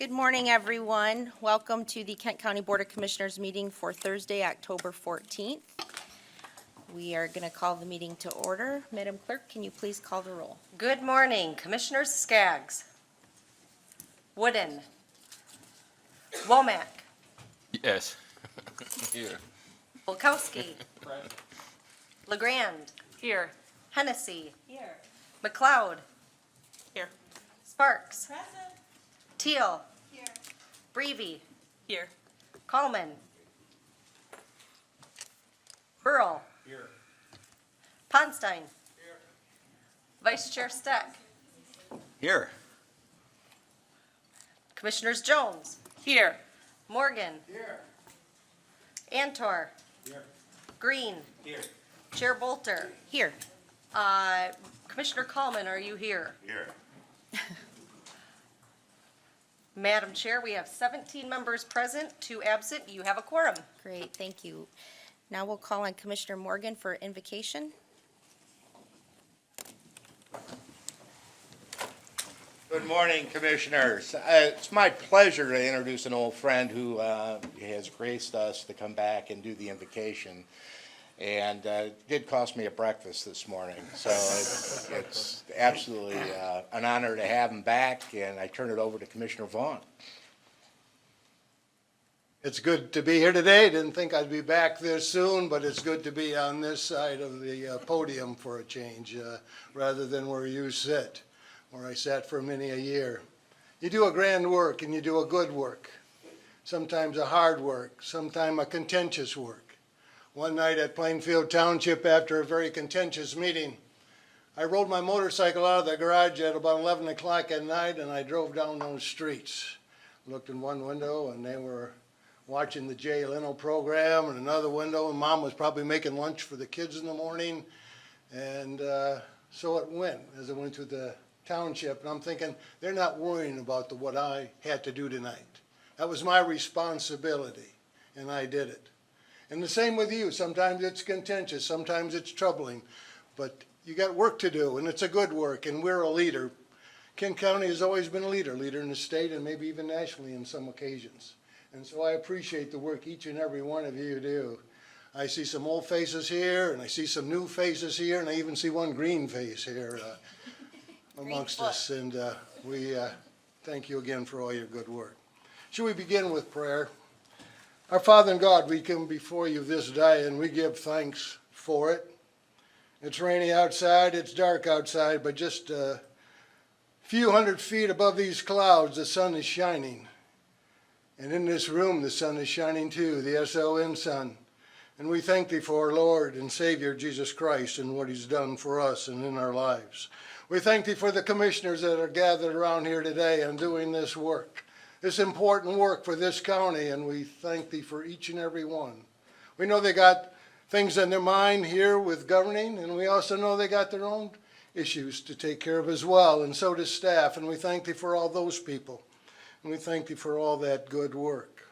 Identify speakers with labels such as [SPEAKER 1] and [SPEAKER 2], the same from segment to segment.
[SPEAKER 1] Good morning, everyone. Welcome to the Kent County Board of Commissioners meeting for Thursday, October 14th. We are going to call the meeting to order. Madam Clerk, can you please call the roll?
[SPEAKER 2] Good morning, Commissioners Skaggs, Wooden, Womack,
[SPEAKER 3] Yes. Here.
[SPEAKER 2] Bulkowski, LeGrand,
[SPEAKER 4] Here.
[SPEAKER 2] Hennessy,
[SPEAKER 4] Here.
[SPEAKER 2] McLeod,
[SPEAKER 4] Here.
[SPEAKER 2] Sparks,
[SPEAKER 4] Present.
[SPEAKER 2] Teal,
[SPEAKER 4] Here.
[SPEAKER 2] Breevy,
[SPEAKER 4] Here.
[SPEAKER 2] Coleman, Burl,
[SPEAKER 3] Here.
[SPEAKER 2] Ponstein, Vice Chair Steck,
[SPEAKER 3] Here.
[SPEAKER 2] Commissioners Jones,
[SPEAKER 4] Here.
[SPEAKER 2] Morgan, Antor, Green, Chair Bolter.
[SPEAKER 1] Here.
[SPEAKER 2] Commissioner Coleman, are you here?
[SPEAKER 3] Here.
[SPEAKER 2] Madam Chair, we have 17 members present, 2 absent. You have a quorum.
[SPEAKER 1] Great, thank you. Now we'll call on Commissioner Morgan for invocation.
[SPEAKER 5] Good morning, Commissioners. It's my pleasure to introduce an old friend who has graced us to come back and do the invocation. And it did cost me a breakfast this morning, so it's absolutely an honor to have him back, and I turn it over to Commissioner Vaughn.
[SPEAKER 6] It's good to be here today. Didn't think I'd be back this soon, but it's good to be on this side of the podium for a change, rather than where you sit, where I sat for many a year. You do a grand work and you do a good work, sometimes a hard work, sometimes a contentious work. One night at Plainfield Township, after a very contentious meeting, I rode my motorcycle out of the garage at about 11 o'clock at night, and I drove down those streets. Looked in one window and they were watching the Jay Leno program, and another window, and Mom was probably making lunch for the kids in the morning. And so it went as I went through the township, and I'm thinking, they're not worrying about what I had to do tonight. That was my responsibility, and I did it. And the same with you. Sometimes it's contentious, sometimes it's troubling, but you got work to do, and it's a good work, and we're a leader. Kent County has always been a leader in the state and maybe even nationally in some occasions. And so I appreciate the work each and every one of you do. I see some old faces here, and I see some new faces here, and I even see one green face here amongst us. And we thank you again for all your good work. Should we begin with prayer? Our Father in God, we come before you this day, and we give thanks for it. It's rainy outside, it's dark outside, but just a few hundred feet above these clouds, the sun is shining. And in this room, the sun is shining too, the S-O-N sun. And we thank thee for our Lord and Savior, Jesus Christ, and what he's done for us and in our lives. We thank thee for the commissioners that are gathered around here today and doing this work, this important work for this county, and we thank thee for each and every one. We know they got things on their mind here with governing, and we also know they got their own issues to take care of as well, and so does staff, and we thank thee for all those people. And we thank thee for all that good work.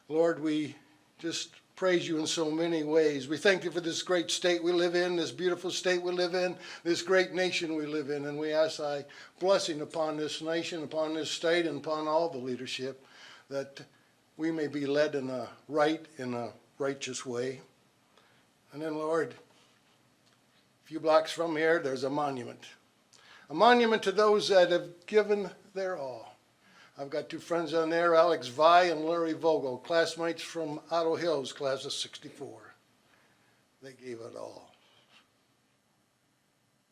[SPEAKER 6] Lord, we just praise you in so many ways. We thank you for this great state we live in, this beautiful state we live in, this great nation we live in. And we ask thy blessing upon this nation, upon this state, and upon all the leadership, that we may be led in a righteous way. And then, Lord, a few blocks from here, there's a monument to those that have given their all. I've got 2 friends on there, Alex Vi and Larry Vogel, classmates from Otto Hills, class of '64. They gave it all.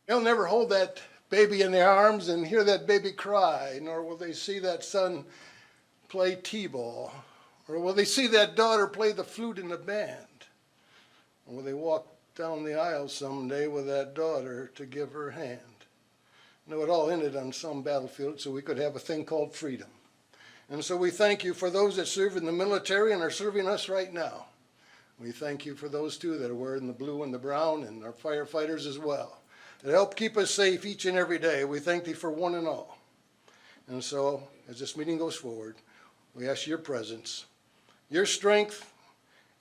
[SPEAKER 6] They'll never hold that baby in their arms and hear that baby cry, nor will they see that son play t-ball, or will they see that daughter play the flute in the band, or will they walk down the aisle someday with that daughter to give her hand. No, it all ended on some battlefield so we could have a thing called freedom. And so we thank you for those that serve in the military and are serving us right now. We thank you for those too that are wearing the blue and the brown, and our firefighters as well, that help keep us safe each and every day. We thank thee for one and all. And so as this meeting goes forward, we ask your presence, your strength,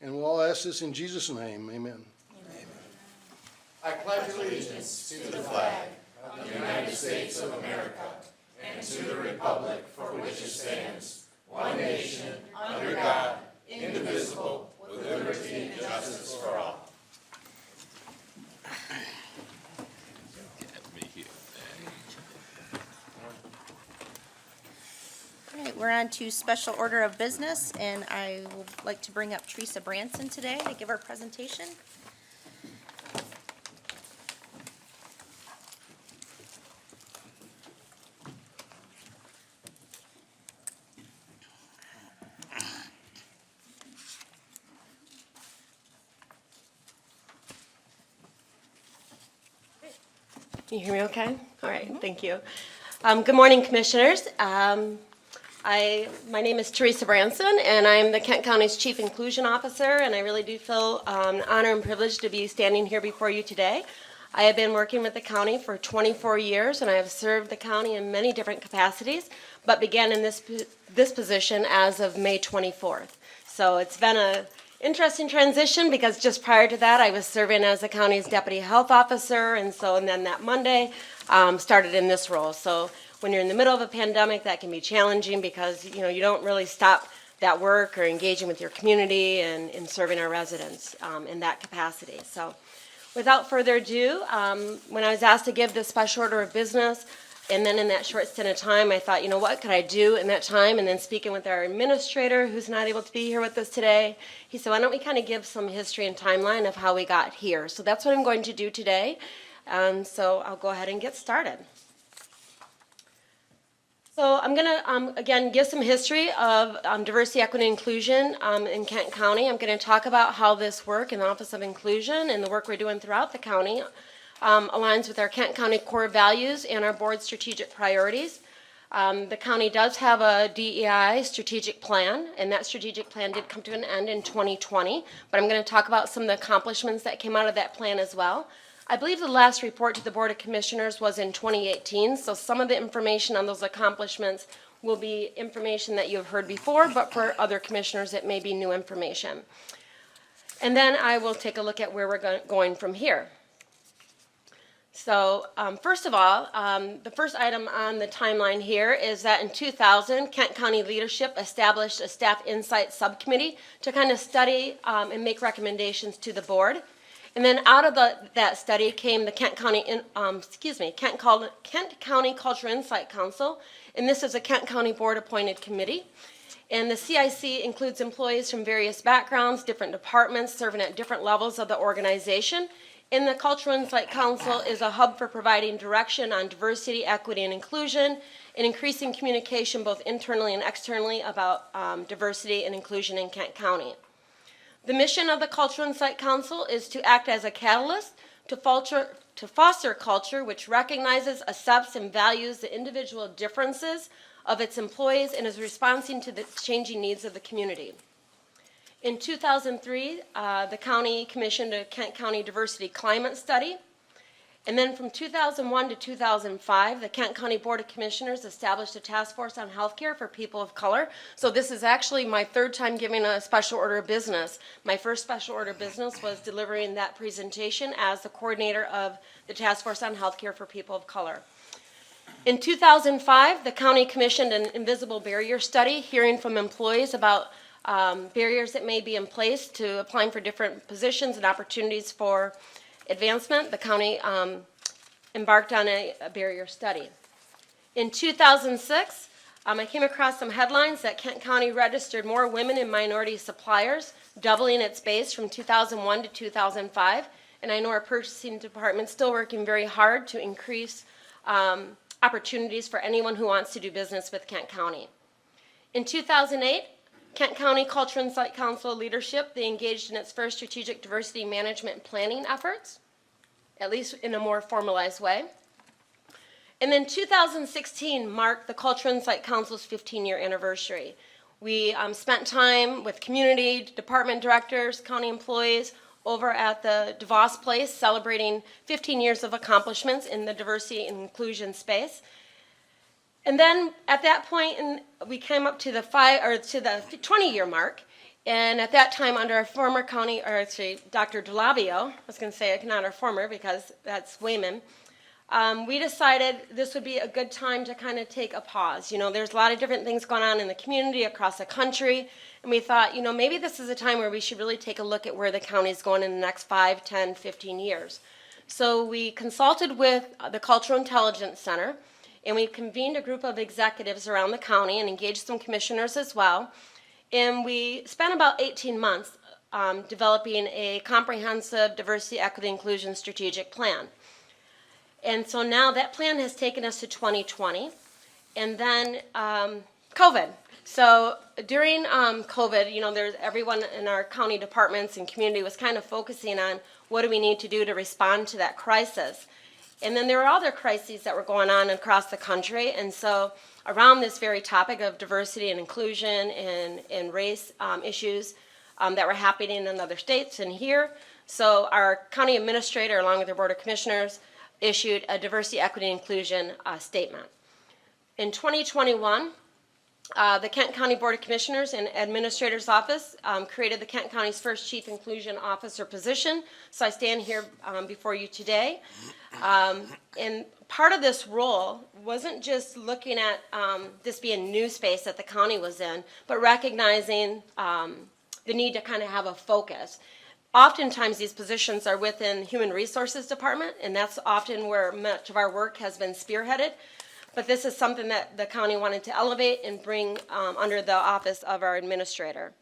[SPEAKER 6] and we'll all ask this in Jesus' name. Amen.
[SPEAKER 5] Amen. I pledge allegiance to the flag of the United States of America and
[SPEAKER 3] Get me here.
[SPEAKER 1] All right, we're on to special order of business, and I would like to bring up Teresa Branson today to give her presentation.
[SPEAKER 4] Can you hear me okay? All right, thank you. Good morning, Commissioners. My name is Teresa Branson, and I'm the Kent County's Chief Inclusion Officer, and I really do feel honor and privilege to be standing here before you today. I have been working with the county for 24 years, and I have served the county in many different capacities, but began in this position as of May 24th. So it's been a interesting transition because just prior to that, I was serving as the county's deputy health officer, and then that Monday, started in this role. So when you're in the middle of a pandemic, that can be challenging because, you don't really stop that work or engaging with your community and in serving our residents in that capacity. So without further ado, when I was asked to give this special order of business, and then in that short stint of time, I thought, what could I do in that time? And then speaking with our administrator, who's not able to be here with us today, he said, why don't we kind of give some history and timeline of how we got here? So that's what I'm going to do today. So I'll go ahead and get started. So I'm going to, again, give some history of diversity, equity, and inclusion in Kent County. I'm going to talk about how this work in the Office of Inclusion and the work we're doing throughout the county aligns with our Kent County core values and our board's strategic priorities. The county does have a DEI strategic plan, and that strategic plan did come to an end in 2020, but I'm going to talk about some of the accomplishments that came out of that plan as well. I believe the last report to the Board of Commissioners was in 2018, so some of the information on those accomplishments will be information that you have heard before, but for other commissioners it may be new information. And then I will take a look at where we're going from here. So first of all, the first item on the timeline here is that in 2000, Kent County leadership established a staff insight subcommittee to kind of study and make recommendations to the board. And then out of that study came the Kent County Cultural Insight Council, and this is a Kent County board-appointed committee. And the CIC includes employees from various backgrounds, different departments, serving at different levels of the organization. And the Cultural Insight Council is a hub for providing direction on diversity, equity, and inclusion, and increasing communication both internally and externally about diversity and inclusion in Kent County. The mission of the Cultural Insight Council is to act as a catalyst to foster culture which recognizes, accepts, and values the individual differences of its employees and is responding to the changing needs of the community. In 2003, the county commissioned a Kent County Diversity Climate Study. And then from 2001 to 2005, the Kent County Board of Commissioners established a task force on healthcare for people of color. So this is actually my third time giving a special order of business. My first special order of business was delivering that presentation as the coordinator of the task force on healthcare for people of color. In 2005, the county commissioned an invisible barrier study, hearing from employees about barriers that may be in place to applying for different positions and opportunities for advancement. The county embarked on a barrier study. In 2006, I came across some headlines that Kent County registered more women and minority suppliers, doubling its base from 2001 to 2005. And I know our purchasing department is still working very hard to increase opportunities for anyone who wants to do business with Kent County. In 2008, Kent County Cultural Insight Council leadership, they engaged in its first strategic diversity management planning efforts, at least in a more formalized way. And then 2016 marked the Cultural Insight Council's 15-year anniversary. We spent time with community, department directors, county employees over at the DeVos Place celebrating 15 years of accomplishments in the diversity and inclusion space. And then at that point, we came up to the 20-year mark. And at that time, under our former county, or actually Dr. DeLavio, I was going to say not our former because that's Wayman, we decided this would be a good time to kind of take a pause. You know, there's a lot of different things going on in the community across the country, and we thought, you know, maybe this is a time where we should really take a look at where the county is going in the next 5, 10, 15 years. So we consulted with the Cultural Intelligence Center, and we convened a group of executives around the county and engaged some commissioners as well. And we spent about 18 months developing a comprehensive diversity, equity, inclusion strategic plan. And so now that plan has taken us to 2020, and then COVID. So during COVID, you know, everyone in our county departments and community was kind of focusing on what do we need to do to respond to that crisis. And then there were other crises that were going on across the country, and so around this very topic of diversity and inclusion and race issues that were happening in other states and here. So our county administrator, along with their board of commissioners, issued a diversity, equity, and inclusion statement. In 2021, the Kent County Board of Commissioners and Administrator's Office created the Kent County's first Chief Inclusion Officer position. So I stand here before you today. And part of this role wasn't just looking at this being new space that the county was in, but recognizing the need to kind of have a focus. Oftentimes these positions are within Human Resources Department, and that's often where much of our work has been spearheaded. But this is something that the county wanted to elevate and bring under the office of our administrator.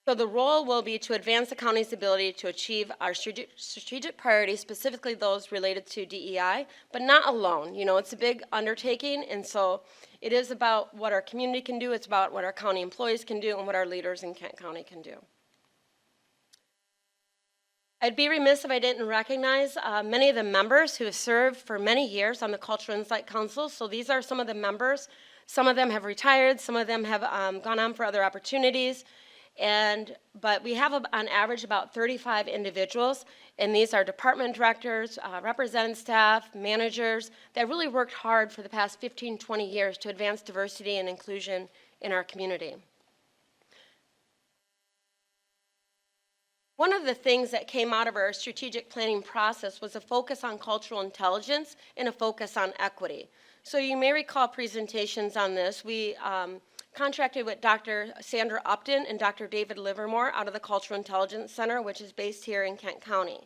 [SPEAKER 4] So the role will be to advance the county's ability to achieve our strategic priorities, specifically those related to DEI, but not alone. You know, it's a big undertaking, and so it is about what our community can do, it's about what our county employees can do, and what our leaders in Kent County can do. I'd be remiss if I didn't recognize many of the members who have served for many years on the Cultural Insight Council. So these are some of the members. Some of them have retired, some of them have gone on for other opportunities. But we have on average about 35 individuals, and these are department directors, representative staff, managers that really worked hard for the past 15, 20 years to advance diversity and inclusion in our community. One of the things that came out of our strategic planning process was a focus on cultural intelligence and a focus on equity. So you may recall presentations on this. We contracted with Dr. Sandra Upton and Dr. David Livermore out of the Cultural Intelligence Center, which is based here in Kent County.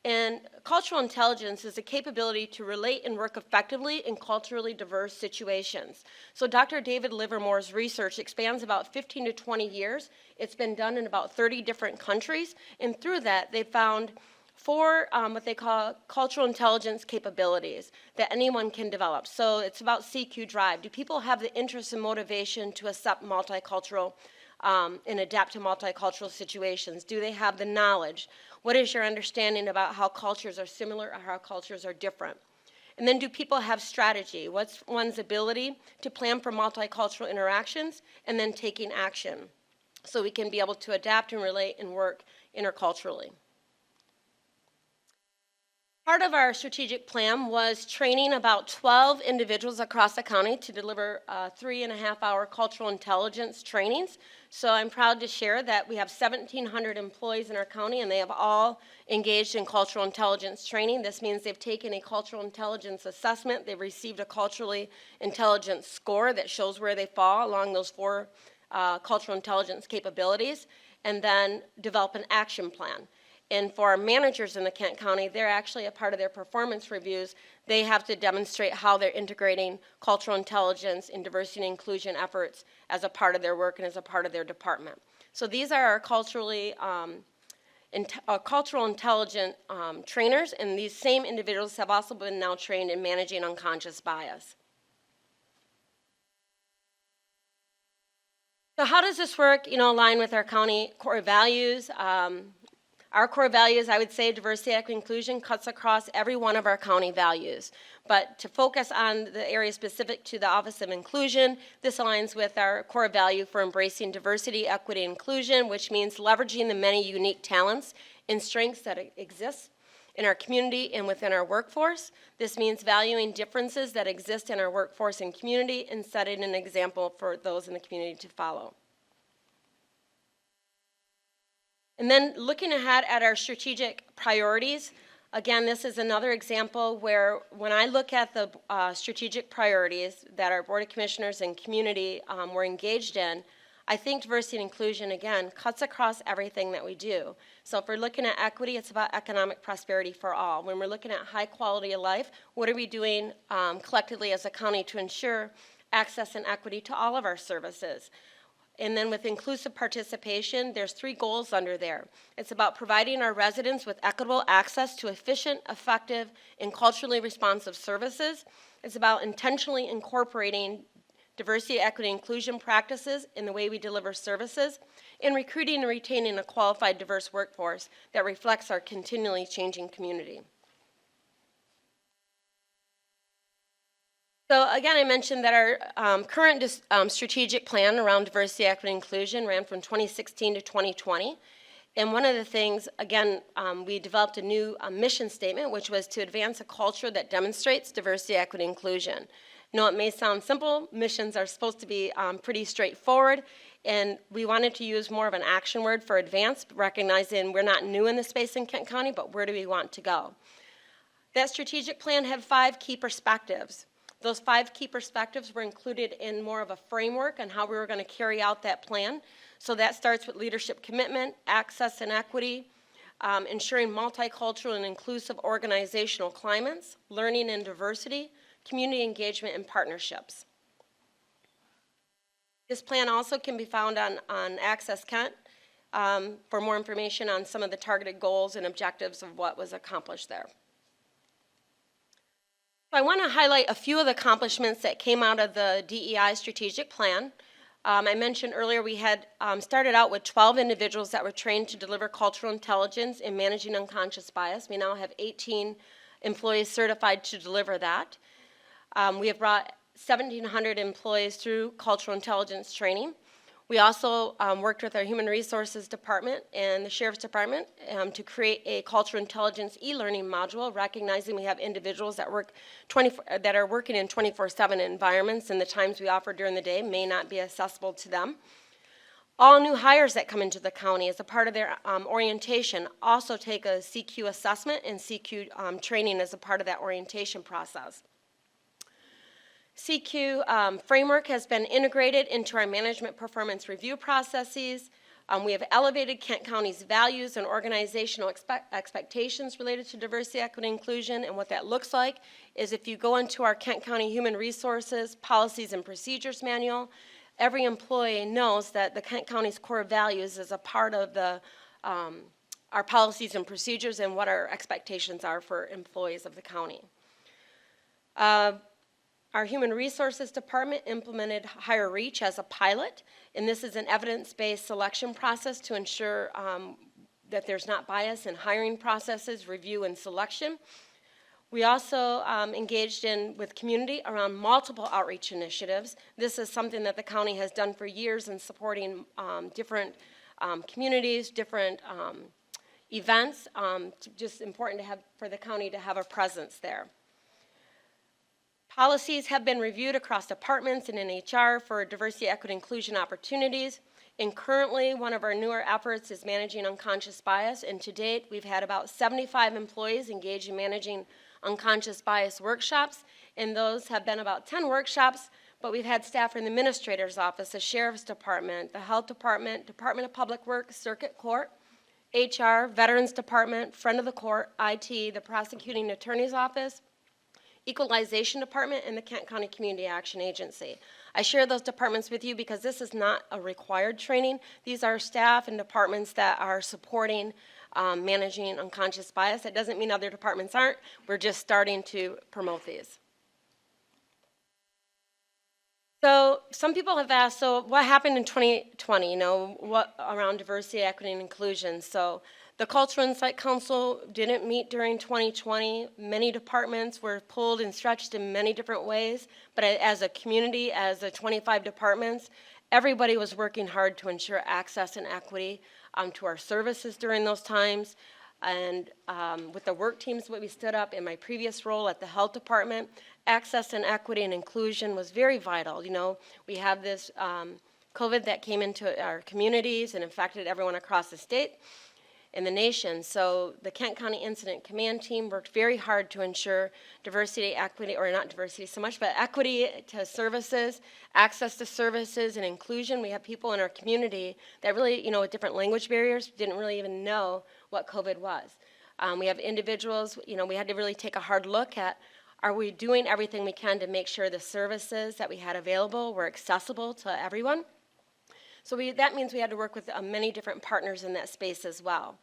[SPEAKER 4] And cultural intelligence is the capability to relate and work effectively in culturally diverse situations. So Dr. David Livermore's research expands about 15 to 20 years. It's been done in about 30 different countries, and through that they found 4 what they call cultural intelligence capabilities that anyone can develop. So it's about CQ drive. Do people have the interest and motivation to accept multicultural and adapt to multicultural situations? Do they have the knowledge? What is your understanding about how cultures are similar or how cultures are different? And then do people have strategy? What's one's ability to plan for multicultural interactions and then taking action so we can be able to adapt and relate and work interculturally? Part of our strategic plan was training about 12 individuals across the county to deliver 3.5-hour cultural intelligence trainings. So I'm proud to share that we have 1,700 employees in our county, and they have all engaged in cultural intelligence training. This means they've taken a cultural intelligence assessment. They've received a culturally intelligence score that shows where they fall along those 4 cultural intelligence capabilities, and then develop an action plan. And for our managers in the Kent County, they're actually a part of their performance reviews. They have to demonstrate how they're integrating cultural intelligence and diversity and inclusion efforts as a part of their work and as a part of their department. So these are our cultural intelligent trainers, and these same individuals have also been now trained in managing unconscious bias. So how does this work, align with our county core values? Our core values, I would say diversity, equity, inclusion cuts across every one of our county values. But to focus on the area specific to the Office of Inclusion, this aligns with our core value for embracing diversity, equity, and inclusion, which means leveraging the many unique talents and strengths that exist in our community and within our workforce. This means valuing differences that exist in our workforce and community and setting an example for those in the community to follow. And then looking ahead at our strategic priorities, Again, this is another example where when I look at the strategic priorities that our Board of Commissioners and community were engaged in, I think diversity and inclusion, again, cuts across everything that we do. So if we're looking at equity, it's about economic prosperity for all. When we're looking at high quality of life, what are we doing collectively as a county to ensure access and equity to all of our services? And then with inclusive participation, there's 3 goals under there. It's about providing our residents with equitable access to efficient, effective, and culturally responsive services. It's about intentionally incorporating diversity, equity, inclusion practices in the way we deliver services, and recruiting and retaining a qualified, diverse workforce that reflects our continually changing community. So again, I mentioned that our current strategic plan around diversity, equity, and inclusion ran from 2016 to 2020. And one of the things, again, we developed a new mission statement, which was to advance a culture that demonstrates diversity, equity, and inclusion. You know, it may sound simple. Missions are supposed to be pretty straightforward, and we wanted to use more of an action word for advance, recognizing we're not new in the space in Kent County, but where do we want to go? That strategic plan had 5 key perspectives. Those 5 key perspectives were included in more of a framework on how we were going to carry out that plan. So that starts with leadership commitment, access and equity, ensuring multicultural and inclusive organizational climates, learning and diversity, community engagement, and partnerships. This plan also can be found on Access Kent for more information on some of the targeted goals and objectives of what was accomplished there. I want to highlight a few of the accomplishments that came out of the DEI strategic plan. I mentioned earlier we had started out with 12 individuals that were trained to deliver cultural intelligence in managing unconscious bias. We now have 18 employees certified to deliver that. We have brought 1,700 employees through cultural intelligence training. We also worked with our Human Resources Department and the Sheriff's Department to create a cultural intelligence e-learning module, recognizing we have individuals that that are working in 24/7 environments, and the times we offer during the day may not be accessible to them. All new hires that come into the county as a part of their orientation also take a CQ assessment and CQ training as a part of that orientation process. CQ framework has been integrated into our management performance review processes. We have elevated Kent County's values and organizational expectations related to diversity, equity, and inclusion, and what that looks like is if you go into our Kent County Human Resources Policies and Procedures Manual, every employee knows that the Kent County's core values is a part of the our policies and procedures and what our expectations are for employees of the county. Our Human Resources Department implemented Hire Reach as a pilot, and this is an evidence-based selection process to ensure that there's not bias in hiring processes, review, and selection. We also engaged with community around multiple outreach initiatives. This is something that the county has done for years in supporting different communities, different events. Just important to have for the county to have a presence there. Policies have been reviewed across departments and in HR for diversity, equity, inclusion opportunities. And currently, one of our newer efforts is managing unconscious bias. And to date, we've had about 75 employees engaged in managing unconscious bias workshops. And those have been about 10 workshops, but we've had staff from the Administrator's Office, the Sheriff's Department, the Health Department, Department of Public Works, Circuit Court, HR, Veterans Department, Friend of the Court, IT, the Prosecuting Attorney's Office, Equalization Department, and the Kent County Community Action Agency. I share those departments with you because this is not a required training. These are staff and departments that are supporting managing unconscious bias. That doesn't mean other departments aren't. We're just starting to promote these. So some people have asked, so what happened in 2020, you know, what around diversity, equity, and inclusion? So the Cultural Insight Council didn't meet during 2020. Many departments were pulled and stretched in many different ways, but as a community, as the 25 departments, everybody was working hard to ensure access and equity to our services during those times. And with the work teams that we stood up in my previous role at the Health Department, access and equity and inclusion was very vital. You know, we have this COVID that came into our communities and infected everyone across the state. in the nation. So the Kent County Incident Command Team worked very hard to ensure diversity, equity, or not diversity so much, but equity to services, access to services, and inclusion. We have people in our community that really, with different language barriers, didn't really even know what COVID was. We have individuals, we had to really take a hard look at, are we doing everything we can to make sure the services that we had available were accessible to everyone? So that means we had to work with many different partners in that space as well.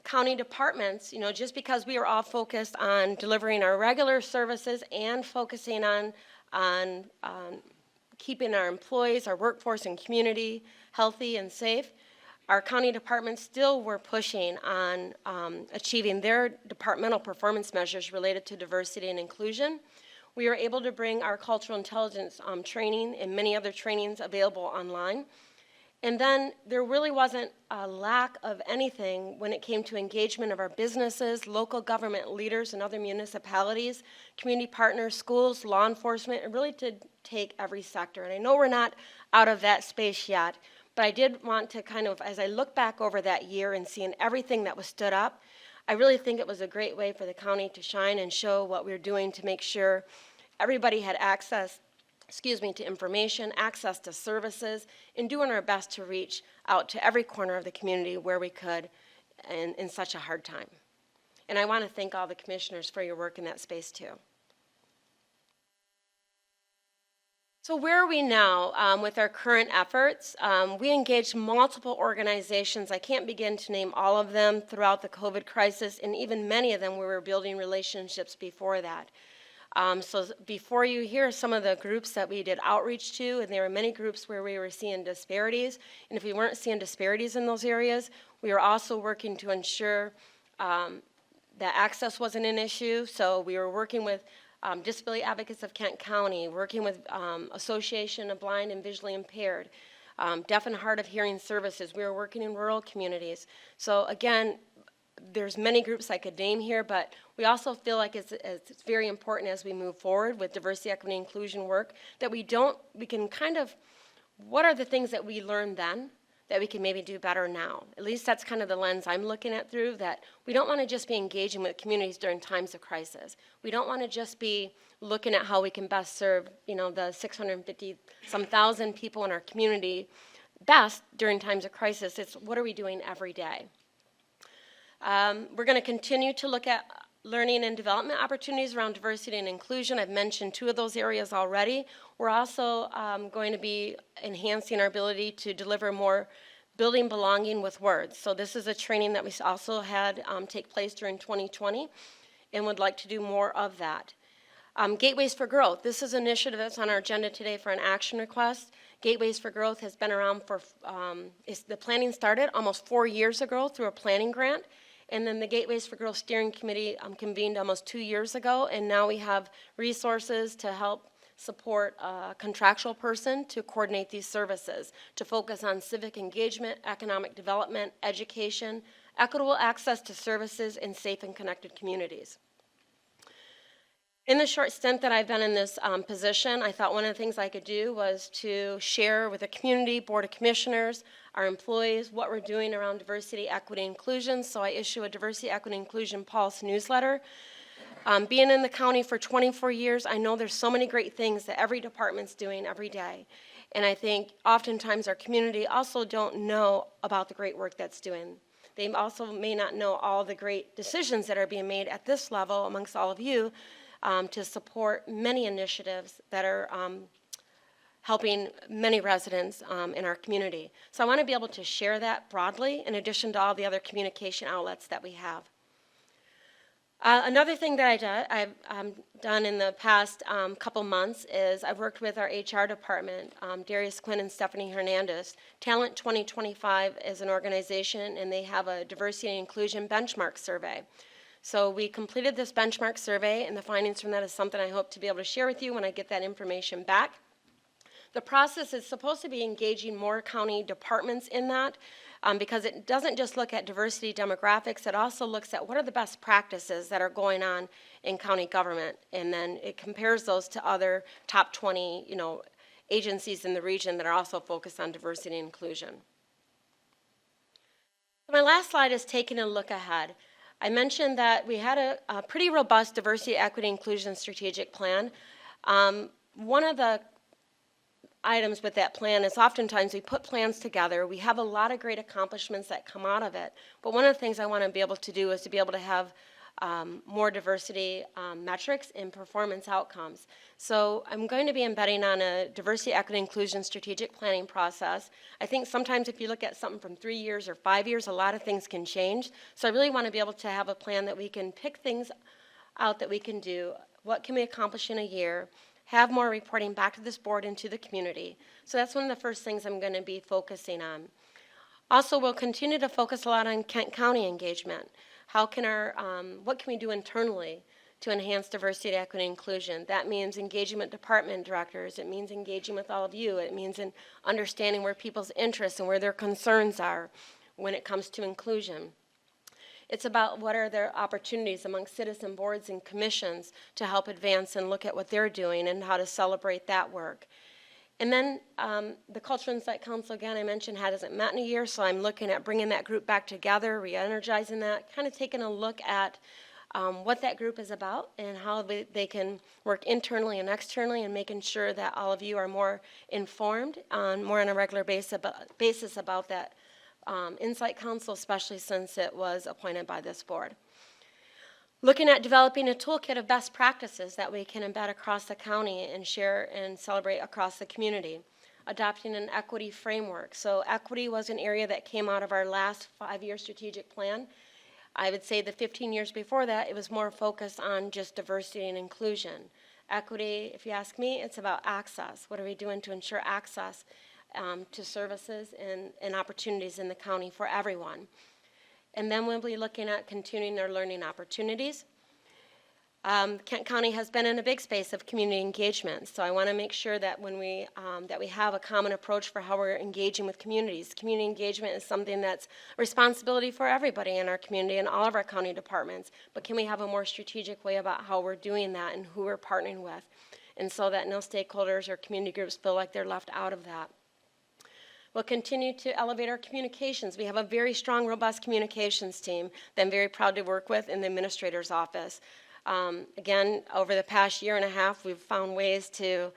[SPEAKER 4] County departments, just because we are all focused on delivering our regular services and focusing on keeping our employees, our workforce and community healthy and safe, our county departments still were pushing on achieving their departmental performance measures related to diversity and inclusion. We were able to bring our cultural intelligence training and many other trainings available online. And then there really wasn't a lack of anything when it came to engagement of our businesses, local government leaders and other municipalities, community partners, schools, law enforcement. It really did take every sector. And I know we're not out of that space yet, but I did want to kind of, as I look back over that year and seeing everything that was stood up, I really think it was a great way for the county to shine and show what we're doing to make sure everybody had access to information, access to services, and doing our best to reach out to every corner of the community where we could in such a hard time. And I want to thank all the commissioners for your work in that space too. So where are we now with our current efforts? We engaged multiple organizations. I can't begin to name all of them throughout the COVID crisis, and even many of them we were building relationships before that. So before you hear some of the groups that we did outreach to, and there were many groups where we were seeing disparities, and if we weren't seeing disparities in those areas, we were also working to ensure that access wasn't an issue. So we were working with Disability Advocates of Kent County, working with Association of Blind and Visually Impaired, Deaf and Hard of Hearing Services. We were working in rural communities. So again, there's many groups I could name here, but we also feel like it's very important as we move forward with diversity, equity, inclusion work that we can kind of, what are the things that we learned then that we can maybe do better now? At least that's kind of the lens I'm looking at through, that we don't want to just be engaging with communities during times of crisis. We don't want to just be looking at how we can best serve, the 650-some thousand people in our community best during times of crisis. It's what are we doing every day? We're going to continue to look at learning and development opportunities around diversity and inclusion. I've mentioned 2 of those areas already. We're also going to be enhancing our ability to deliver more building belonging with words. So this is a training that we also had take place during 2020 and would like to do more of that. Gateways for Growth. This is an initiative that's on our agenda today for an action request. Gateways for Growth has been around for, the planning started almost 4 years ago through a planning grant. And then the Gateways for Growth Steering Committee convened almost 2 years ago, and now we have resources to help support a contractual person to coordinate these services, to focus on civic engagement, economic development, education, equitable access to services, and safe and connected communities. In the short stint that I've been in this position, I thought one of the things I could do was to share with the community, Board of Commissioners, our employees, what we're doing around diversity, equity, inclusion. So I issue a diversity, equity, inclusion pulse newsletter. Being in the county for 24 years, I know there's so many great things that every department's doing every day. And I think oftentimes our community also don't know about the great work that's doing. They also may not know all the great decisions that are being made at this level amongst all of you to support many initiatives that are helping many residents in our community. So I want to be able to share that broadly in addition to all the other communication outlets that we have. Another thing that I've done in the past couple months is I've worked with our HR department, Darius Quinn and Stephanie Hernandez. Talent 2025 is an organization, and they have a diversity and inclusion benchmark survey. So we completed this benchmark survey, and the findings from that is something I hope to be able to share with you when I get that information back. The process is supposed to be engaging more county departments in that because it doesn't just look at diversity demographics, it also looks at what are the best practices that are going on in county government, and then it compares those to other top 20 agencies in the region that are also focused on diversity and inclusion. My last slide is taking a look ahead. I mentioned that we had a pretty robust diversity, equity, inclusion strategic plan. One of the items with that plan is oftentimes we put plans together. We have a lot of great accomplishments that come out of it. But one of the things I want to be able to do is to be able to have more diversity metrics and performance outcomes. So I'm going to be embedding on a diversity, equity, inclusion strategic planning process. I think sometimes if you look at something from 3 years or 5 years, a lot of things can change. So I really want to be able to have a plan that we can pick things out that we can do. What can we accomplish in a year? Have more reporting back to this board and to the community. So that's one of the first things I'm going to be focusing on. Also, we'll continue to focus a lot on Kent County engagement. How can what can we do internally to enhance diversity, equity, and inclusion? That means engaging with department directors. It means engaging with all of you. It means in understanding where people's interests and where their concerns are when it comes to inclusion. It's about what are their opportunities among citizen boards and commissions to help advance and look at what they're doing and how to celebrate that work. And then the Cultural Insight Council, again, I mentioned hasn't met in a year, so I'm looking at bringing that group back together, re-energizing that, kind of taking a look at what that group is about and how they can work internally and externally, and making sure that all of you are more informed more on a regular basis about that Insight Council, especially since it was appointed by this board. Looking at developing a toolkit of best practices that we can embed across the county and share and celebrate across the community. Adopting an equity framework. So equity was an area that came out of our last 5-year strategic plan. I would say the 15 years before that, it was more focused on just diversity and inclusion. Equity, if you ask me, it's about access. What are we doing to ensure access to services and opportunities in the county for everyone? And then we'll be looking at continuing our learning opportunities. Kent County has been in a big space of community engagement, so I want to make sure that when we have a common approach for how we're engaging with communities. Community engagement is something that's a responsibility for everybody in our community and all of our county departments, but can we have a more strategic way about how we're doing that and who we're partnering with, and so that no stakeholders or community groups feel like they're left out of that. We'll continue to elevate our communications. We have a very strong, robust communications team that I'm very proud to work with in the administrator's office. Again, over the past year and a half, we've found ways to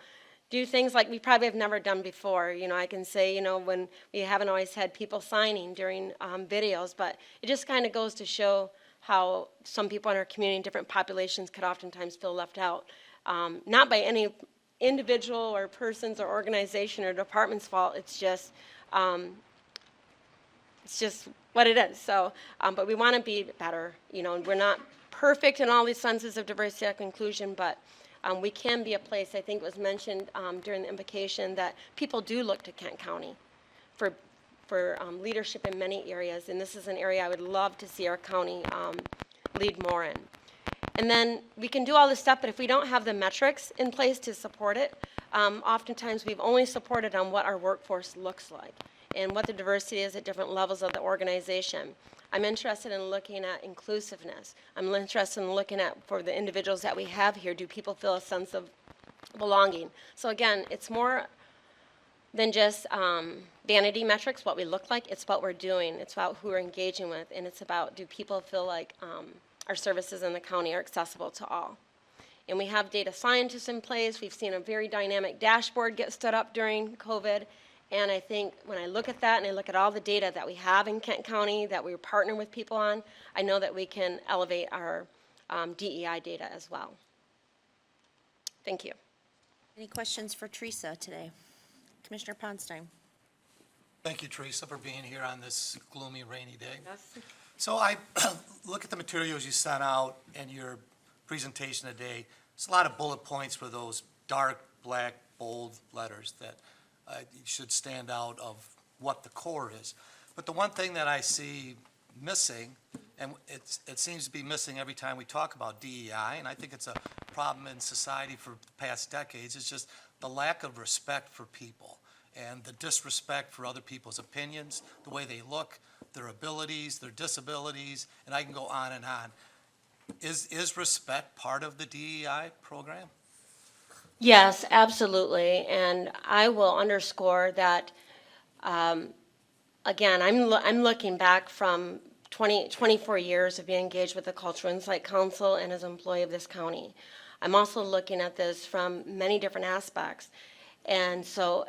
[SPEAKER 4] do things like we probably have never done before. You know, I can say, you know, when we haven't always had people signing during videos, but it just kind of goes to show how some people in our community, different populations, could oftentimes feel left out. Not by any individual or person's or organization or department's fault. It's just what it is. So, but we want to be better. You know, we're not perfect in all these senses of diversity and inclusion, but we can be a place. I think it was mentioned during the invocation that people do look to Kent County for leadership in many areas, and this is an area I would love to see our county lead more in. And then we can do all this stuff, but if we don't have the metrics in place to support it, oftentimes we've only supported on what our workforce looks like and what the diversity is at different levels of the organization. I'm interested in looking at inclusiveness. I'm interested in looking at, for the individuals that we have here, do people feel a sense of belonging? So again, it's more than just vanity metrics, what we look like. It's what we're doing. It's about who we're engaging with, and it's about, do people feel like our services in the county are accessible to all. And we have data scientists in place. We've seen a very dynamic dashboard get stood up during COVID. And I think when I look at that and I look at all the data that we have in Kent County that we're partnering with people on, I know that we can elevate our DEI data as well. Thank you.
[SPEAKER 1] Any questions for Teresa today? Commissioner Ponstein.
[SPEAKER 7] Thank you, Teresa, for being here on this gloomy, rainy day. So I look at the materials you sent out and your presentation today. There's a lot of bullet points for those dark, black, bold letters that should stand out of what the core is. But the one thing that I see missing, and it seems to be missing every time we talk about DEI, and I think it's a problem in society for the past decades, is just the lack of respect for people and the disrespect for other people's opinions, the way they look, their abilities, their disabilities, and I can go on and on. Is respect part of the DEI program?
[SPEAKER 4] Yes, absolutely. And I will underscore that again, I'm looking back from 24 years of being engaged with the Cultural Insight Council and as an employee of this county. I'm also looking at this from many different aspects. And so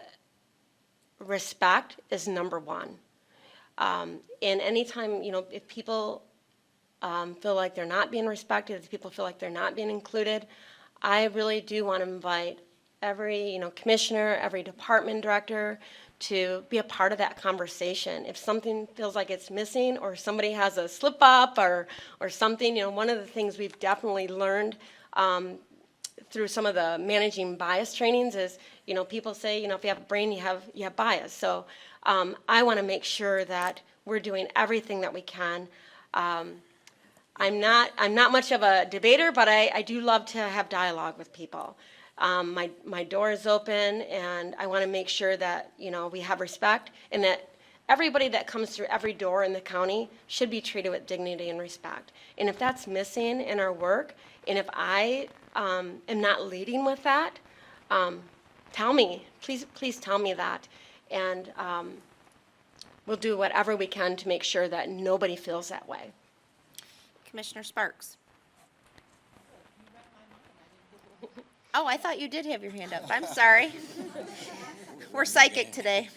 [SPEAKER 4] respect is number one. And anytime, if people feel like they're not being respected, if people feel like they're not being included, I really do want to invite every, commissioner, every department director to be a part of that conversation. If something feels like it's missing or somebody has a slip up or something, one of the things we've definitely learned through some of the managing bias trainings is, people say, if you have a brain, you have bias. So I want to make sure that we're doing everything that we can. I'm not much of a debater, but I do love to have dialogue with people. My door is open, and I want to make sure that, we have respect and that everybody that comes through every door in the county should be treated with dignity and respect. And if that's missing in our work, and if I am not leading with that, tell me. Please tell me that. And we'll do whatever we can to make sure that nobody feels that way.
[SPEAKER 1] Commissioner Sparks. Oh, I thought you did have your hand up. I'm sorry. We're psychic today.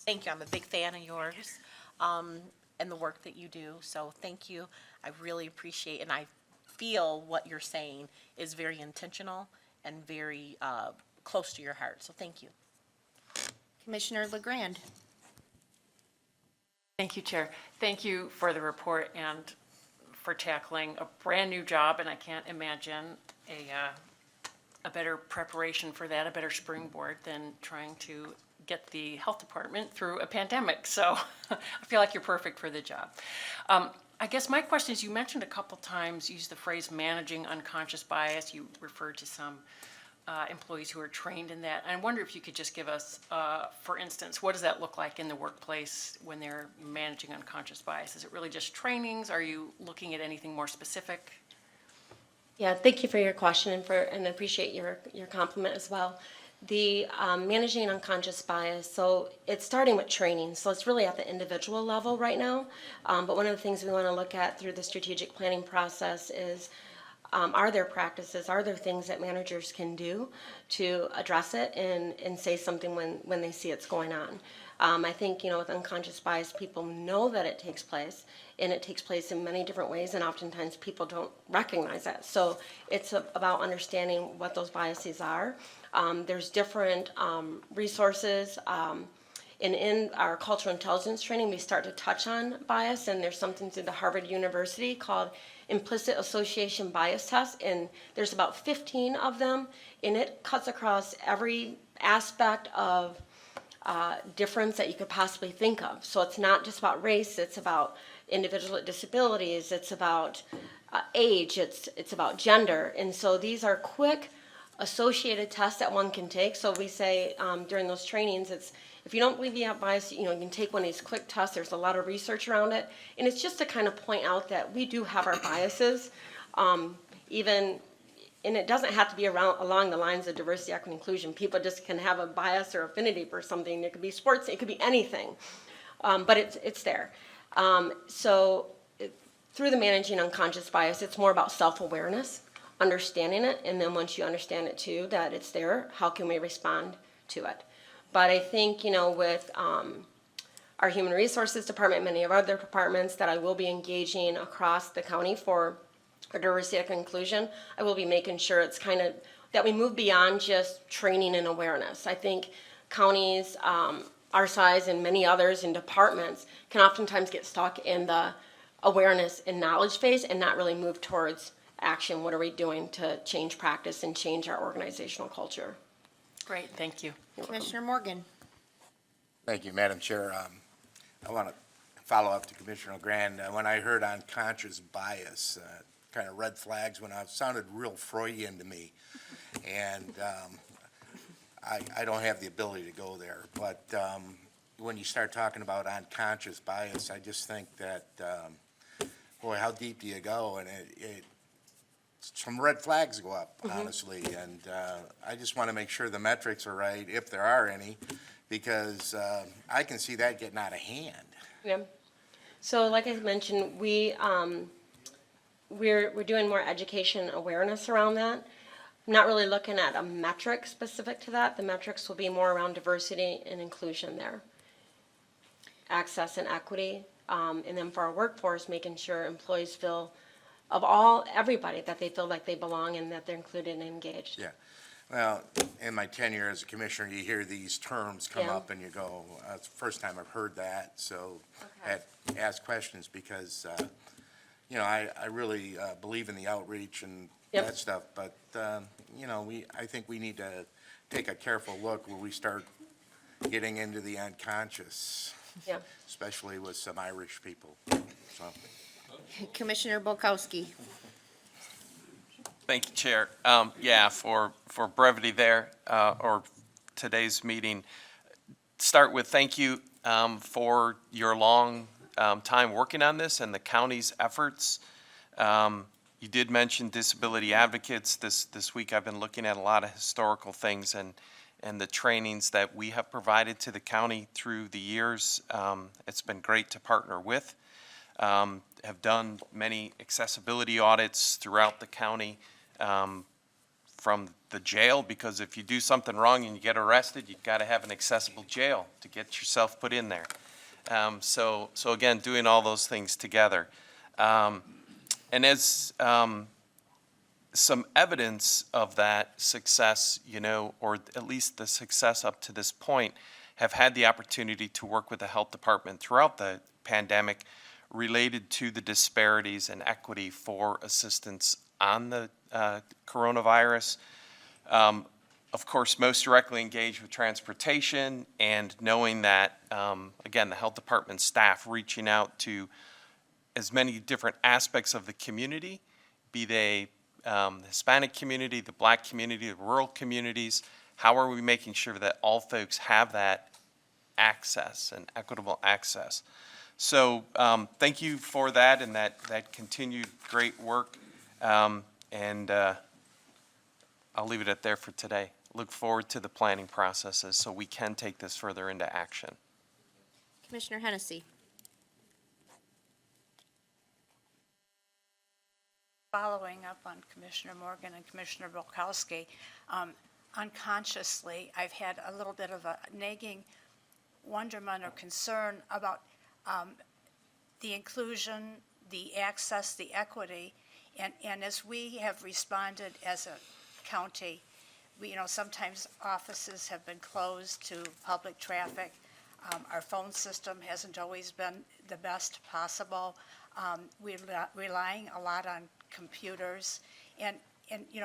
[SPEAKER 8] Thank you. I'm a big fan of yours and the work that you do. So thank you. I really appreciate, and I feel what you're saying is very intentional and very close to your heart. So thank you.
[SPEAKER 1] Commissioner LeGrand.
[SPEAKER 9] Thank you, Chair. Thank you for the report and for tackling a brand-new job, and I can't imagine a better preparation for that, a better springboard than trying to get the health department through a pandemic. So I feel like you're perfect for the job. I guess my question is, you mentioned a couple times, used the phrase managing unconscious bias. You referred to some employees who are trained in that. I wonder if you could just give us, for instance, what does that look like in the workplace when they're managing unconscious bias? Is it really just trainings? Are you looking at anything more specific?
[SPEAKER 4] Yeah, thank you for your question and I appreciate your compliment as well. The managing unconscious bias, so it's starting with training, so it's really at the individual level right now. But one of the things we want to look at through the strategic planning process is, are there practices, are there things that managers can do to address it and say something when they see it's going on? I think, with unconscious bias, people know that it takes place, and it takes place in many different ways, and oftentimes people don't recognize that. So it's about understanding what those biases are. There's different resources. In our cultural intelligence training, we start to touch on bias, and there's something through the Harvard University called Implicit Association Bias Test, and there's about 15 of them, and it cuts across every aspect of difference that you could possibly think of. So it's not just about race, it's about individual disabilities, it's about age, it's about gender, and so these are quick associated tests that one can take. So we say during those trainings, if you don't believe you have bias, you can take one of these quick tests. There's a lot of research around it, and it's just to kind of point out that we do have our biases, and it doesn't have to be along the lines of diversity, equity, inclusion. People just can have a bias or affinity for something. It could be sports, it could be anything, but it's there. Through the managing unconscious bias, it's more about self-awareness, understanding it, and then once you understand it too, that it's there, how can we respond to it? But I think, with our Human Resources Department, many of our other departments that I will be engaging across the county for diversity and inclusion, I will be making sure it's kind of, that we move beyond just training and awareness. I think counties our size and many others in departments can oftentimes get stuck in the awareness and knowledge phase and not really move towards action. What are we doing to change practice and change our organizational culture?
[SPEAKER 9] Great, thank you.
[SPEAKER 1] Commissioner Morgan.
[SPEAKER 5] Thank you, Madam Chair. I want to follow up to Commissioner Grand. When I heard unconscious bias, kind of red flags went out. It sounded real Freudian to me. And I don't have the ability to go there. But when you start talking about unconscious bias, I just think that, boy, how deep do you go? And some red flags go up, honestly. And I just want to make sure the metrics are right, if there are any, because I can see that getting out of hand.
[SPEAKER 4] Yeah. So like I mentioned, we're doing more education awareness around that. I'm not really looking at a metric specific to that. The metrics will be more around diversity and inclusion there. Access and equity, and then for our workforce, making sure employees feel, everybody, that they feel like they belong and that they're included and engaged.
[SPEAKER 5] Yeah. Well, in my tenure as a commissioner, you hear these terms come
[SPEAKER 4] Yeah.
[SPEAKER 5] up and you go, it's the first time I've heard that. So I had to ask questions because, I really believe in the outreach and
[SPEAKER 4] Yep.
[SPEAKER 5] that stuff. But, I think we need to take a careful look when we start getting into the unconscious,
[SPEAKER 4] Yeah.
[SPEAKER 5] especially with some Irish people. So.
[SPEAKER 1] Commissioner Bolkowski.
[SPEAKER 3] Thank you, Chair. Yeah, for brevity there, or today's meeting, start with thank you for your long time working on this and the county's efforts. You did mention disability advocates. This week I've been looking at a lot of historical things and the trainings that we have provided to the county through the years. It's been great to partner with. Have done many accessibility audits throughout the county, from the jail, because if you do something wrong and you get arrested, you've got to have an accessible jail to get yourself put in there. So again, doing all those things together. And as some evidence of that success, or at least the success up to this point, have had the opportunity to work with the health department throughout the pandemic related to the disparities and equity for assistance on the coronavirus. Of course, most directly engaged with transportation, and knowing that, again, the health department staff reaching out to as many different aspects of the community, be they the Hispanic community, the Black community, the rural communities. How are we making sure that all folks have that access and equitable access? So thank you for that and that continued great work. And I'll leave it at there for today. Look forward to the planning processes so we can take this further into action.
[SPEAKER 1] Commissioner Hennessy.
[SPEAKER 10] Following up on Commissioner Morgan and Commissioner Bolkowski, unconsciously, I've had a little bit of a nagging wonderment or concern about the inclusion, the access, the equity, and as we have responded as a county, sometimes offices have been closed to public traffic. Our phone system hasn't always been the best possible. We're relying a lot on computers, and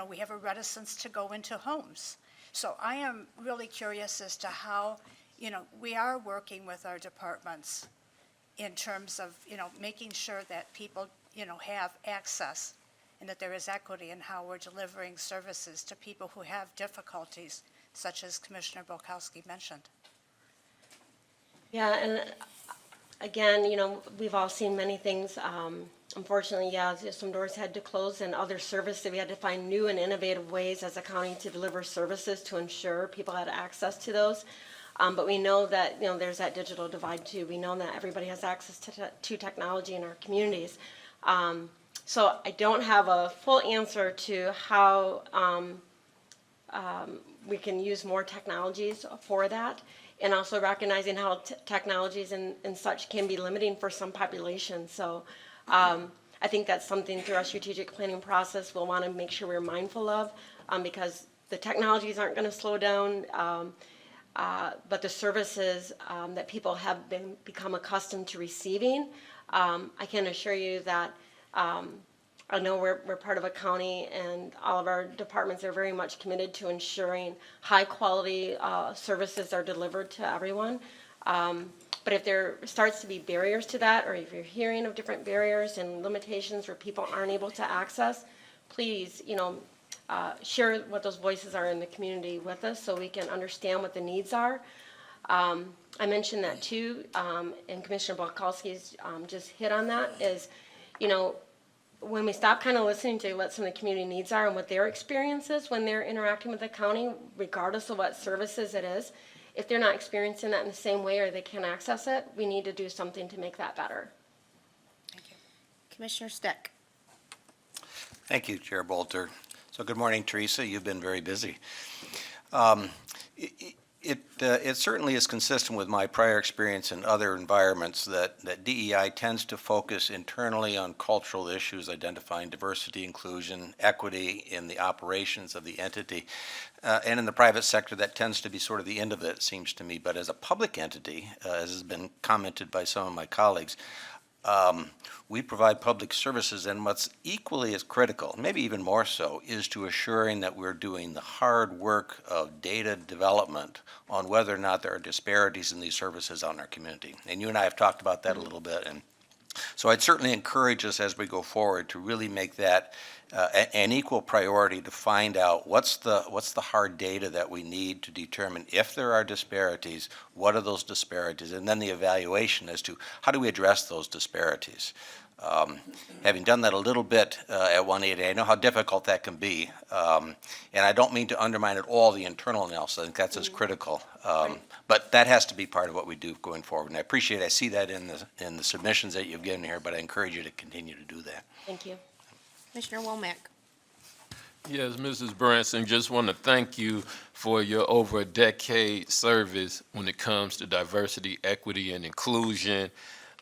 [SPEAKER 10] we have a reticence to go into homes. So I am really curious as to how, we are working with our departments in terms of, making sure that people, have access and that there is equity in how we're delivering services to people who have difficulties, such as Commissioner Bolkowski mentioned.
[SPEAKER 4] Yeah, and again, we've all seen many things. Unfortunately, some doors had to close and other services, we had to find new and innovative ways as a county to deliver services to ensure people had access to those. But we know that, there's that digital divide too. We know that everybody has access to technology in our communities. So I don't have a full answer to how we can use more technologies for that, and also recognizing how technologies and such can be limiting for some populations. So I think that's something through our strategic planning process we'll want to make sure we're mindful of, because the technologies aren't going to slow down, but the services that people have become accustomed to receiving, I can assure you that I know we're part of a county, and all of our departments are very much committed to ensuring high-quality services are delivered to everyone. But if there starts to be barriers to that, or if you're hearing of different barriers and limitations where people aren't able to access, please, share what those voices are in the community with us so we can understand what the needs are. I mentioned that too, and Commissioner Bolkowski's just hit on that, is, when we stop kind of listening to what some of the community needs are and what their experience is when they're interacting with the county, regardless of what services it is, if they're not experiencing that in the same way or they can't access it, we need to do something to make that better.
[SPEAKER 1] Commissioner Steck.
[SPEAKER 11] Thank you, Chair Bolter. So good morning, Teresa. You've been very busy. It certainly is consistent with my prior experience in other environments that DEI tends to focus internally on cultural issues, identifying diversity, inclusion, equity in the operations of the entity. And in the private sector, that tends to be sort of the end of it, it seems to me. But as a public entity, as has been commented by some of my colleagues, we provide public services, and what's equally as critical, maybe even more so, is to assuring that we're doing the hard work of data development on whether or not there are disparities in these services on our community. And you and I have talked about that a little bit, and so I'd certainly encourage us as we go forward to really make that an equal priority to find out what's the hard data that we need to determine if there are disparities, what are those disparities, and then the evaluation as to how do we address those disparities. Having done that a little bit at 180, I know how difficult that can be, and I don't mean to undermine at all the internal analysis. I think that's as critical, but that has to be part of what we do going forward. And I see that in the submissions that you've given here, but I encourage you to continue to do that.
[SPEAKER 4] Thank you.
[SPEAKER 1] Commissioner Womack.
[SPEAKER 12] Yes, Mrs. Branson, just want to thank you for your over a decade service when it comes to diversity, equity, and inclusion.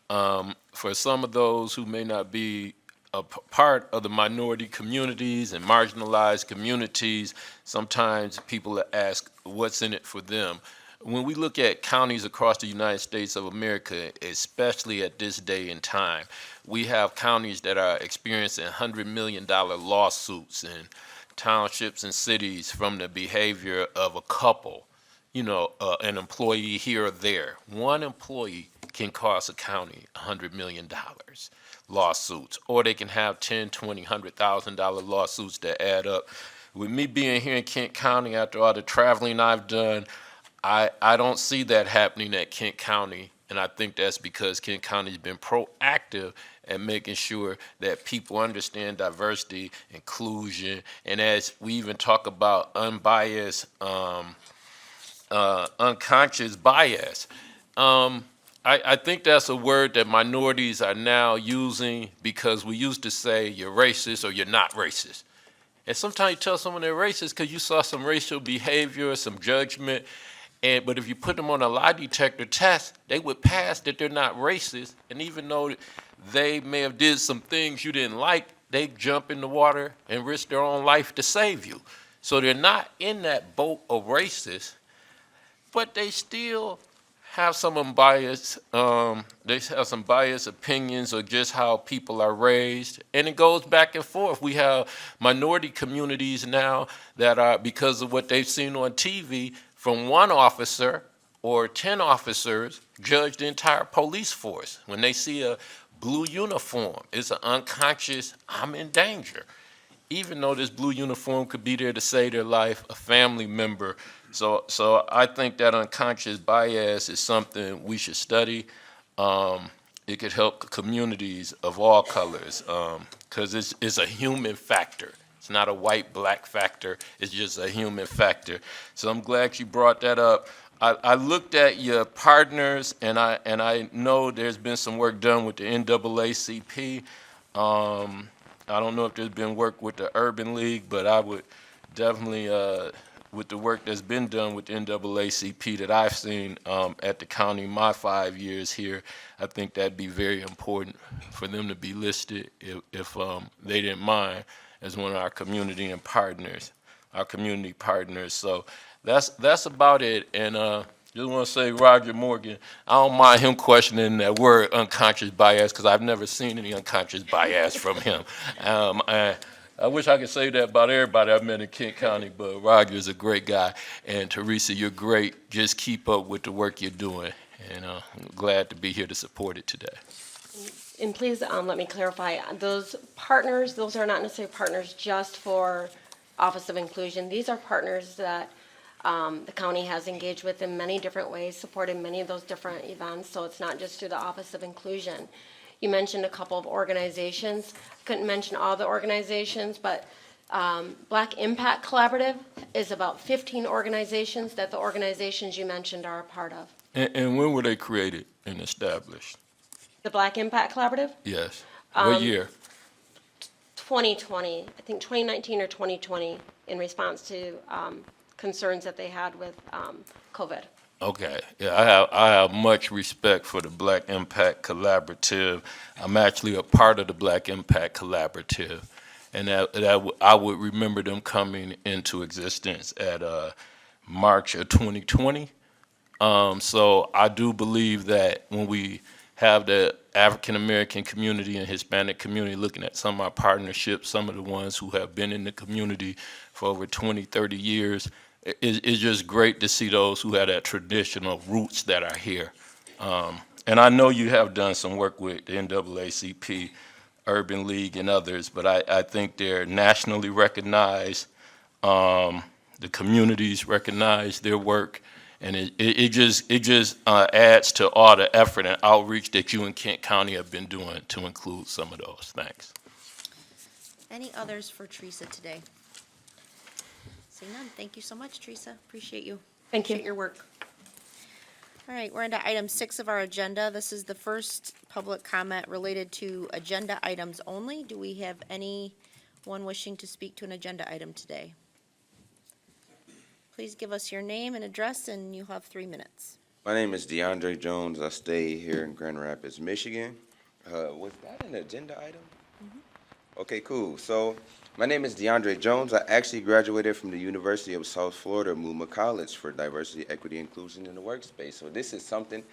[SPEAKER 12] For some of those who may not be a part of the minority communities and marginalized communities, sometimes people ask, what's in it for them? When we look at counties across the United States of America, especially at this day and time, we have counties that are experiencing $100 million lawsuits in townships and cities from the behavior of a couple, an employee here or there. One employee can cost a county $100 million lawsuits, or they can have $10,000, $20,000, $100,000 lawsuits that add up. With me being here in Kent County, after all the traveling I've done, I don't see that happening at Kent County, and I think that's because Kent County's been proactive at making sure that people understand diversity, inclusion, and as we even talk about unbiased, unconscious bias. I think that's a word that minorities are now using because we used to say you're racist or you're not racist. And sometimes you tell someone they're racist because you saw some racial behavior, some judgment, but if you put them on a lie detector test, they would pass that they're not racist, and even though they may have did some things you didn't like, they jump in the water and risk their own life to save you. So they're not in that boat of racist, but they still have some unbiased, they have some biased opinions of just how people are raised, and it goes back and forth. We have minority communities now that are, because of what they've seen on TV, from one officer or 10 officers judge the entire police force. When they see a blue uniform, it's an unconscious, I'm in danger. Even though this blue uniform could be there to save their life, a family member. So I think that unconscious bias is something we should study. It could help communities of all colors because it's a human factor. It's not a white-black factor. It's just a human factor. So I'm glad you brought that up. I looked at your partners, and I know there's been some work done with the NAACP. I don't know if there's been work with the Urban League, but I would definitely, with the work that's been done with the NAACP that I've seen at the county my 5 years here, I think that'd be very important for them to be listed if they didn't mind as one of our community partners. So that's about it. And just want to say, Roger Morgan, I don't mind him questioning that word unconscious bias because I've never seen any unconscious bias from him. I wish I could say that about everybody I've met in Kent County, but Roger's a great guy. And Teresa, you're great. Just keep up with the work you're doing. And I'm glad to be here to support it today.
[SPEAKER 4] And please let me clarify, those partners, those are not necessarily partners just for Office of Inclusion. These are partners that the county has engaged with in many different ways, supported many of those different events, so it's not just through the Office of Inclusion. You mentioned a couple of organizations. Couldn't mention all the organizations, but Black Impact Collaborative is about 15 organizations that the organizations you mentioned are a part of.
[SPEAKER 12] And when were they created and established?
[SPEAKER 4] The Black Impact Collaborative,
[SPEAKER 12] Yes. What year?
[SPEAKER 4] 2020, I think 2019 or 2020, in response to concerns that they had with COVID.
[SPEAKER 12] Okay, yeah, I have much respect for the Black Impact Collaborative. I'm actually a part of the Black Impact Collaborative, and I would remember them coming into existence at March of 2020. So I do believe that when we have the African American community and Hispanic community looking at some of our partnerships, some of the ones who have been in the community for over 20, 30 years, it's just great to see those who have that traditional roots that are here. And I know you have done some work with the NAACP, Urban League, and others, but I think they're nationally recognized. The communities recognize their work, and it just adds to all the effort and outreach that you and Kent County have been doing to include some of those. Thanks.
[SPEAKER 1] Any others for Teresa today? Seeing none, thank you so much, Teresa. Appreciate you.
[SPEAKER 4] Thank you.
[SPEAKER 1] Appreciate your work. All right, we're into item 6 of our agenda. This is the first public comment related to agenda items only. Do we have anyone wishing to speak to an agenda item today? Please give us your name and address, and you'll have 3 minutes.
[SPEAKER 13] My name is DeAndre Jones. I stay here in Grand Rapids, Michigan. Was that an agenda item? Okay, cool. So my name is DeAndre Jones. I actually graduated from the University of South Florida, Muma College, for diversity, equity, inclusion in the workspace. So this is something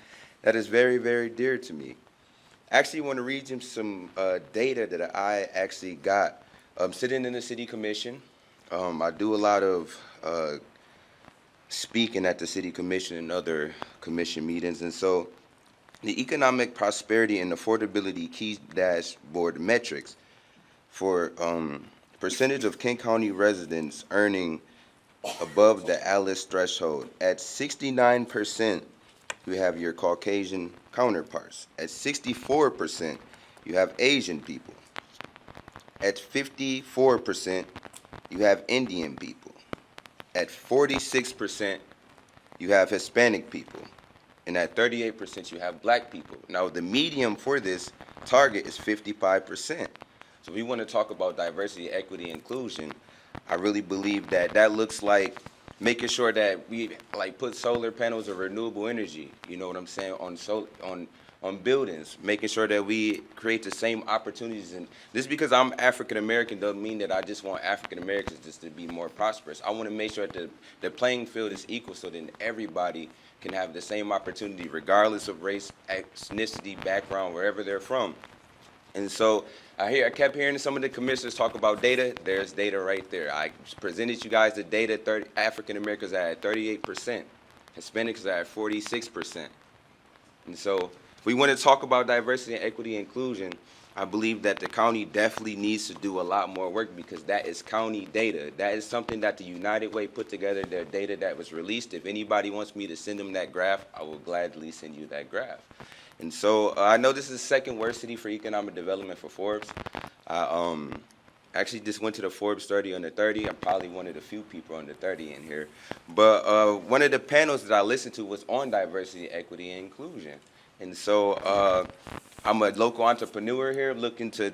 [SPEAKER 13] that is very, very dear to me. I actually want to read you some data that I actually got. Sitting in the city commission, I do a lot of speaking at the city commission and other commission meetings. And so the economic prosperity and affordability key dashboard metrics for percentage of Kent County residents earning above the ALICE threshold. At 69%, you have your Caucasian counterparts. At 64%, you have Asian people. At 54%, you have Indian people. At 46%, you have Hispanic people. And at 38%, you have black people. Now, the median for this target is 55%. So if we want to talk about diversity, equity, inclusion, I really believe that that looks like making sure that we like put solar panels or renewable energy, you know what I'm saying, on buildings, making sure that we create the same opportunities. And this, because I'm African American, doesn't mean that I just want African Americans just to be more prosperous. I want to make sure that the playing field is equal, so then everybody can have the same opportunity regardless of race, ethnicity, background, wherever they're from. And so I kept hearing some of the commissioners talk about data. There's data right there. I presented you guys the data. African Americans are at 38%. Hispanics are at 46%. And so if we want to talk about diversity and equity and inclusion, I believe that the county definitely needs to do a lot more work, because that is county data. That is something that the United Way put together, their data that was released. If anybody wants me to send them that graph, I will gladly send you that graph. And so I know this is the second worst city for economic development for Forbes. I actually just went to the Forbes 30 under 30. I'm probably one of the few people under 30 in here. But one of the panels that I listened to was on diversity, equity, and inclusion. And so I'm a local entrepreneur here looking to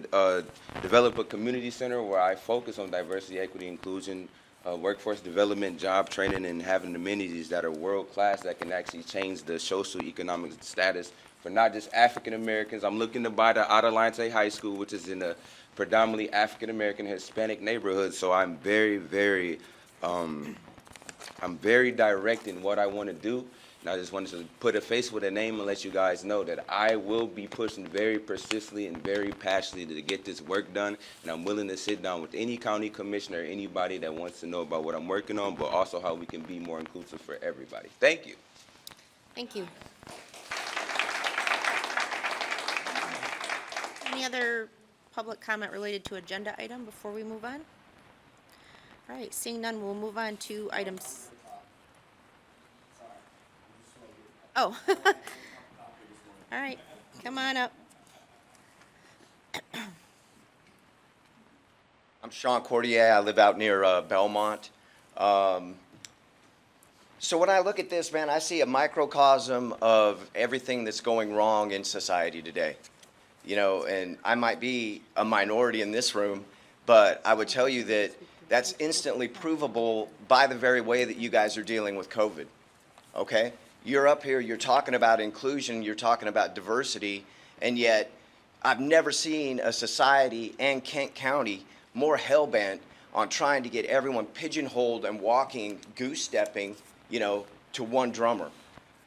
[SPEAKER 13] develop a community center where I focus on diversity, equity, inclusion, workforce development, job training, and having amenities that are world-class that can actually change the social economic status for not just African Americans. I'm looking to buy the Adelante High School, which is in a predominantly African American Hispanic neighborhood. So I'm very, very direct in what I want to do. And I just wanted to put a face with a name and let you guys know that I will be pushing very persistently and very passionately to get this work done. And I'm willing to sit down with any county commissioner, anybody that wants to know about what I'm working on, but also how we can be more inclusive for everybody. Thank you.
[SPEAKER 1] Thank you. Any other public comment related to agenda item before we move on? All right, seeing none, we'll move on to items. Oh. All right, come on up.
[SPEAKER 14] I'm Sean Cordier. I live out near Belmont. So when I look at this, man, I see a microcosm of everything that's going wrong in society today. You know, and I might be a minority in this room, but I would tell you that that's instantly provable by the very way that you guys are dealing with COVID. Okay? You're up here, you're talking about inclusion, you're talking about diversity, and yet I've never seen a society and Kent County more hell-bent on trying to get everyone pigeonholed and walking, goose-stepping, you know, to one drummer.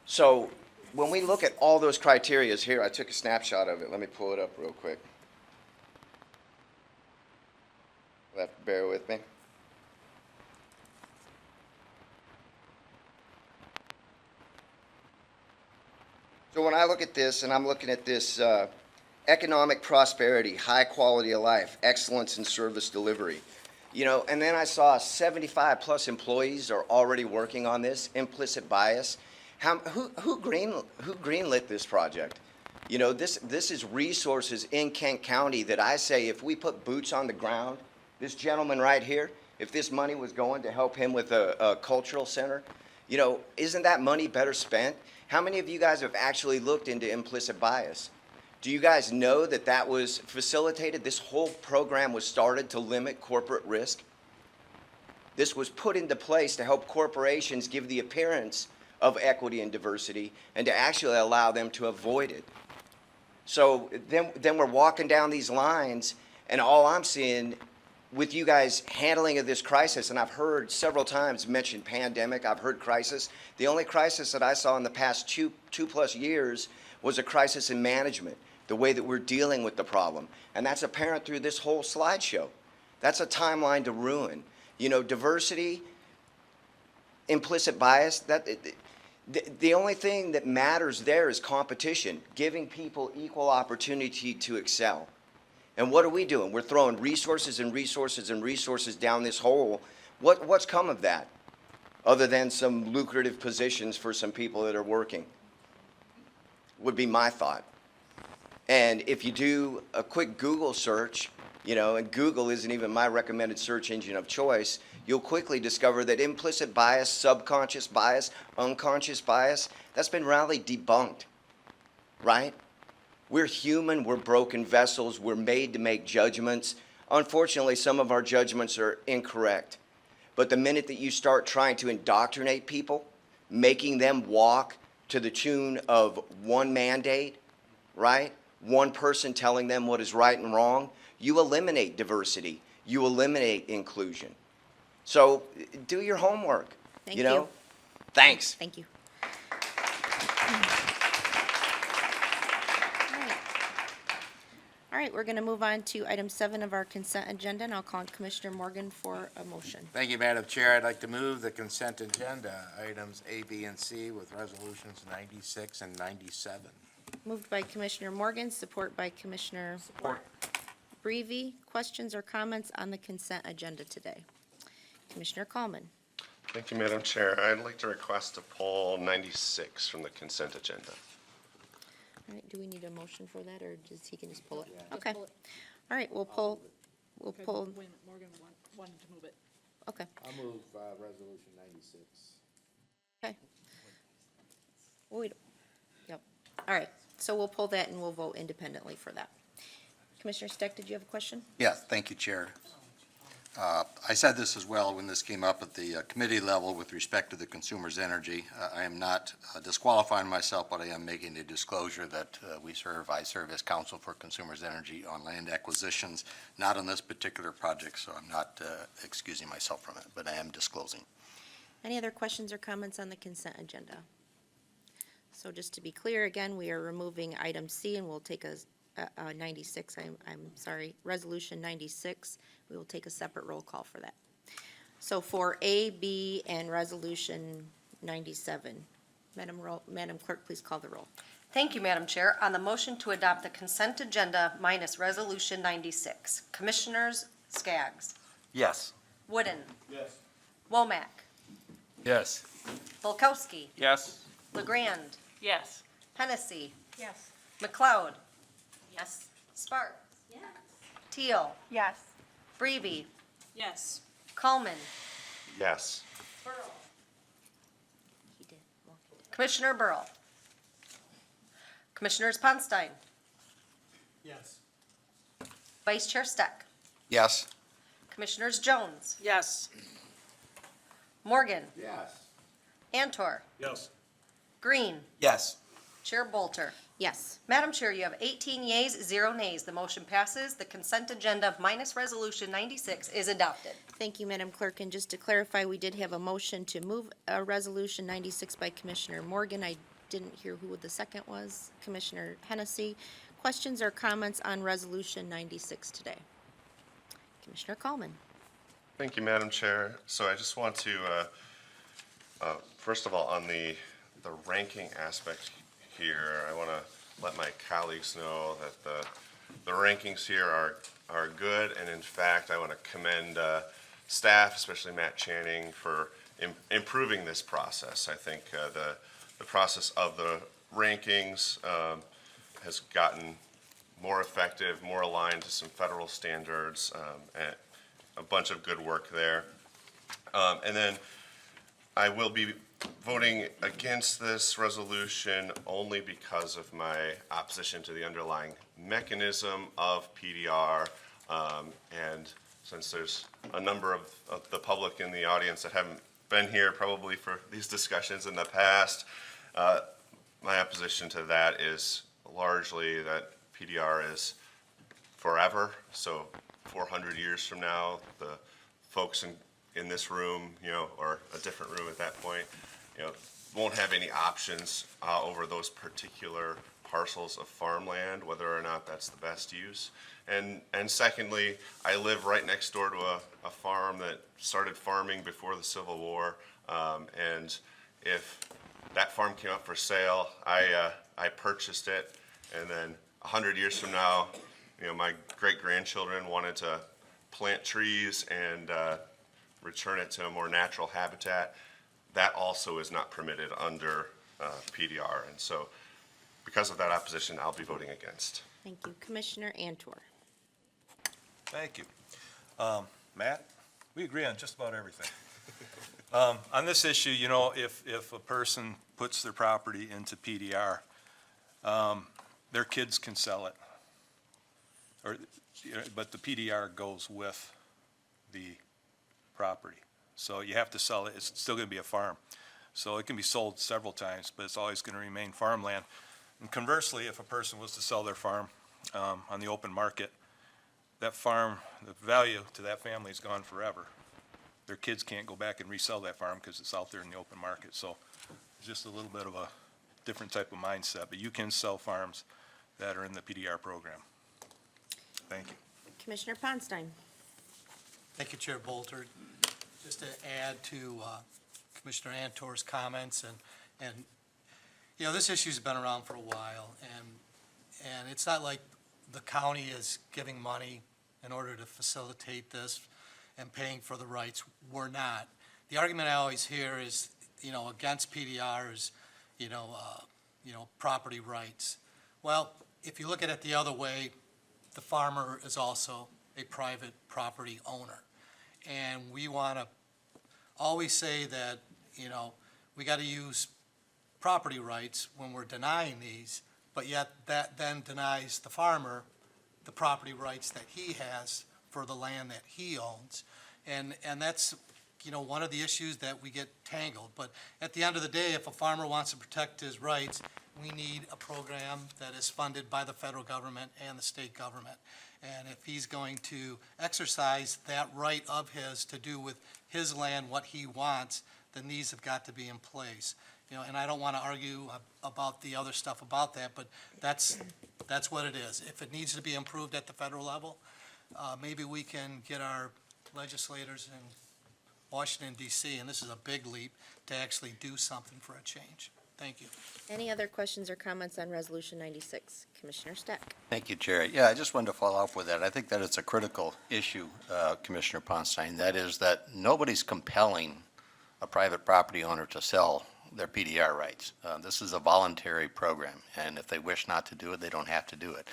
[SPEAKER 14] So when we look at all those criterias here, I took a snapshot of it. Let me pull it up real quick. You'll have to bear with me. So when I look at this, and I'm looking at this economic prosperity, high quality of life, excellence in service delivery, you know, and then I saw 75 plus employees are already working on this, implicit bias. Who greenlit this project? You know, this is resources in Kent County that I say if we put boots on the ground, this gentleman right here, if this money was going to help him with a cultural center, you know, isn't that money better spent? How many of you guys have actually looked into implicit bias? Do you guys know that that was facilitated? This whole program was started to limit corporate risk. This was put into place to help corporations give the appearance of equity and diversity and to actually allow them to avoid it. So then we're walking down these lines, and all I'm seeing with you guys handling of this crisis, and I've heard several times mentioned pandemic, I've heard crisis. The only crisis that I saw in the past two plus years was a crisis in management, the way that we're dealing with the problem. And that's apparent through this whole slideshow. That's a timeline to ruin. You know, diversity, implicit bias, the only thing that matters there is competition, giving people equal opportunity to excel. And what are we doing? We're throwing resources and resources and resources down this hole. What's come of that? Other than some lucrative positions for some people that are working, would be my thought. And if you do a quick Google search, you know, and Google isn't even my recommended search engine of choice, you'll quickly discover that implicit bias, subconscious bias, unconscious bias, that's been roundly debunked, right? We're human, we're broken vessels, we're made to make judgments. Unfortunately, some of our judgments are incorrect. But the minute that you start trying to indoctrinate people, making them walk to the tune of one mandate, right? One person telling them what is right and wrong, you eliminate diversity, you eliminate inclusion. So do your homework.
[SPEAKER 1] Thank
[SPEAKER 14] you know?
[SPEAKER 1] you.
[SPEAKER 14] Thanks.
[SPEAKER 1] Thank you. All right, we're going to move on to item 7 of our consent agenda, and I'll call on Commissioner Morgan for a motion.
[SPEAKER 5] Thank you, Madam Chair. I'd like to move the consent agenda, items A, B, and C with resolutions 96 and 97.
[SPEAKER 1] Moved by Commissioner Morgan, support by Commissioner Breivy. Questions or comments on the consent agenda today? Commissioner Kallman.
[SPEAKER 15] Thank you, Madam Chair. I'd like to request to pull 96 from the consent agenda.
[SPEAKER 1] All right, do we need a motion for that, or just, he can just pull it? Okay. All right, we'll pull.
[SPEAKER 16] Morgan wanted to move it.
[SPEAKER 1] Okay,
[SPEAKER 5] I'll move resolution 96.
[SPEAKER 1] okay. Yep, all right, so we'll pull that and we'll vote independently for that. Commissioner Steck, did you have a question?
[SPEAKER 17] Yes, thank you, Chair. I said this as well when this came up at the committee level with respect to the consumer's energy. I am not disqualifying myself, but I am making a disclosure that I serve as counsel for consumers' energy on land acquisitions, not on this particular project, so I'm not excusing myself from it, but I am disclosing.
[SPEAKER 1] Any other questions or comments on the consent agenda? So just to be clear, again, we are removing item C, and we'll take a 96, I'm sorry, resolution 96. We will take a separate roll call for that. So for A, B, and resolution 97, Madam Clerk, please call the roll.
[SPEAKER 2] Thank you, Madam Chair. On the motion to adopt the consent agenda minus resolution 96, Commissioners Skaggs,
[SPEAKER 3] Yes.
[SPEAKER 2] Wooden. Yes. Womack,
[SPEAKER 12] Yes.
[SPEAKER 2] Volkowski,
[SPEAKER 3] Yes.
[SPEAKER 8] LeGrand,
[SPEAKER 9] Yes.
[SPEAKER 2] Hennessy,
[SPEAKER 8] Yes.
[SPEAKER 2] McLeod,
[SPEAKER 8] Yes.
[SPEAKER 2] Sparks.
[SPEAKER 8] Yes.
[SPEAKER 2] Teal,
[SPEAKER 16] Yes.
[SPEAKER 2] Breby,
[SPEAKER 16] Yes.
[SPEAKER 2] Coleman,
[SPEAKER 15] Yes.
[SPEAKER 2] Commissioner Burrow. Commissioners Ponstein,
[SPEAKER 7] Yes.
[SPEAKER 2] Vice Chair Steck,
[SPEAKER 11] Yes.
[SPEAKER 2] Commissioners Jones,
[SPEAKER 16] Yes.
[SPEAKER 2] Morgan,
[SPEAKER 5] Yes.
[SPEAKER 2] Antor,
[SPEAKER 7] Yes.
[SPEAKER 2] Green,
[SPEAKER 11] Yes.
[SPEAKER 2] Chair Bolter.
[SPEAKER 1] Yes.
[SPEAKER 2] Madam Chair, you have 18 yeas, 0 nays. The motion passes. The consent agenda minus Resolution 96 is adopted.
[SPEAKER 1] Thank you, Madam Clerk. And just to clarify, we did have a motion to move Resolution 96 by Commissioner Morgan. I didn't hear who the second was. Commissioner Hennessy. Questions or comments on Resolution 96 today? Commissioner Coleman.
[SPEAKER 15] Thank you, Madam Chair. So I just want to, first of all, on the ranking aspect here, I want to let my colleagues know that the rankings here are good, and in fact, I want to commend staff, especially Matt Channing, for improving this process. I think the process of the rankings has gotten more effective, more aligned to some federal standards, and a bunch of good work there. And then I will be voting against this resolution only because of my opposition to the underlying mechanism of PDR. And since there's a number of the public in the audience that haven't been here probably for these discussions in the past, my opposition to that is largely that PDR is forever. So 400 years from now, the folks in this room, or a different room at that point, won't have any options over those particular parcels of farmland, whether or not that's the best use. And secondly, I live right next door to a farm that started farming before the Civil War. And if that farm came up for sale, I purchased it, and then 100 years from now, my great-grandchildren wanted to plant trees and return it to a more natural habitat. That also is not permitted under PDR. And so because of that opposition, I'll be voting against.
[SPEAKER 1] Thank you. Commissioner Antor.
[SPEAKER 18] Thank you. Matt, we agree on just about everything. On this issue, if a person puts their property into PDR, their kids can sell it. But the PDR goes with the property. So you have to sell it. It's still going to be a farm. So it can be sold several times, but it's always going to remain farmland. And conversely, if a person was to sell their farm on the open market, that farm, the value to that family is gone forever. Their kids can't go back and resell that farm because it's out there in the open market. So it's just a little bit of a different type of mindset. But you can sell farms that are in the PDR program. Thank you.
[SPEAKER 1] Commissioner Ponstein.
[SPEAKER 7] Thank you, Chair Bolter. Just to add to Commissioner Antor's comments, and this issue's been around for a while, and it's not like the county is giving money in order to facilitate this and paying for the rights. We're not. The argument I always hear is, against PDR is, property rights. Well, if you look at it the other way, the farmer is also a private property owner. And we want to always say that, we got to use property rights when we're denying these, but yet that then denies the farmer the property rights that he has for the land that he owns. And that's, one of the issues that we get tangled. But at the end of the day, if a farmer wants to protect his rights, we need a program that is funded by the federal government and the state government. And if he's going to exercise that right of his to do with his land what he wants, then these have got to be in place. And I don't want to argue about the other stuff about that, but that's what it is. If it needs to be improved at the federal level, maybe we can get our legislators in Washington, D.C., and this is a big leap, to actually do something for a change. Thank you.
[SPEAKER 1] Any other questions or comments on Resolution 96? Commissioner Steck.
[SPEAKER 11] Thank you, Chair. Yeah, I just wanted to follow up with that. I think that it's a critical issue, Commissioner Ponstein. That is that nobody's compelling a private property owner to sell their PDR rights. This is a voluntary program, and if they wish not to do it, they don't have to do it.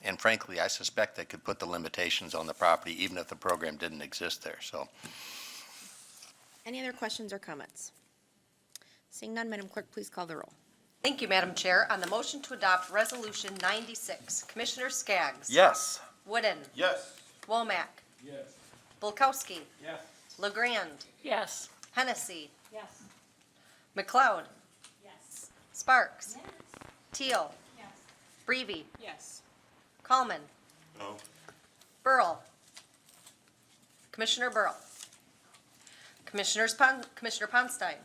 [SPEAKER 11] And frankly, I suspect they could put the limitations on the property even if the program didn't exist there, so.
[SPEAKER 1] Any other questions or comments? Seeing none, Madam Clerk, please call the roll.
[SPEAKER 2] Thank you, Madam Chair. On the motion to adopt Resolution 96, Commissioner Skaggs.
[SPEAKER 3] Yes.
[SPEAKER 2] Wooden.
[SPEAKER 18] Yes.
[SPEAKER 2] Womack.
[SPEAKER 18] Yes.
[SPEAKER 2] Bulkowski.
[SPEAKER 18] Yes.
[SPEAKER 2] LeGrand.
[SPEAKER 9] Yes.
[SPEAKER 2] Hennessy.
[SPEAKER 16] Yes.
[SPEAKER 2] McLeod.
[SPEAKER 16] Yes.
[SPEAKER 2] Sparks. Teal.
[SPEAKER 16] Yes.
[SPEAKER 2] Breeby.
[SPEAKER 16] Yes.
[SPEAKER 2] Coleman.
[SPEAKER 15] No.
[SPEAKER 2] Burl. Commissioner Burl. Commissioner Ponstein.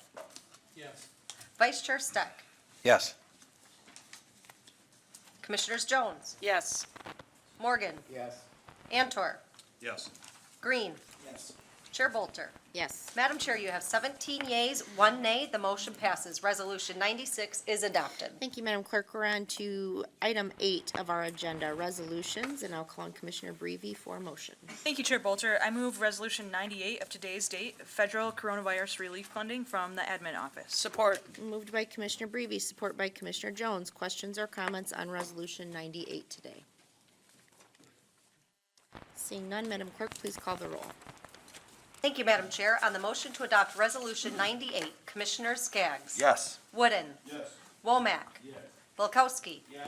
[SPEAKER 7] Yes.
[SPEAKER 2] Vice Chair Steck.
[SPEAKER 11] Yes.
[SPEAKER 2] Commissioners Jones.
[SPEAKER 16] Yes.
[SPEAKER 2] Morgan.
[SPEAKER 6] Yes.
[SPEAKER 2] Antor.
[SPEAKER 18] Yes.
[SPEAKER 2] Green.
[SPEAKER 18] Yes.
[SPEAKER 2] Chair Bolter.
[SPEAKER 1] Yes.
[SPEAKER 2] Madam Chair, you have 17 yeas, 1 nay. The motion passes. Resolution 96 is adopted.
[SPEAKER 1] Thank you, Madam Clerk. We're on to item 8 of our agenda, resolutions, and I'll call on Commissioner Brevi for a motion.
[SPEAKER 19] Thank you, Chair Bolter. I move Resolution 98 of today's date, federal coronavirus relief funding from the admin office.
[SPEAKER 16] Support.
[SPEAKER 1] Moved by Commissioner Brevi, support by Commissioner Jones. Questions or comments on Resolution 98 today? Seeing none, Madam Clerk, please call the roll.
[SPEAKER 2] Thank you, Madam Chair. On the motion to adopt Resolution 98, Commissioner Skaggs.
[SPEAKER 3] Yes.
[SPEAKER 2] Wooden.
[SPEAKER 18] Yes.
[SPEAKER 2] Womack.
[SPEAKER 18] Yes.
[SPEAKER 2] Bulkowski.
[SPEAKER 18] Yes.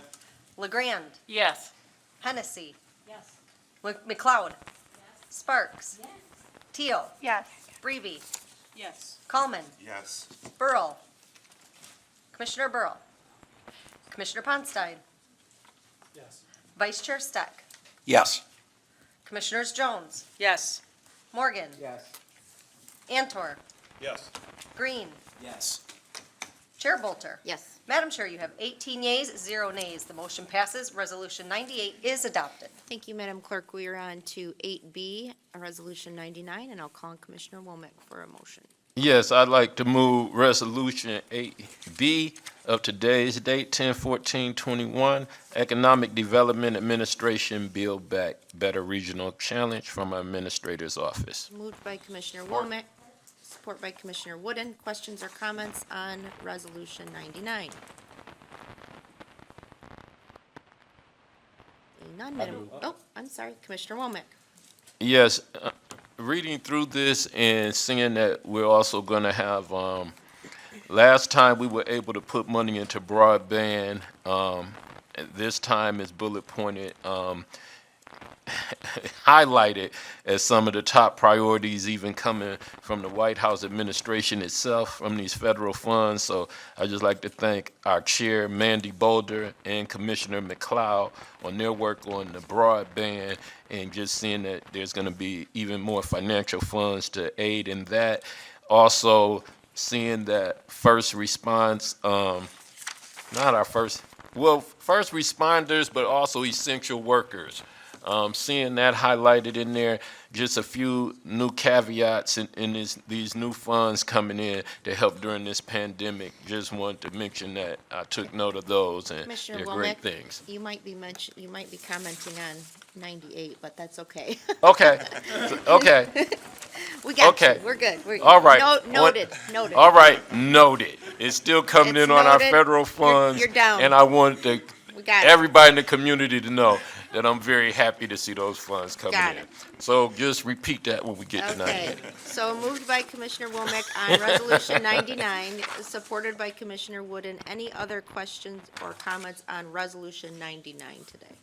[SPEAKER 2] LeGrand.
[SPEAKER 9] Yes.
[SPEAKER 2] Hennessy.
[SPEAKER 16] Yes.
[SPEAKER 2] McLeod. Sparks.
[SPEAKER 16] Yes.
[SPEAKER 2] Teal.
[SPEAKER 10] Yes.
[SPEAKER 2] Breeby.
[SPEAKER 16] Yes.
[SPEAKER 2] Coleman.
[SPEAKER 15] Yes.
[SPEAKER 2] Burl. Commissioner Burl. Commissioner Ponstein.
[SPEAKER 7] Yes.
[SPEAKER 2] Vice Chair Steck.
[SPEAKER 11] Yes.
[SPEAKER 2] Commissioners Jones.
[SPEAKER 16] Yes.
[SPEAKER 2] Morgan.
[SPEAKER 6] Yes.
[SPEAKER 2] Antor.
[SPEAKER 18] Yes.
[SPEAKER 2] Green.
[SPEAKER 18] Yes.
[SPEAKER 2] Chair Bolter.
[SPEAKER 1] Yes.
[SPEAKER 2] Madam Chair, you have 18 yeas, 0 nays. The motion passes. Resolution 98 is adopted.
[SPEAKER 1] Thank you, Madam Clerk. We are on to 8B, Resolution 99, and I'll call on Commissioner Womack for a motion.
[SPEAKER 12] Yes, I'd like to move Resolution 8B of today's date, 10/14/21, Economic Development Administration Build Back Better Regional Challenge from our Administrator's Office.
[SPEAKER 1] Moved by Commissioner Womack, support by Commissioner Wooden. Questions or comments on Resolution 99? Seeing none, Madam, oh, I'm sorry, Commissioner Womack.
[SPEAKER 12] Yes, reading through this and seeing that we're also going to have, last time we were able to put money into broadband, and this time is bullet pointed, highlighted as some of the top priorities even coming from the White House administration itself from these federal funds. So I'd just like to thank our chair, Mandy Boulder, and Commissioner McLeod on their work on the broadband and just seeing that there's going to be even more financial funds to aid in that. Also seeing that first response, first responders, but also essential workers. Seeing that highlighted in there, just a few new caveats in these new funds coming in to help during this pandemic. Just wanted to mention that I took note of those, and
[SPEAKER 1] Commissioner
[SPEAKER 12] they're great
[SPEAKER 1] Womack,
[SPEAKER 12] things.
[SPEAKER 1] you might be commenting on 98, but that's okay.
[SPEAKER 12] Okay, okay.
[SPEAKER 1] We got you.
[SPEAKER 12] Okay.
[SPEAKER 1] We're good.
[SPEAKER 12] All right.
[SPEAKER 1] Noted, noted.
[SPEAKER 12] All right, noted. It's still coming
[SPEAKER 1] It's
[SPEAKER 12] in on our
[SPEAKER 1] noted.
[SPEAKER 12] federal funds.
[SPEAKER 1] You're down.
[SPEAKER 12] And I wanted
[SPEAKER 1] We got it.
[SPEAKER 12] everybody in the community to know that I'm very happy to see those funds coming
[SPEAKER 1] Got
[SPEAKER 12] in.
[SPEAKER 1] it.
[SPEAKER 12] So just repeat that when we get to
[SPEAKER 1] Okay,
[SPEAKER 12] 98.
[SPEAKER 1] so moved by Commissioner Womack on Resolution 99, supported by Commissioner Wooden. Any other questions or comments on Resolution 99 today?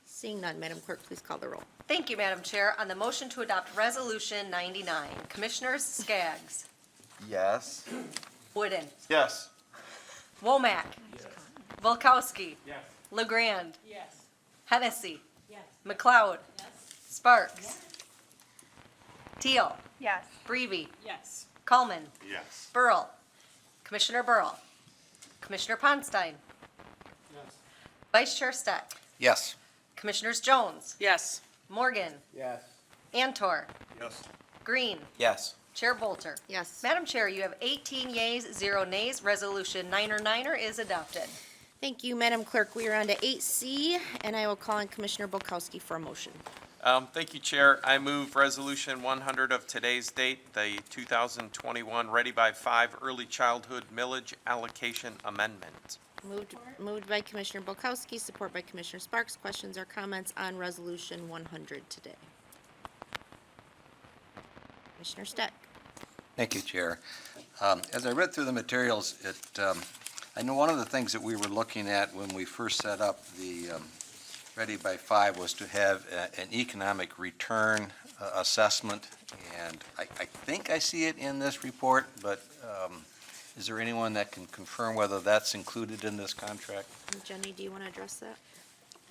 [SPEAKER 1] Seeing none, Madam Clerk, please call the roll.
[SPEAKER 2] Thank you, Madam Chair. On the motion to adopt Resolution 99, Commissioners Skaggs.
[SPEAKER 3] Yes.
[SPEAKER 2] Wooden.
[SPEAKER 3] Yes.
[SPEAKER 2] Womack. Bulkowski.
[SPEAKER 18] Yes.
[SPEAKER 2] LeGrand.
[SPEAKER 16] Yes.
[SPEAKER 2] Hennessy.
[SPEAKER 16] Yes.
[SPEAKER 2] McLeod. Sparks. Teal.
[SPEAKER 10] Yes.
[SPEAKER 2] Breeby.
[SPEAKER 16] Yes.
[SPEAKER 2] Coleman.
[SPEAKER 15] Yes.
[SPEAKER 2] Burl. Commissioner Burl. Commissioner Ponstein.
[SPEAKER 7] Yes.
[SPEAKER 2] Vice Chair Steck.
[SPEAKER 11] Yes.
[SPEAKER 2] Commissioners Jones.
[SPEAKER 16] Yes.
[SPEAKER 2] Morgan.
[SPEAKER 6] Yes.
[SPEAKER 2] Antor.
[SPEAKER 18] Yes.
[SPEAKER 2] Green.
[SPEAKER 3] Yes.
[SPEAKER 2] Chair Bolter.
[SPEAKER 1] Yes.
[SPEAKER 2] Madam Chair, you have 18 yeas, 0 nays. Resolution 9er is adopted.
[SPEAKER 1] Thank you, Madam Clerk. We are on to 8C, and I will call on Commissioner Bulkowski for a motion.
[SPEAKER 3] Thank you, Chair. I move Resolution 100 of today's date, the 2021 Ready by 5 Early Childhood Millage Allocation Amendment.
[SPEAKER 1] Moved by Commissioner Bulkowski, support by Commissioner Sparks. Questions or comments on Resolution 100 today? Commissioner Steck.
[SPEAKER 11] Thank you, Chair. As I read through the materials, I know one of the things that we were looking at when we first set up the Ready by 5 was to have an economic return assessment, and I think I see it in this report, but is there anyone that can confirm whether that's included in this contract?
[SPEAKER 1] Jenny, do you want to address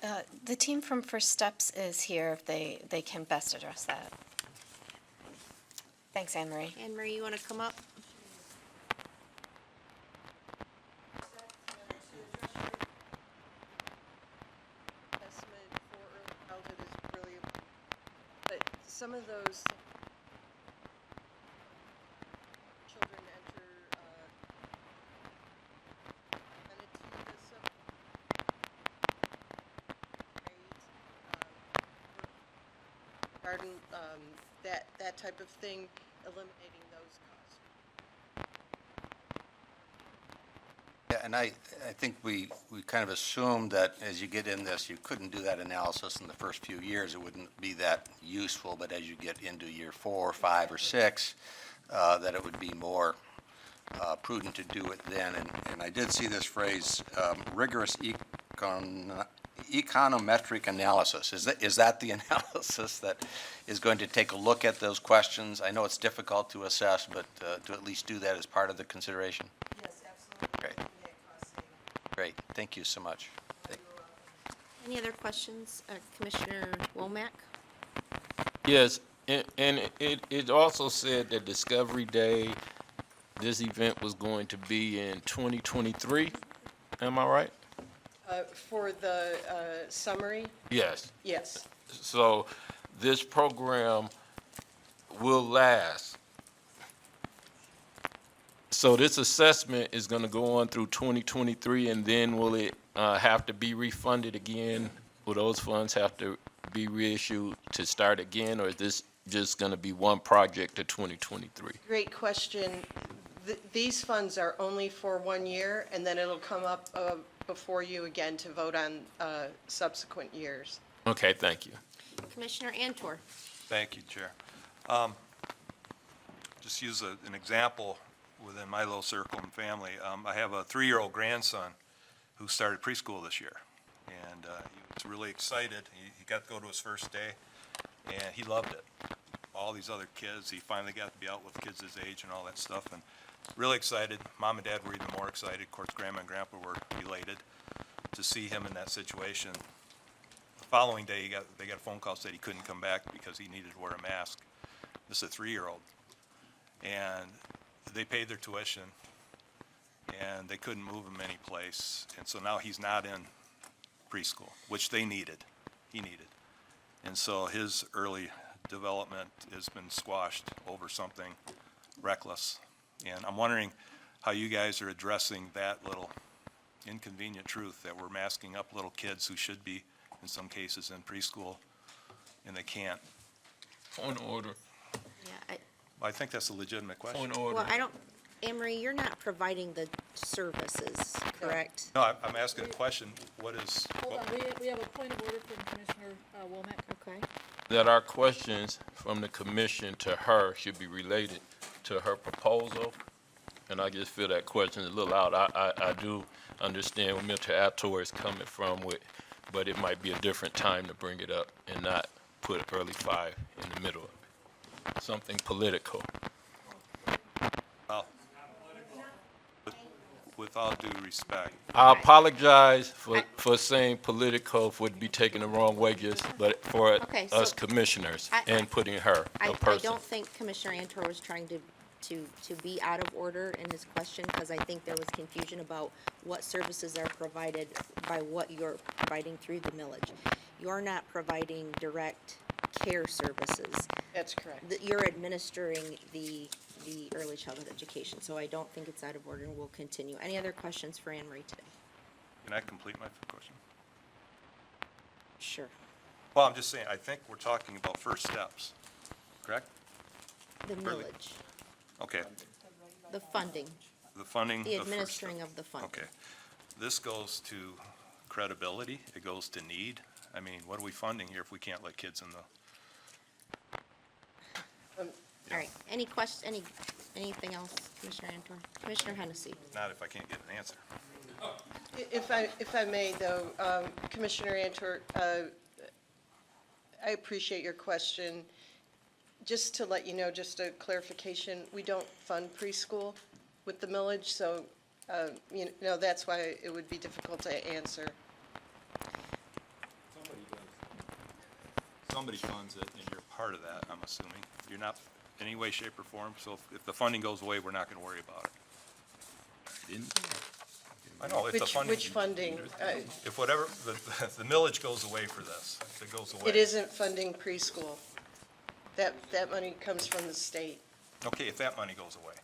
[SPEAKER 1] that?
[SPEAKER 20] The team from First Steps is here if they can best address that. Thanks, Anne Marie.
[SPEAKER 1] Anne Marie, you want to come up?
[SPEAKER 21] Estimate for early childhood is really, but some of those children enter garden, that type of thing, eliminating those costs.
[SPEAKER 11] Yeah, and I think we kind of assumed that as you get in this, you couldn't do that analysis in the first few years. It wouldn't be that useful, but as you get into year 4, 5, or 6, that it would be more prudent to do it then. And I did see this phrase, rigorous econometric analysis. Is that the analysis that is going to take a look at those questions? I know it's difficult to assess, but to at least do that as part of the consideration?
[SPEAKER 21] Yes, absolutely.
[SPEAKER 11] Great. Great, thank you so much.
[SPEAKER 1] Any other questions? Commissioner Womack?
[SPEAKER 12] Yes, and it also said that Discovery Day, this event was going to be in 2023. Am I right?
[SPEAKER 21] For the summary,
[SPEAKER 12] Yes.
[SPEAKER 21] yes.
[SPEAKER 12] So this program will last. So this assessment is going to go on through 2023, and then will it have to be refunded again? Will those funds have to be reissued to start again, or is this just going to be one project to 2023?
[SPEAKER 21] Great question. These funds are only for 1 year, and then it'll come up before you again to vote on subsequent years.
[SPEAKER 12] Okay, thank you.
[SPEAKER 1] Commissioner Antor?
[SPEAKER 18] Thank you, Chair. Just use an example within my little circle and family. I have a 3-year-old grandson who started preschool this year, and he was really excited. He got to go to his first day, and he loved it. All these other kids, he finally got to be out with kids his age and all that stuff, and really excited. Mom and Dad were even more excited. Of course, Grandma and Grandpa were elated to see him in that situation. The following day, they got a phone call, said he couldn't come back because he needed to wear a mask. This is a 3-year-old. And they paid their tuition, and they couldn't move him any place. And so now he's not in preschool, which they needed. He needed. And so his early development has been squashed over something reckless. And I'm wondering how you guys are addressing that little inconvenient truth that we're masking up little kids who should be, in some cases, in preschool, and they can't.
[SPEAKER 12] Point of order.
[SPEAKER 1] Yeah,
[SPEAKER 18] I think that's a legitimate question.
[SPEAKER 12] Point of order.
[SPEAKER 1] well, I don't, Anne Marie, you're not providing the services, correct?
[SPEAKER 18] No, I'm asking a question. What is?
[SPEAKER 16] Hold on, we have a point of order from Commissioner Womack.
[SPEAKER 1] Okay.
[SPEAKER 12] That our questions from the commission to her should be related to her proposal. And I just feel that question is a little out. I do understand where Mr. Ator is coming from with, but it might be a different time to bring it up and not put early 5 in the middle of it. Something political.
[SPEAKER 18] Well, with all due respect,
[SPEAKER 12] I apologize for saying political would be taken the wrong way, but for
[SPEAKER 1] Okay, so
[SPEAKER 12] us commissioners
[SPEAKER 1] I-
[SPEAKER 12] and putting her,
[SPEAKER 1] I
[SPEAKER 12] a person.
[SPEAKER 1] don't think Commissioner Antor was trying to be out of order in his question, because I think there was confusion about what services are provided by what you're providing through the millage. You're not providing direct care services.
[SPEAKER 21] That's correct.
[SPEAKER 1] You're administering the early childhood education, so I don't think it's out of order, and we'll continue. Any other questions for Anne Marie today?
[SPEAKER 18] can I complete my question?
[SPEAKER 1] Sure.
[SPEAKER 18] Well, I'm just saying, I think we're talking about first steps, correct?
[SPEAKER 1] The
[SPEAKER 18] Really?
[SPEAKER 1] millage,
[SPEAKER 18] Okay,
[SPEAKER 1] the funding,
[SPEAKER 18] the funding.
[SPEAKER 1] the
[SPEAKER 18] of first
[SPEAKER 1] administering
[SPEAKER 18] steps.
[SPEAKER 1] of the funding.
[SPEAKER 18] Okay. this goes to credibility, it goes to need. I mean, what are we funding here if we can't let kids in the,
[SPEAKER 1] All right, anything else, Commissioner Antor? Commissioner Hennessy?
[SPEAKER 18] not if I can't get an answer.
[SPEAKER 21] If I may, though, Commissioner Antor, I appreciate your question. Just to let you know, just a clarification, we don't fund preschool with the millage, so, you know, that's why it would be difficult to answer.
[SPEAKER 18] Somebody funds it, and you're part of that, I'm assuming. You're not in any way, shape, or form, so if the funding goes away, we're not gonna worry about it. I know, if the funding.
[SPEAKER 21] Which funding?
[SPEAKER 18] If whatever, the millage goes away for this, if it goes away.
[SPEAKER 21] It isn't funding preschool. That money comes from the state.
[SPEAKER 18] Okay, if that money goes away,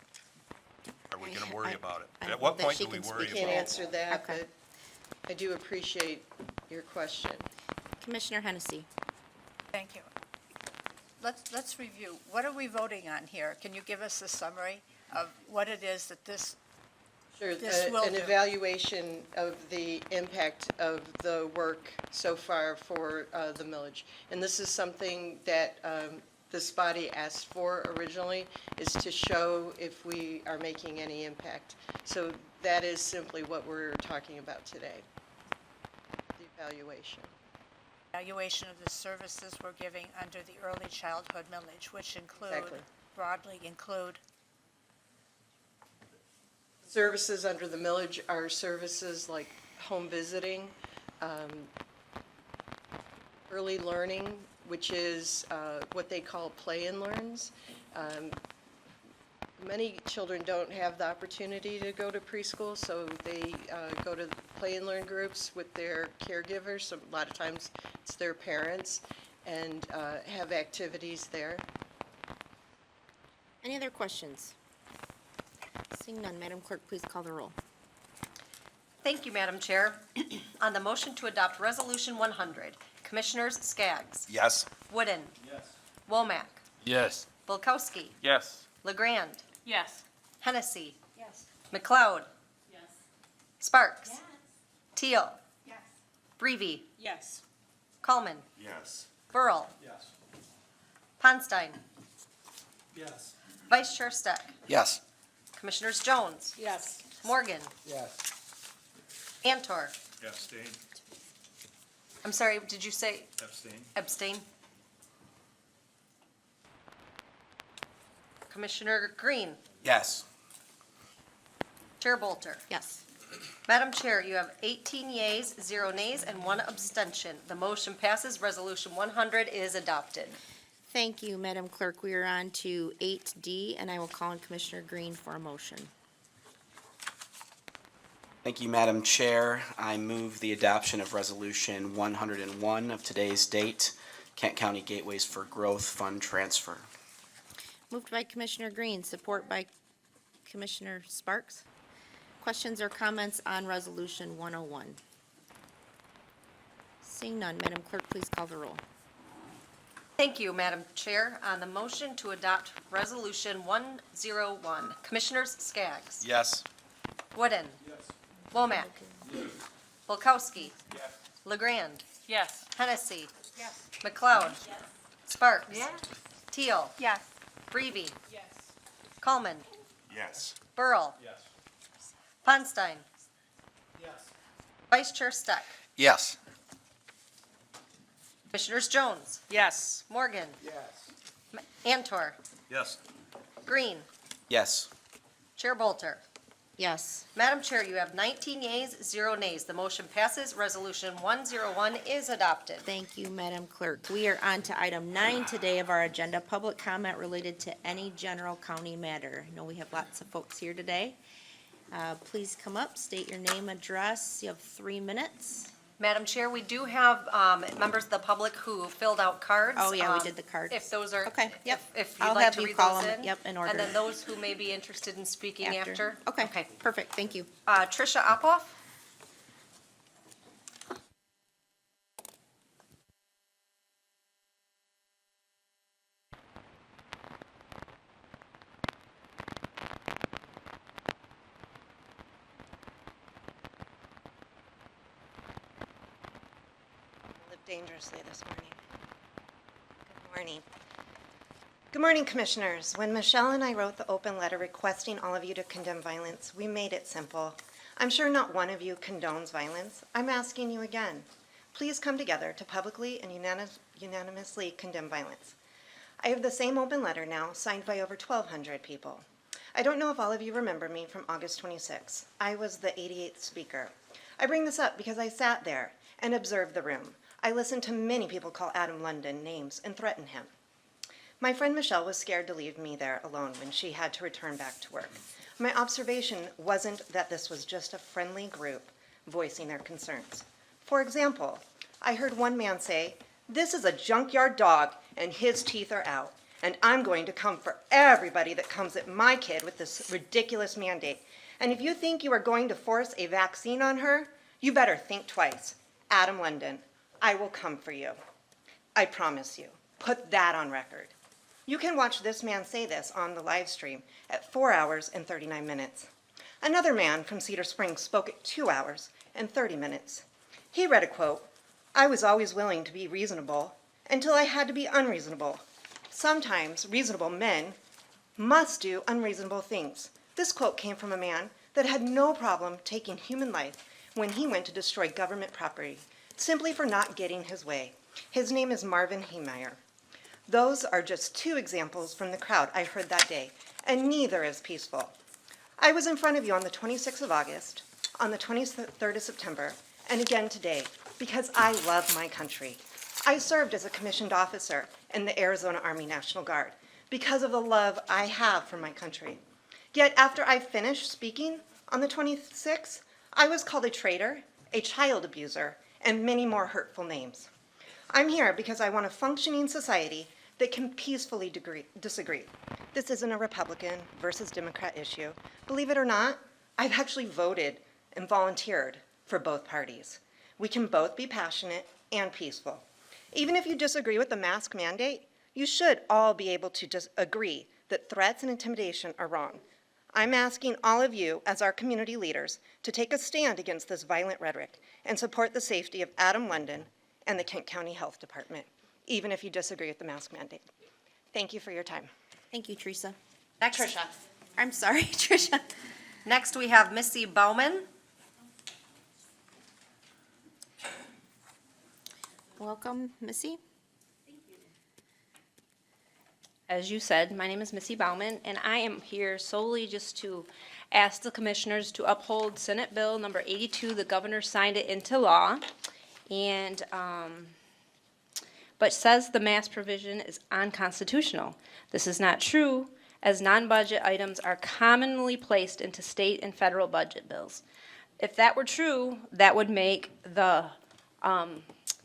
[SPEAKER 18] are we gonna worry about
[SPEAKER 1] I
[SPEAKER 18] it?
[SPEAKER 1] don't
[SPEAKER 18] At what
[SPEAKER 1] think
[SPEAKER 18] point
[SPEAKER 1] she
[SPEAKER 18] do we
[SPEAKER 1] can
[SPEAKER 18] worry
[SPEAKER 1] speak
[SPEAKER 18] about
[SPEAKER 21] Can't
[SPEAKER 18] it?
[SPEAKER 21] answer that,
[SPEAKER 1] Okay.
[SPEAKER 21] but I do appreciate your question.
[SPEAKER 1] Commissioner Hennessy?
[SPEAKER 10] Thank you. Let's review. What are we voting on here? Can you give us a summary of what it is that this
[SPEAKER 21] Sure,
[SPEAKER 10] This will
[SPEAKER 21] an
[SPEAKER 10] do.
[SPEAKER 21] evaluation of the impact of the work so far for the millage. And this is something that this body asked for originally, is to show if we are making any impact. So that is simply what we're talking about today, the evaluation.
[SPEAKER 10] evaluation of the services we're giving under the early childhood millage, which
[SPEAKER 21] Exactly.
[SPEAKER 10] broadly include
[SPEAKER 21] Services under the millage are services like home visiting, early learning, which is what they call play and learns. Many children don't have the opportunity to go to preschool, so they go to play and learn groups with their caregivers. So a lot of times it's their parents, and have activities there.
[SPEAKER 1] Any other questions? Seeing none, Madam Clerk, please call the roll.
[SPEAKER 2] Thank you, Madam Chair. On the motion to adopt Resolution 100, Commissioners Skaggs.
[SPEAKER 3] Yes.
[SPEAKER 2] Wooden. Yes. Womack.
[SPEAKER 12] Yes.
[SPEAKER 2] Bulkowski.
[SPEAKER 3] Yes.
[SPEAKER 2] LeGrand.
[SPEAKER 9] Yes.
[SPEAKER 2] Hennessy.
[SPEAKER 9] Yes.
[SPEAKER 2] McLeod.
[SPEAKER 9] Yes.
[SPEAKER 2] Sparks. Teal.
[SPEAKER 9] Yes.
[SPEAKER 2] Breeby.
[SPEAKER 9] Yes.
[SPEAKER 2] Coleman.
[SPEAKER 15] Yes.
[SPEAKER 2] Burl.
[SPEAKER 15] Yes.
[SPEAKER 2] Ponstein.
[SPEAKER 7] Yes.
[SPEAKER 2] Vice Chair Steck.
[SPEAKER 11] Yes.
[SPEAKER 2] Commissioners Jones.
[SPEAKER 9] Yes.
[SPEAKER 2] Morgan.
[SPEAKER 6] Yes.
[SPEAKER 2] Antor.
[SPEAKER 18] Abstain,
[SPEAKER 2] I'm sorry, did you say
[SPEAKER 18] abstain.
[SPEAKER 2] abstain? Commissioner Green.
[SPEAKER 3] Yes.
[SPEAKER 2] Chair Bolter.
[SPEAKER 1] Yes.
[SPEAKER 2] Madam Chair, you have 18 yeas, 0 nays, and 1 abstention. The motion passes. Resolution 100 is adopted.
[SPEAKER 1] Thank you, Madam Clerk. We are on to 8D, and I will call on Commissioner Green for a motion.
[SPEAKER 4] Thank you, Madam Chair. I move the adoption of Resolution 101 of today's date, Kent County Gateways for Growth Fund Transfer.
[SPEAKER 1] Moved by Commissioner Green, support by Commissioner Sparks. Questions or comments on Resolution 101? Seeing none, Madam Clerk, please call the roll.
[SPEAKER 2] Thank you, Madam Chair. On the motion to adopt Resolution 101, Commissioners Skaggs.
[SPEAKER 3] Yes.
[SPEAKER 2] Wooden. Yes. Womack. Yes. Bulkowski. Yes. LeGrand.
[SPEAKER 9] Yes.
[SPEAKER 2] Hennessy.
[SPEAKER 9] Yes.
[SPEAKER 2] McLeod. Yes. Sparks.
[SPEAKER 9] Yes.
[SPEAKER 2] Teal.
[SPEAKER 10] Yes.
[SPEAKER 2] Breeby.
[SPEAKER 9] Yes.
[SPEAKER 2] Coleman.
[SPEAKER 15] Yes.
[SPEAKER 2] Burl.
[SPEAKER 18] Yes.
[SPEAKER 2] Ponstein.
[SPEAKER 7] Yes.
[SPEAKER 2] Vice Chair Steck.
[SPEAKER 11] Yes.
[SPEAKER 2] Commissioners Jones.
[SPEAKER 9] Yes.
[SPEAKER 2] Morgan.
[SPEAKER 6] Yes.
[SPEAKER 2] Antor.
[SPEAKER 18] Yes.
[SPEAKER 2] Green.
[SPEAKER 4] Yes.
[SPEAKER 2] Chair Bolter.
[SPEAKER 1] Yes.
[SPEAKER 2] Madam Chair, you have 19 yeas, 0 nays. The motion passes. Resolution 101 is adopted.
[SPEAKER 1] Thank you, Madam Clerk. We are on to item 9 today of our agenda, public comment related to any general county matter. I know we have lots of folks here today. Please come up, state your name, address. You have 3 minutes.
[SPEAKER 2] Madam Chair, we do have members of the public who filled out cards.
[SPEAKER 1] Oh, yeah, we did the cards.
[SPEAKER 2] If those are.
[SPEAKER 1] Okay, yep.
[SPEAKER 2] If you'd
[SPEAKER 1] I'll
[SPEAKER 2] like
[SPEAKER 1] have
[SPEAKER 2] to
[SPEAKER 1] you
[SPEAKER 2] read
[SPEAKER 1] call
[SPEAKER 2] those
[SPEAKER 1] them,
[SPEAKER 2] in.
[SPEAKER 1] yep, in order.
[SPEAKER 2] And then those who may be interested in speaking after.
[SPEAKER 1] Okay, perfect, thank you.
[SPEAKER 2] Tricia Uphoff?
[SPEAKER 20] dangerously this morning. Good morning. Good morning, Commissioners. When Michelle and I wrote the open letter requesting all of you to condemn violence, we made it simple. I'm sure not one of you condones violence. I'm asking you again. Please come together to publicly and unanimously condemn violence. I have the same open letter now, signed by over 1,200 people. I don't know if all of you remember me from August 26. I was the 88th speaker. I bring this up because I sat there and observed the room. I listened to many people call Adam London names and threaten him. My friend Michelle was scared to leave me there alone when she had to return back to work. My observation wasn't that this was just a friendly group voicing their concerns. For example, I heard one man say, "This is a junkyard dog and his teeth are out, and I'm going to come for everybody that comes at my kid with this ridiculous mandate. And if you think you are going to force a vaccine on her, you better think twice. Adam London, I will come for you. I promise you. Put that on record." You can watch this man say this on the live stream at 4 hours and 39 minutes. Another man from Cedar Springs spoke at 2 hours and 30 minutes. He read a quote, "I was always willing to be reasonable until I had to be unreasonable. Sometimes reasonable men must do unreasonable things." This quote came from a man that had no problem taking human life when he went to destroy government property, simply for not getting his way. His name is Marvin Heemeyer. Those are just two examples from the crowd I heard that day, and neither is peaceful. I was in front of you on the 26th of August, on the 23rd of September, and again today, because I love my country. I served as a commissioned officer in the Arizona Army National Guard because of the love I have for my country. Yet after I finished speaking on the 26th, I was called a traitor, a child abuser, and many more hurtful names. I'm here because I want a functioning society that can peacefully disagree. This isn't a Republican versus Democrat issue. Believe it or not, I've actually voted and volunteered for both parties. We can both be passionate and peaceful. Even if you disagree with the mask mandate, you should all be able to just agree that threats and intimidation are wrong. I'm asking all of you, as our community leaders, to take a stand against this violent rhetoric and support the safety of Adam London and the Kent County Health Department, even if you disagree with the mask mandate. Thank you for your time.
[SPEAKER 1] Thank you, Teresa.
[SPEAKER 2] Next,
[SPEAKER 1] Tricia. I'm sorry, Tricia.
[SPEAKER 2] Next, we have Missy Bauman.
[SPEAKER 1] Welcome, Missy.
[SPEAKER 13] As you said, my name is Missy Bauman, and I am here solely just to ask the commissioners to uphold Senate Bill number 82. The governor signed it into law, and but says the mask provision is unconstitutional. This is not true, as non-budget items are commonly placed into state and federal budget bills. If that were true, that would make the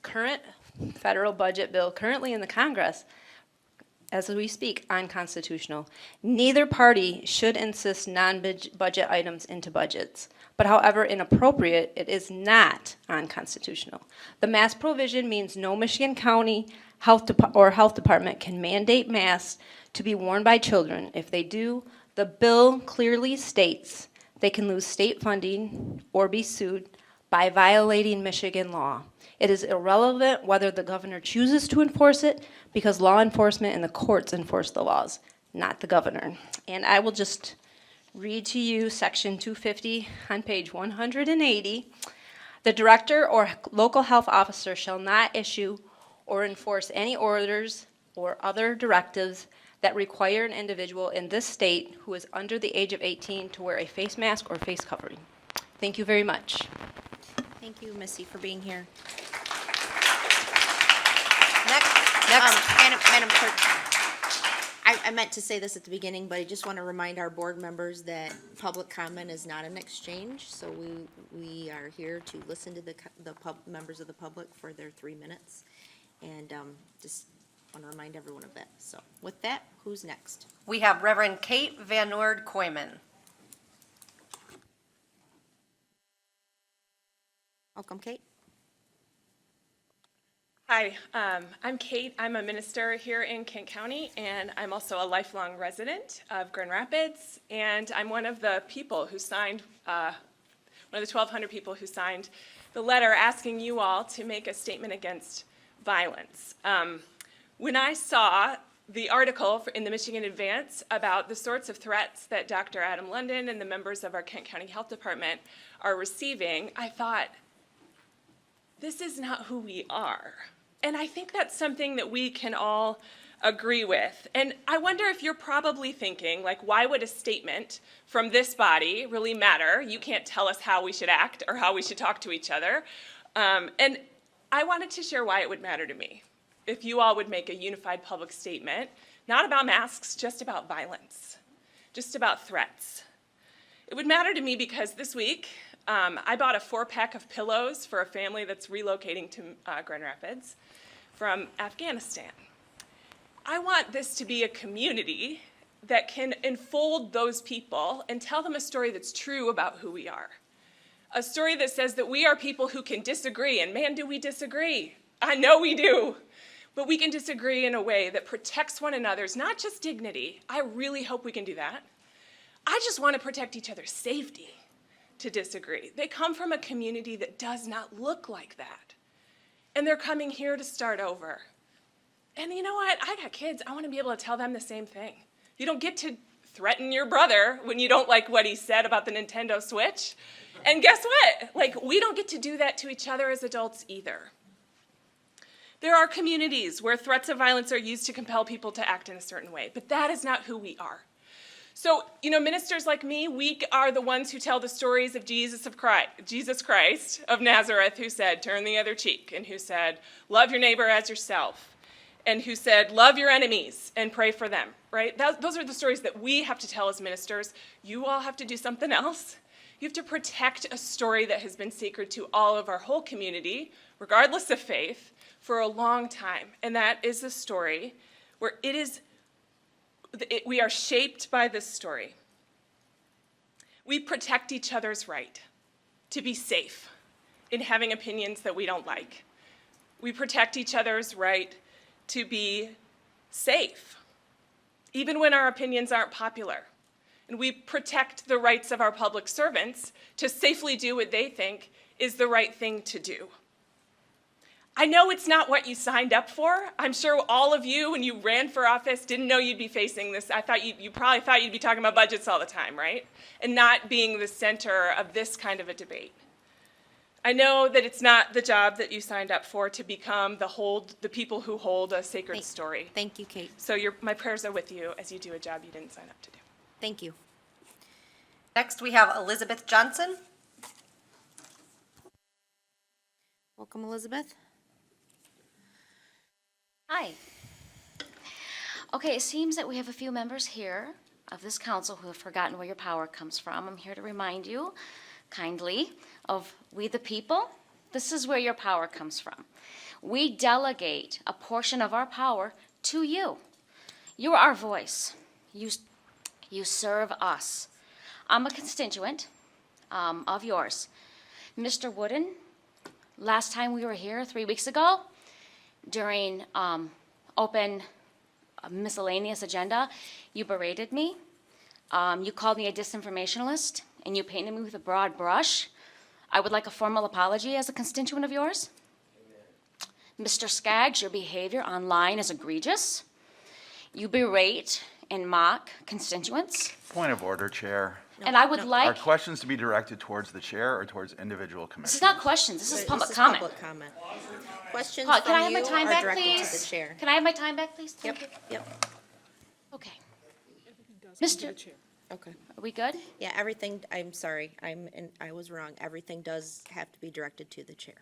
[SPEAKER 13] current federal budget bill currently in the Congress, as we speak, unconstitutional. Neither party should insist non-budget items into budgets, but however inappropriate, it is not unconstitutional. The mask provision means no Michigan County health department can mandate masks to be worn by children. If they do, the bill clearly states they can lose state funding or be sued by violating Michigan law. It is irrelevant whether the governor chooses to enforce it, because law enforcement and the courts enforce the laws, not the governor. And I will just read to you section 250 on page 180. The director or local health officer shall not issue or enforce any orders or other directives that require an individual in this state who is under the age of 18 to wear a face mask or face covering. Thank you very much.
[SPEAKER 1] Thank you, Missy, for being here. Madam Clerk, I meant to say this at the beginning, but I just want to remind our board members that public comment is not an exchange, so we are here to listen to the members of the public for their 3 minutes, and just want to remind everyone of that. So with that, who's next?
[SPEAKER 2] We have Reverend Kate Van Noord Kooijman.
[SPEAKER 1] Welcome, Kate.
[SPEAKER 22] Hi, I'm Kate. I'm a minister here in Kent County, and I'm also a lifelong resident of Grand Rapids, and I'm one of the people who signed, one of the 1,200 people who signed the letter asking you all to make a statement against violence. When I saw the article in the Michigan Advance about the sorts of threats that Dr. Adam London and the members of our Kent County Health Department are receiving, I thought, this is not who we are. And I think that's something that we can all agree with. And I wonder if you're probably thinking, like, why would a statement from this body really matter? You can't tell us how we should act or how we should talk to each other. And I wanted to share why it would matter to me if you all would make a unified public statement, not about masks, just about violence, just about threats. It would matter to me because this week, I bought a 4-pack of pillows for a family that's relocating to Grand Rapids from Afghanistan. I want this to be a community that can enfold those people and tell them a story that's true about who we are. A story that says that we are people who can disagree, and man, do we disagree. I know we do. But we can disagree in a way that protects one another's, not just dignity. I really hope we can do that. I just want to protect each other's safety to disagree. They come from a community that does not look like that. And they're coming here to start over. And you know what? I got kids. I want to be able to tell them the same thing. You don't get to threaten your brother when you don't like what he said about the Nintendo Switch. And guess what? Like, we don't get to do that to each other as adults either. There are communities where threats of violence are used to compel people to act in a certain way, but that is not who we are. So, you know, ministers like me, we are the ones who tell the stories of Jesus Christ of Nazareth, who said, turn the other cheek, and who said, love your neighbor as yourself, and who said, love your enemies and pray for them, right? Those are the stories that we have to tell as ministers. You all have to do something else. You have to protect a story that has been sacred to all of our whole community, regardless of faith, for a long time. And that is the story where we are shaped by this story. We protect each other's right to be safe in having opinions that we don't like. We protect each other's right to be safe, even when our opinions aren't popular. And we protect the rights of our public servants to safely do what they think is the right thing to do. I know it's not what you signed up for. I'm sure all of you, when you ran for office, didn't know you'd be facing this. I thought you probably thought you'd be talking about budgets all the time, right? And not being the center of this kind of a debate. I know that it's not the job that you signed up for to become the people who hold a sacred story.
[SPEAKER 1] Thank you, Kate.
[SPEAKER 22] So my prayers are with you as you do a job you didn't sign up to do.
[SPEAKER 1] Thank you.
[SPEAKER 2] Next, we have Elizabeth Johnson.
[SPEAKER 1] Welcome, Elizabeth.
[SPEAKER 14] Hi. Okay, it seems that we have a few members here of this council who have forgotten where your power comes from. I'm here to remind you kindly of we the people. This is where your power comes from. We delegate a portion of our power to you. You are our voice. You serve us. I'm a constituent of yours. Mr. Wooden, last time we were here 3 weeks ago, during open miscellaneous agenda, you berated me. You called me a disinformationalist, and you painted me with a broad brush. I would like a formal apology as a constituent of yours. Amen. Mr. Skaggs, your behavior online is egregious. You berate and mock constituents.
[SPEAKER 17] Point of order, Chair.
[SPEAKER 14] And I would like...
[SPEAKER 17] Are questions to be directed towards the chair or towards individual commissioners?
[SPEAKER 14] This is not questions, this is public comment.
[SPEAKER 1] Questions
[SPEAKER 14] Can I
[SPEAKER 1] from
[SPEAKER 14] have my
[SPEAKER 1] you
[SPEAKER 14] time
[SPEAKER 1] are
[SPEAKER 14] back,
[SPEAKER 1] directed to the
[SPEAKER 14] please?
[SPEAKER 1] chair.
[SPEAKER 14] Can I have my time back, please? Thank you.
[SPEAKER 1] Yep.
[SPEAKER 14] Okay. Mr.
[SPEAKER 1] Okay.
[SPEAKER 14] Are we good?
[SPEAKER 1] Yeah, everything, I'm sorry, I was wrong. Everything does have to be directed to the chair.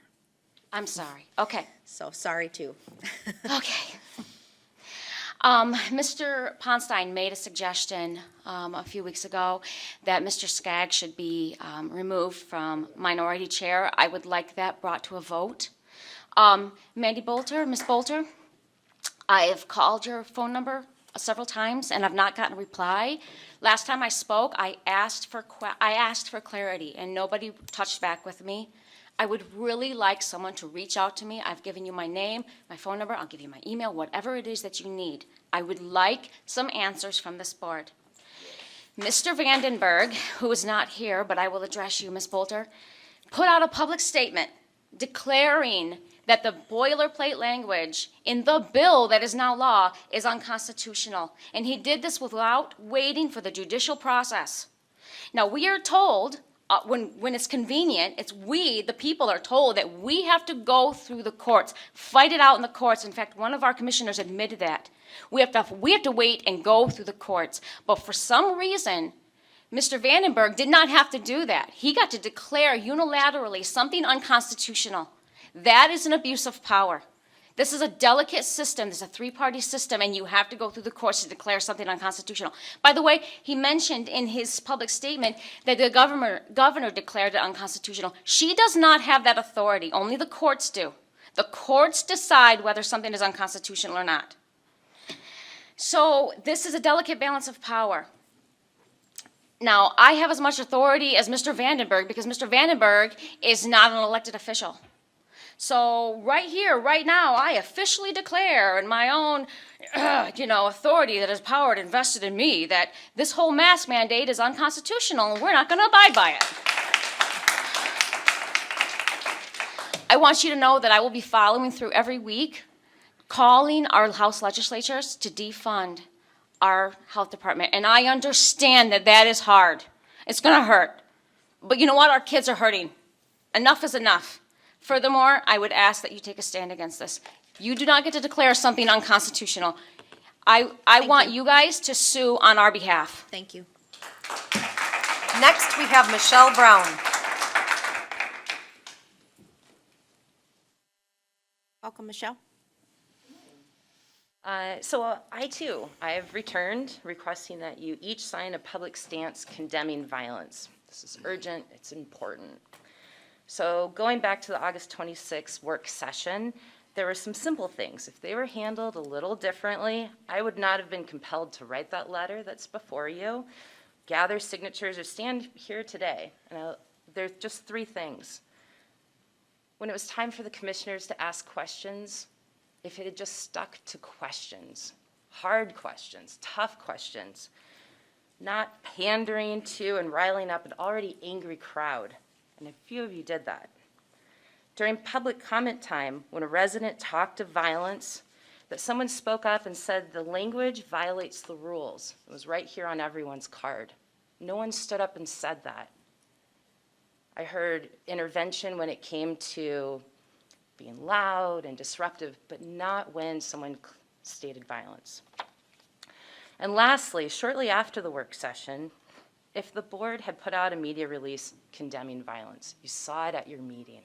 [SPEAKER 14] I'm sorry. Okay.
[SPEAKER 1] So, sorry too.
[SPEAKER 14] Okay. Mr. Ponstein made a suggestion a few weeks ago that Mr. Skaggs should be removed from minority chair. I would like that brought to a vote. Mandy Bolter, Ms. Bolter, I have called your phone number several times and I've not gotten a reply. Last time I spoke, I asked for clarity and nobody touched back with me. I would really like someone to reach out to me. I've given you my name, my phone number, I'll give you my email, whatever it is that you need. I would like some answers from this board. Mr. Vandenberg, who is not here, but I will address you, Ms. Bolter, put out a public statement declaring that the boilerplate language in the bill that is now law is unconstitutional. And he did this without waiting for the judicial process. Now, we are told, when it's convenient, it's we, the people, are told that we have to go through the courts, fight it out in the courts. In fact, one of our commissioners admitted that. We have to wait and go through the courts. But for some reason, Mr. Vandenberg did not have to do that. He got to declare unilaterally something unconstitutional. That is an abuse of power. This is a delicate system. This is a three-party system, and you have to go through the courts to declare something unconstitutional. By the way, he mentioned in his public statement that the governor declared it unconstitutional. She does not have that authority. Only the courts do. The courts decide whether something is unconstitutional or not. So this is a delicate balance of power. Now, I have as much authority as Mr. Vandenberg because Mr. Vandenberg is not an elected official. So right here, right now, I officially declare in my own, authority that is power invested in me that this whole mask mandate is unconstitutional and we're not going to abide by it. I want you to know that I will be following through every week, calling our House legislatures to defund our health department. And I understand that that is hard. It's going to hurt. But you know what? Our kids are hurting. Enough is enough. Furthermore, I would ask that you take a stand against this. You do not get to declare something unconstitutional. I want you guys to sue on our behalf.
[SPEAKER 1] Thank you.
[SPEAKER 2] Next, we have Michelle Brown.
[SPEAKER 1] Welcome, Michelle.
[SPEAKER 5] I too, I have returned requesting that you each sign a public stance condemning violence. This is urgent, it's important. So going back to the August 26th work session, there were some simple things. If they were handled a little differently, I would not have been compelled to write that letter that's before you, gather signatures, or stand here today. And there's just three things. When it was time for the commissioners to ask questions, if it had just stuck to questions, hard questions, tough questions, not pandering to and riling up an already angry crowd, and a few of you did that. During public comment time, when a resident talked of violence, that someone spoke up and said the language violates the rules. It was right here on everyone's card. No one stood up and said that. I heard intervention when it came to being loud and disruptive, but not when someone stated violence. And lastly, shortly after the work session, if the board had put out a media release condemning violence, you saw it at your meeting.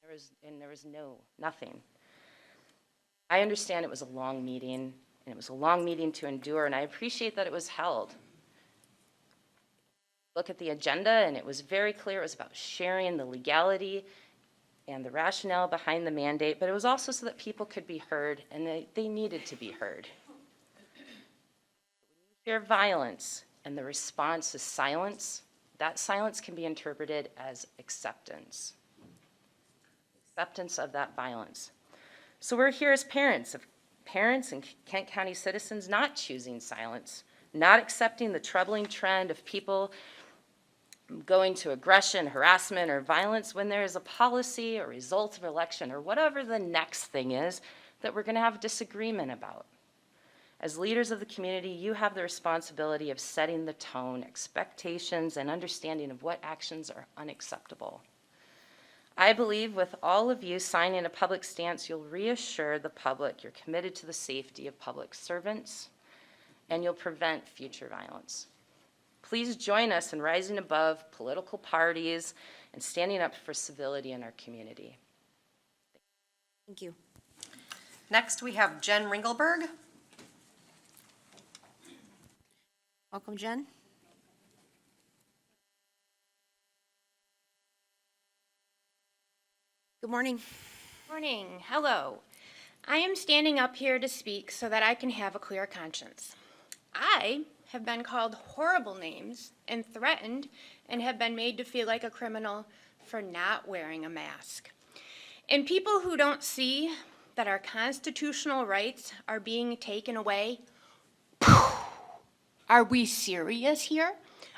[SPEAKER 5] There was nothing. I understand it was a long meeting, and it was a long meeting to endure, and I appreciate that it was held. Look at the agenda, and it was very clear it was about sharing the legality and the rationale behind the mandate, but it was also so that people could be heard, and they needed to be heard. Fear violence, and the response is silence. That silence can be interpreted as acceptance. Acceptance of that violence. So we're here as parents and Kent County citizens not choosing silence, not accepting the troubling trend of people going to aggression, harassment, or violence when there is a policy or result of election or whatever the next thing is that we're going to have disagreement about. As leaders of the community, you have the responsibility of setting the tone, expectations, and understanding of what actions are unacceptable. I believe with all of you signing a public stance, you'll reassure the public you're committed to the safety of public servants, and you'll prevent future violence. Please join us in rising above political parties and standing up for civility in our community.
[SPEAKER 1] Thank you.
[SPEAKER 2] Next, we have Jen Ringelberg.
[SPEAKER 1] Welcome, Jen. Good morning.
[SPEAKER 8] Morning. Hello. I am standing up here to speak so that I can have a clear conscience. I have been called horrible names and threatened and have been made to feel like a criminal for not wearing a mask. And people who don't see that our constitutional rights are being taken away Are we serious here?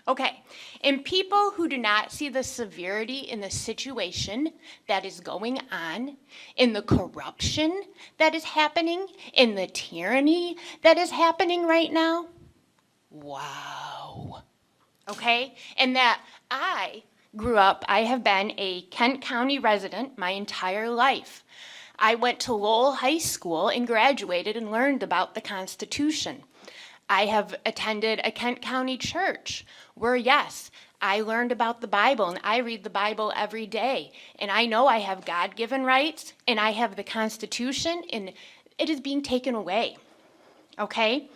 [SPEAKER 8] Okay, and people who do not see the severity in the situation that is going on, in the corruption that is happening, in the tyranny that is happening right now, wow. Okay, and that I have been a Kent County resident my entire life. I went to Lowell High School and graduated and learned about the Constitution. I have attended a Kent County church where, yes, I learned about the Bible, and I read the Bible every day. And I know I have God-given rights, and I have the Constitution, and it is being taken away. Okay?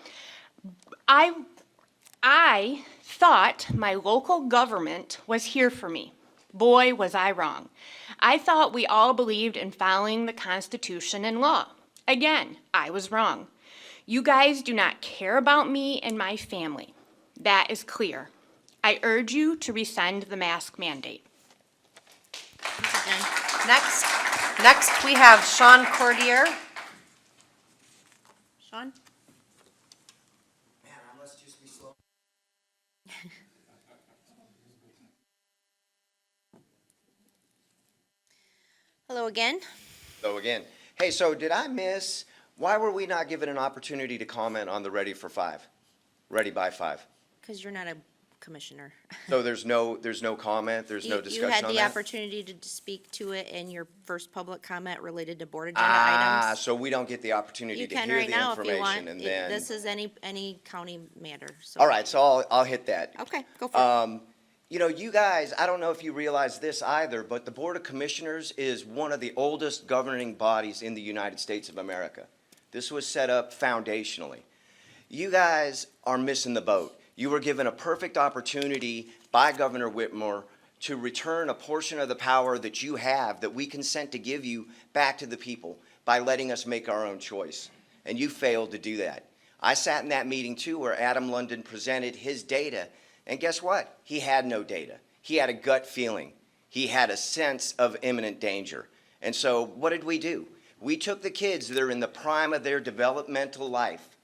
[SPEAKER 8] I thought my local government was here for me. Boy, was I wrong. I thought we all believed in following the Constitution and law. Again, I was wrong. You guys do not care about me and my family. That is clear. I urge you to rescind the mask mandate.
[SPEAKER 2] Next we have Sean Cordier.
[SPEAKER 1] Sean? Hello again.
[SPEAKER 16] Hello again. Hey, so did I miss, why were we not given an opportunity to comment on the Ready by 5?
[SPEAKER 1] Because you're not a commissioner.
[SPEAKER 16] So there's no comment, there's no discussion on that?
[SPEAKER 1] You had the opportunity to speak to it in your first public comment related to board agenda items.
[SPEAKER 16] So we don't get the opportunity
[SPEAKER 1] You
[SPEAKER 16] to
[SPEAKER 1] can
[SPEAKER 16] hear
[SPEAKER 1] right
[SPEAKER 16] the
[SPEAKER 1] now if you want.
[SPEAKER 16] information and then.
[SPEAKER 1] This is any county matter, so.
[SPEAKER 16] All right, so I'll hit that.
[SPEAKER 1] Okay, go for it.
[SPEAKER 16] You know, you guys, I don't know if you realize this either, but the Board of Commissioners is one of the oldest governing bodies in the United States of America. This was set up foundationally. You guys are missing the boat. You were given a perfect opportunity by Governor Whitmer to return a portion of the power that you have, that we consent to give you, back to the people by letting us make our own choice. And you failed to do that. I sat in that meeting too, where Adam London presented his data. And guess what? He had no data. He had a gut feeling. He had a sense of imminent danger. And so what did we do? We took the kids that are in the prime of their developmental life,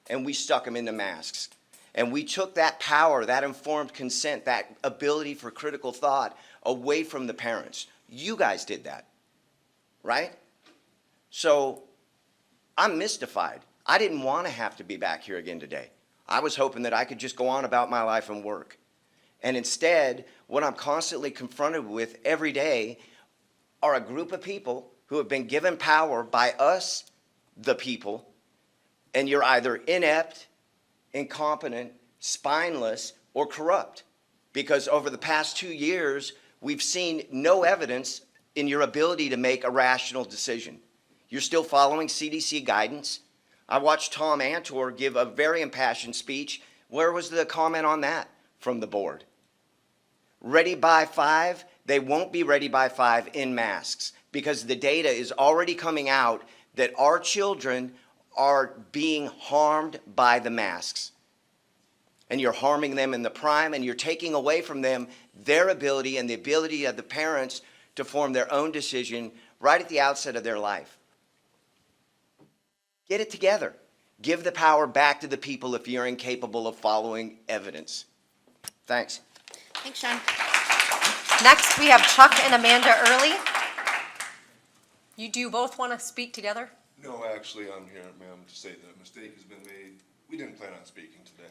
[SPEAKER 16] and we stuck them into masks. And we took that power, that informed consent, that ability for critical thought away from the parents. You guys did that, right? So I'm mystified. I didn't want to have to be back here again today. I was hoping that I could just go on about my life and work. And instead, what I'm constantly confronted with every day are a group of people who have been given power by us, the people, and you're either inept, incompetent, spineless, or corrupt. Because over the past 2 years, we've seen no evidence in your ability to make a rational decision. You're still following CDC guidance. I watched Tom Antor give a very impassioned speech. Where was the comment on that from the board? Ready by 5, they won't be ready by 5 in masks because the data is already coming out that our children are being harmed by the masks. And you're harming them in the prime, and you're taking away from them their ability and the ability of the parents to form their own decision right at the outset of their life. Get it together. Give the power back to the people if you're incapable of following evidence. Thanks.
[SPEAKER 1] Thanks, Sean.
[SPEAKER 2] Next, we have Chuck and Amanda Early. Do you both want to speak together?
[SPEAKER 19] No, actually, I'm here, ma'am, to say that a mistake has been made. We didn't plan on speaking today.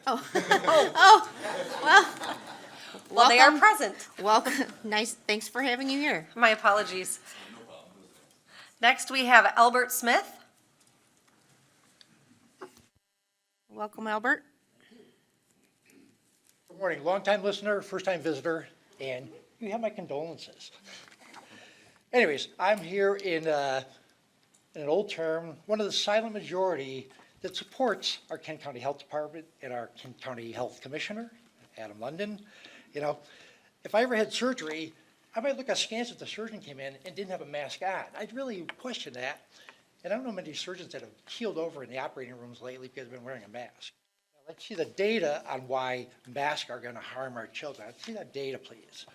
[SPEAKER 2] Well, they are
[SPEAKER 1] welcome.
[SPEAKER 2] present.
[SPEAKER 1] Welcome. Nice. Thanks for having you here.
[SPEAKER 2] My apologies. Next, we have Albert Smith.
[SPEAKER 1] Welcome, Albert.
[SPEAKER 23] Good morning. Long-time listener, first-time visitor, and you have my condolences. Anyways, I'm here in an old term, one of the silent majority that supports our Kent County Health Department and our Kent County Health Commissioner, Adam London. You know, if I ever had surgery, I might look askance if the surgeon came in and didn't have a mask on. I'd really question that. And I don't know many surgeons that have keeled over in the operating rooms lately because they've been wearing a mask. Now, let's see the data on why masks are going to harm our children. Let's see that data, please.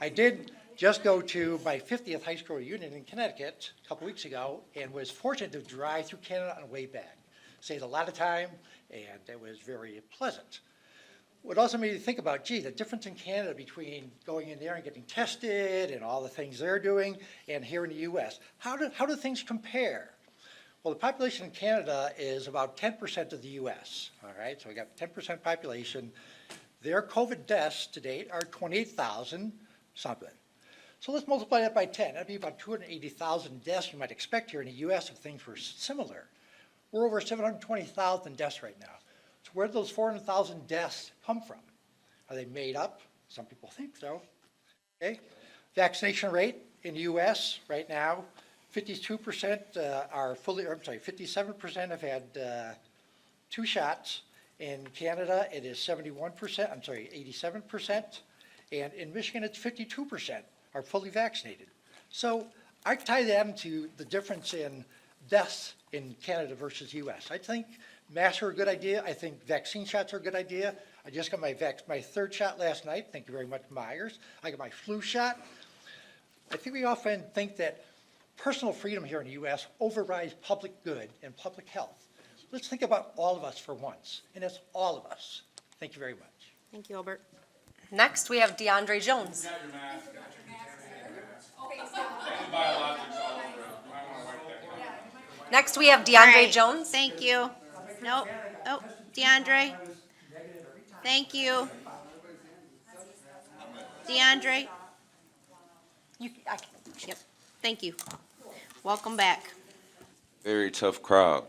[SPEAKER 23] I did just go to my 50th high school reunion in Connecticut a couple weeks ago and was fortunate to drive through Canada on the way back. saved a lot of time, and it was very pleasant. What also made me think about, gee, the difference in Canada between going in there and getting tested and all the things they're doing and here in the US. How do things compare? Well, the population in Canada is about 10% of the US, all right? So we got 10% population. Their COVID deaths to date are 28,000 something. So let's multiply that by 10. That'd be about 280,000 deaths you might expect here in the US if things were similar. We're over 720,000 deaths right now. So where did those 400,000 deaths come from? Are they made up? Some people think so. Okay. Vaccination rate in the US right now, 52% are fully, or I'm sorry, 57% have had 2 shots. In Canada, it is 71%, I'm sorry, 87%. And in Michigan, it's 52% are fully vaccinated. So I tie that into the difference in deaths in Canada versus US. I think masks are a good idea. I think vaccine shots are a good idea. I just got my 3rd shot last night. Thank you very much, Myers. I got my flu shot. I think we often think that personal freedom here in the US overrides public good and public health. Let's think about all of us for once, and it's all of us. Thank you very much.
[SPEAKER 1] Thank you, Albert.
[SPEAKER 2] Next, we have DeAndre Jones. Next, we have
[SPEAKER 1] All
[SPEAKER 2] DeAndre
[SPEAKER 1] right,
[SPEAKER 2] Jones.
[SPEAKER 1] Thank you. Nope. Oh, DeAndre. Thank you. DeAndre. Yep. Thank you. Welcome back.
[SPEAKER 3] Very tough crowd.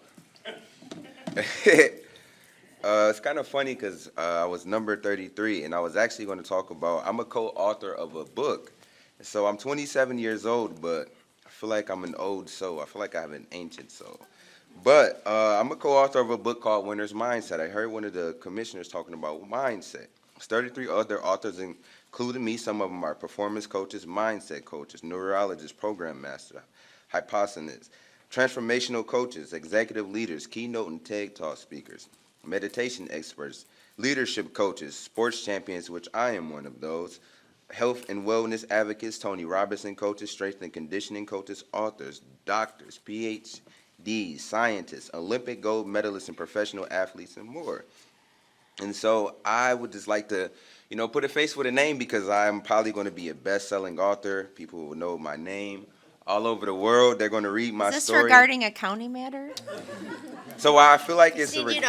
[SPEAKER 3] It's kind of funny because I was number 33, and I was actually going to talk about, I'm a co-author of a book. So I'm 27 years old, but I feel like I'm an old soul. I feel like I have an ancient soul. But I'm a co-author of a book called Winner's Mindset. I heard one of the commissioners talking about mindset. There's 33 other authors, including me. Some of them are performance coaches, mindset coaches, neurologists, program master, hypothesis, transformational coaches, executive leaders, keynote and TED Talk speakers, meditation experts, leadership coaches, sports champions, which I am one of those, health and wellness advocates, Tony Robinson coaches, strength and conditioning coaches, authors, doctors, PhDs, scientists, Olympic gold medalists, and professional athletes, and more. And so I would just like to, put a face with a name, because I'm probably going to be a best-selling author. People will know my name all over the world. They're going to read my
[SPEAKER 1] Is this
[SPEAKER 3] story.
[SPEAKER 1] regarding a county matter?
[SPEAKER 3] So I feel like it's
[SPEAKER 1] Need you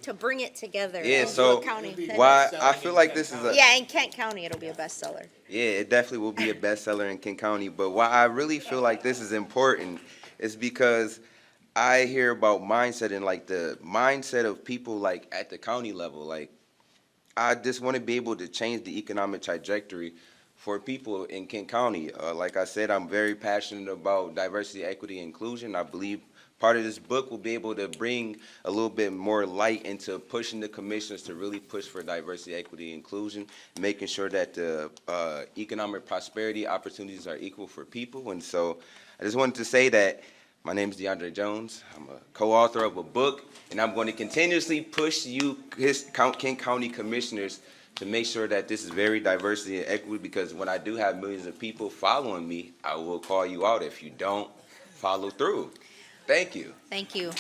[SPEAKER 1] to bring it together.
[SPEAKER 3] Yeah,
[SPEAKER 1] and do
[SPEAKER 3] so
[SPEAKER 1] a county.
[SPEAKER 3] why I feel like this is a
[SPEAKER 1] Yeah, in Kent County, it'll be a bestseller.
[SPEAKER 3] yeah, it definitely will be a bestseller in Kent County. But why I really feel like this is important is because I hear about mindset and like the mindset of people like at the county level. Like I just want to be able to change the economic trajectory for people in Kent County. Like I said, I'm very passionate about diversity, equity, and inclusion. I believe part of this book will be able to bring a little bit more light into pushing the commissioners to really push for diversity, equity, inclusion, making sure that the economic prosperity opportunities are equal for people. And so I just wanted to say that my name is DeAndre Jones. I'm a co-author of a book, and I'm going to continuously push you, Kent County commissioners, to make sure that this is very diversity and equity, because when I do have millions of people following me, I will call you out if you don't follow through. Thank you.
[SPEAKER 1] Thank you.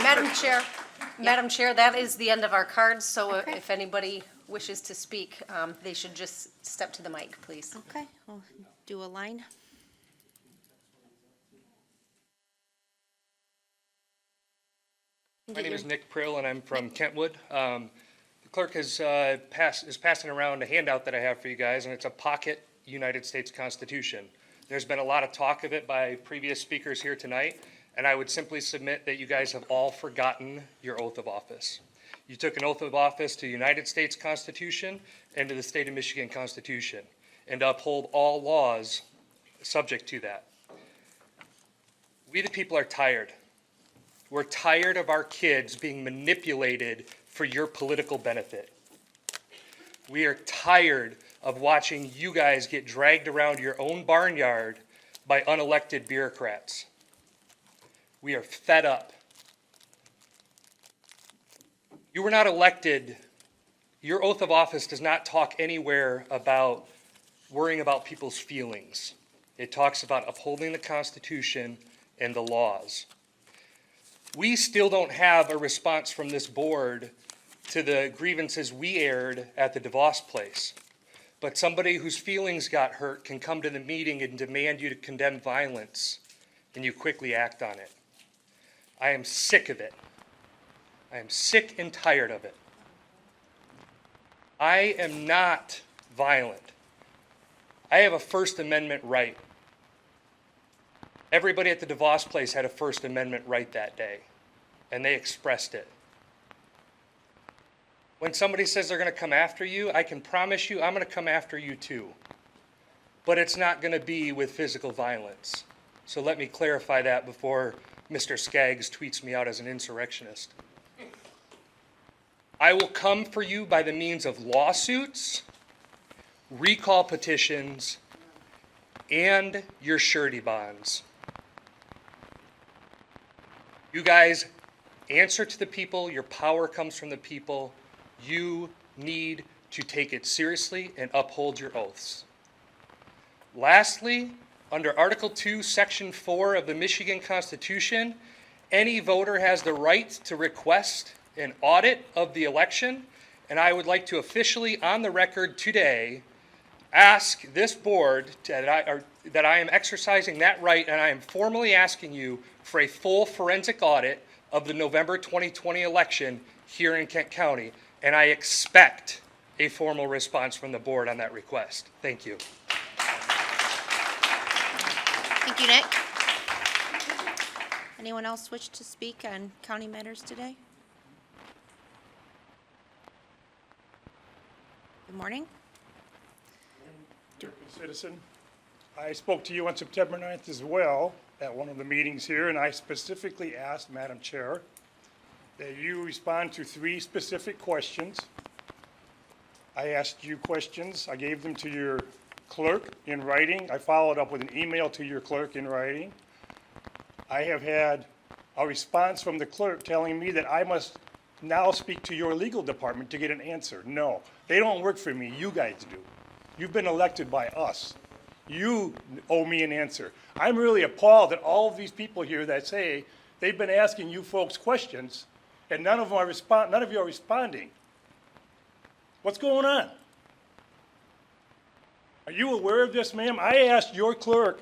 [SPEAKER 2] Madam Chair, that is the end of our cards, so if anybody wishes to speak, they should just step to the mic, please.
[SPEAKER 1] Okay, we'll do a line.
[SPEAKER 12] My name is Nick Prill, and I'm from Kentwood. The clerk is passing around a handout that I have for you guys, and it's a pocket United States Constitution. There's been a lot of talk of it by previous speakers here tonight, and I would simply submit that you guys have all forgotten your oath of office. You took an oath of office to the United States Constitution and to the state of Michigan Constitution, and to uphold all laws subject to that. We the people are tired. We're tired of our kids being manipulated for your political benefit. We are tired of watching you guys get dragged around your own barnyard by unelected bureaucrats. We are fed up. You were not elected. Your oath of office does not talk anywhere about worrying about people's feelings. It talks about upholding the Constitution and the laws. We still don't have a response from this board to the grievances we aired at the DeVos place. But somebody whose feelings got hurt can come to the meeting and demand you to condemn violence, and you quickly act on it. I am sick of it. I am sick and tired of it. I am not violent. I have a First Amendment right. Everybody at the DeVos place had a First Amendment right that day, and they expressed it. When somebody says they're going to come after you, I can promise you I'm going to come after you too. But it's not going to be with physical violence. So let me clarify that before Mr. Skaggs tweets me out as an insurrectionist. I will come for you by the means of lawsuits, recall petitions, and your surety bonds. You guys answer to the people. Your power comes from the people. You need to take it seriously and uphold your oaths. Lastly, under Article 2, Section 4 of the Michigan Constitution, any voter has the right to request an audit of the election, and I would like to officially, on the record today, ask this board that I am exercising that right, and I am formally asking you for a full forensic audit of the November 2020 election here in Kent County, and I expect a formal response from the board on that request. Thank you.
[SPEAKER 1] Thank you, Nick. Anyone else wish to speak on county matters today? Good morning.
[SPEAKER 10] Citizen. I spoke to you on September 9th as well at one of the meetings here, and I specifically asked Madam Chair that you respond to 3 specific questions. I asked you questions. I gave them to your clerk in writing. I followed up with an email to your clerk in writing. I have had a response from the clerk telling me that I must now speak to your legal department to get an answer. No, they don't work for me. You guys do. You've been elected by us. You owe me an answer. I'm really appalled at all of these people here that say they've been asking you folks questions and none of you are responding. What's going on? Are you aware of this, ma'am? I asked your clerk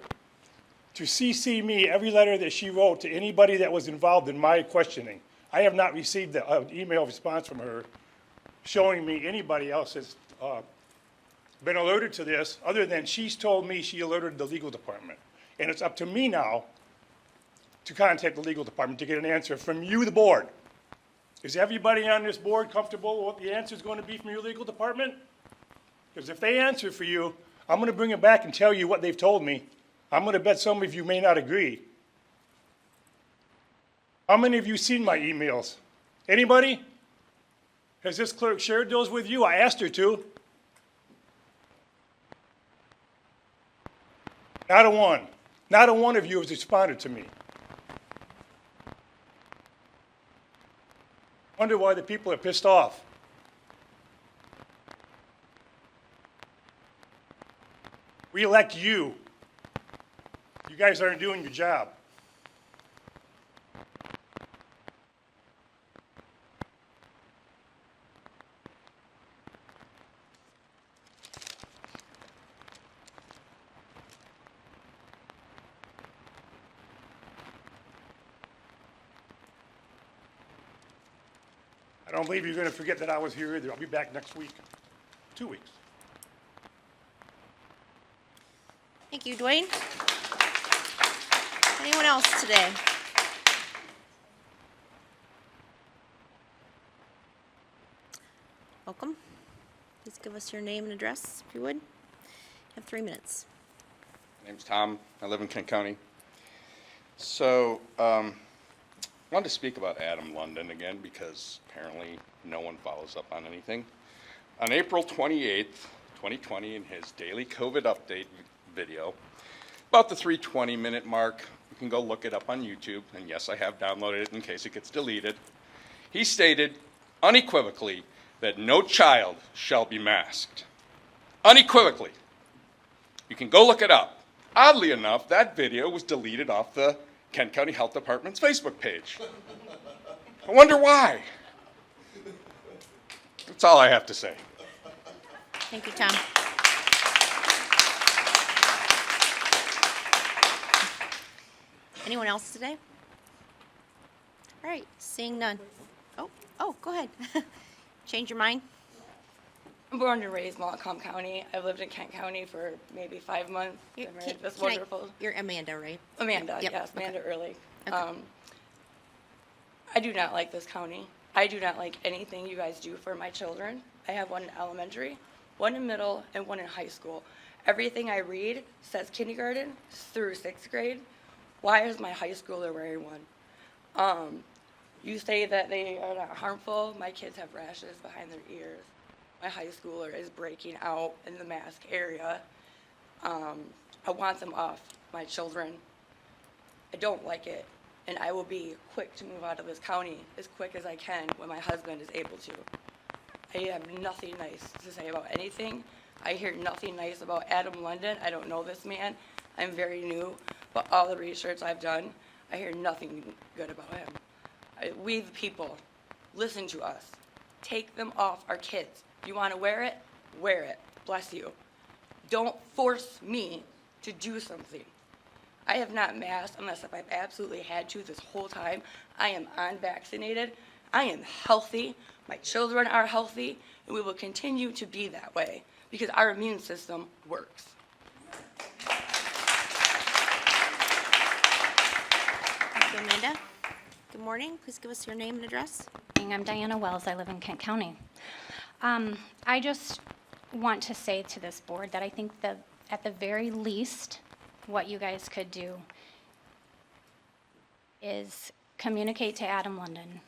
[SPEAKER 10] to CC me every letter that she wrote to anybody that was involved in my questioning. I have not received an email response from her showing me anybody else has been alerted to this, other than she's told me she alerted the legal department. And it's up to me now to contact the legal department to get an answer from you, the board. Is everybody on this board comfortable with what the answer is going to be from your legal department? Because if they answer for you, I'm going to bring it back and tell you what they've told me. I'm going to bet some of you may not agree. How many of you seen my emails? Anybody? Has this clerk shared those with you? I asked her to. Not a one. Not a one of you has responded to me. Wonder why the people are pissed off. We elect you. You guys aren't doing your job. I don't believe you're going to forget that I was here either. I'll be back next week. 2 weeks.
[SPEAKER 1] Thank you, Dwayne. Anyone else today? Welcome. Please give us your name and address, if you would. You have 3 minutes.
[SPEAKER 15] My name's Tom. I live in Kent County. So, I wanted to speak about Adam London again because apparently no one follows up on anything. On April 28th, 2020, in his daily COVID update video, about the 3:20-minute mark, you can go look it up on YouTube, and yes, I have downloaded it in case it gets deleted. He stated unequivocally that no child shall be masked. Unequivocally. You can go look it up. Oddly enough, that video was deleted off the Kent County Health Department's Facebook page. I wonder why. That's all I have to say.
[SPEAKER 1] Thank you, Tom. Anyone else today? All right, seeing none. Oh, go ahead. Change your mind?
[SPEAKER 7] I'm born and raised in Montcalm County. I've lived in Kent County for maybe 5 months. Been married to this wonderful.
[SPEAKER 1] You're Amanda, right?
[SPEAKER 7] Amanda,
[SPEAKER 1] Yep,
[SPEAKER 7] yes, Amanda
[SPEAKER 1] okay.
[SPEAKER 7] Early.
[SPEAKER 1] Okay.
[SPEAKER 7] I do not like this county. I do not like anything you guys do for my children. I have one in elementary, one in middle, and one in high school. Everything I read says kindergarten through 6th grade. Why is my high schooler wearing one? You say that they are not harmful. My kids have rashes behind their ears. My high schooler is breaking out in the mask area. I want them off my children. I don't like it, and I will be quick to move out of this county as quick as I can when my husband is able to. I have nothing nice to say about anything. I hear nothing nice about Adam London. I don't know this man. I'm very new, but all the research I've done, I hear nothing good about him. We the people, listen to us. Take them off our kids. You want to wear it? Wear it. Bless you. Don't force me to do something. I have not masked unless if I've absolutely had to this whole time. I am unvaccinated. I am healthy. My children are healthy, and we will continue to be that way because our immune system works.
[SPEAKER 1] Thank you, Amanda. Good morning. Please give us your name and address.
[SPEAKER 11] I'm Diana Wells. I live in Kent County. I just want to say to this board that I think that at the very least, what you guys could do is communicate to Adam London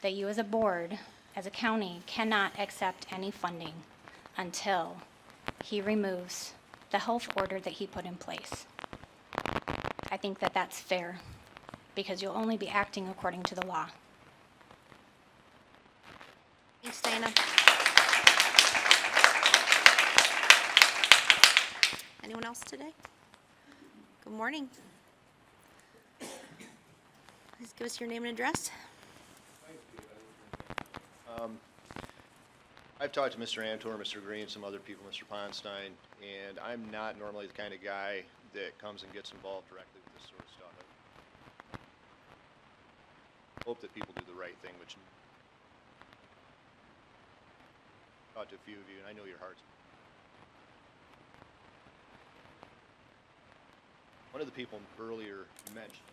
[SPEAKER 11] that you as a board, as a county, cannot accept any funding until he removes the health order that he put in place. I think that that's fair, because you'll only be acting according to the law.
[SPEAKER 1] Thanks, Diana. Anyone else today? Good morning. Please give us your name and address.
[SPEAKER 21] I've talked to Mr. Antor, Mr. Green, some other people, Mr. Ponstein, and I'm not normally the kind of guy that comes and gets involved directly with this sort of stuff. I hope that people do the right thing, which I've talked to a few of you, and I know your hearts. One of the people earlier mentioned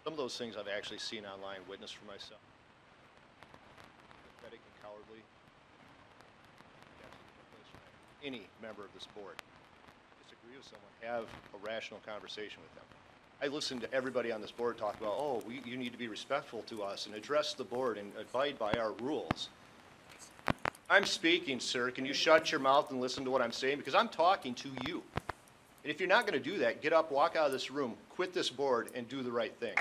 [SPEAKER 21] some of those things I've actually seen online, witnessed for myself. Pathetic and cowardly. Any member of this board. Disagree with someone, have a rational conversation with them. I listened to everybody on this board talk about, oh, you need to be respectful to us and address the board and abide by our rules. I'm speaking, sir. Can you shut your mouth and listen to what I'm saying? Because I'm talking to you. And if you're not going to do that, get up, walk out of this room, quit this board, and do the right thing.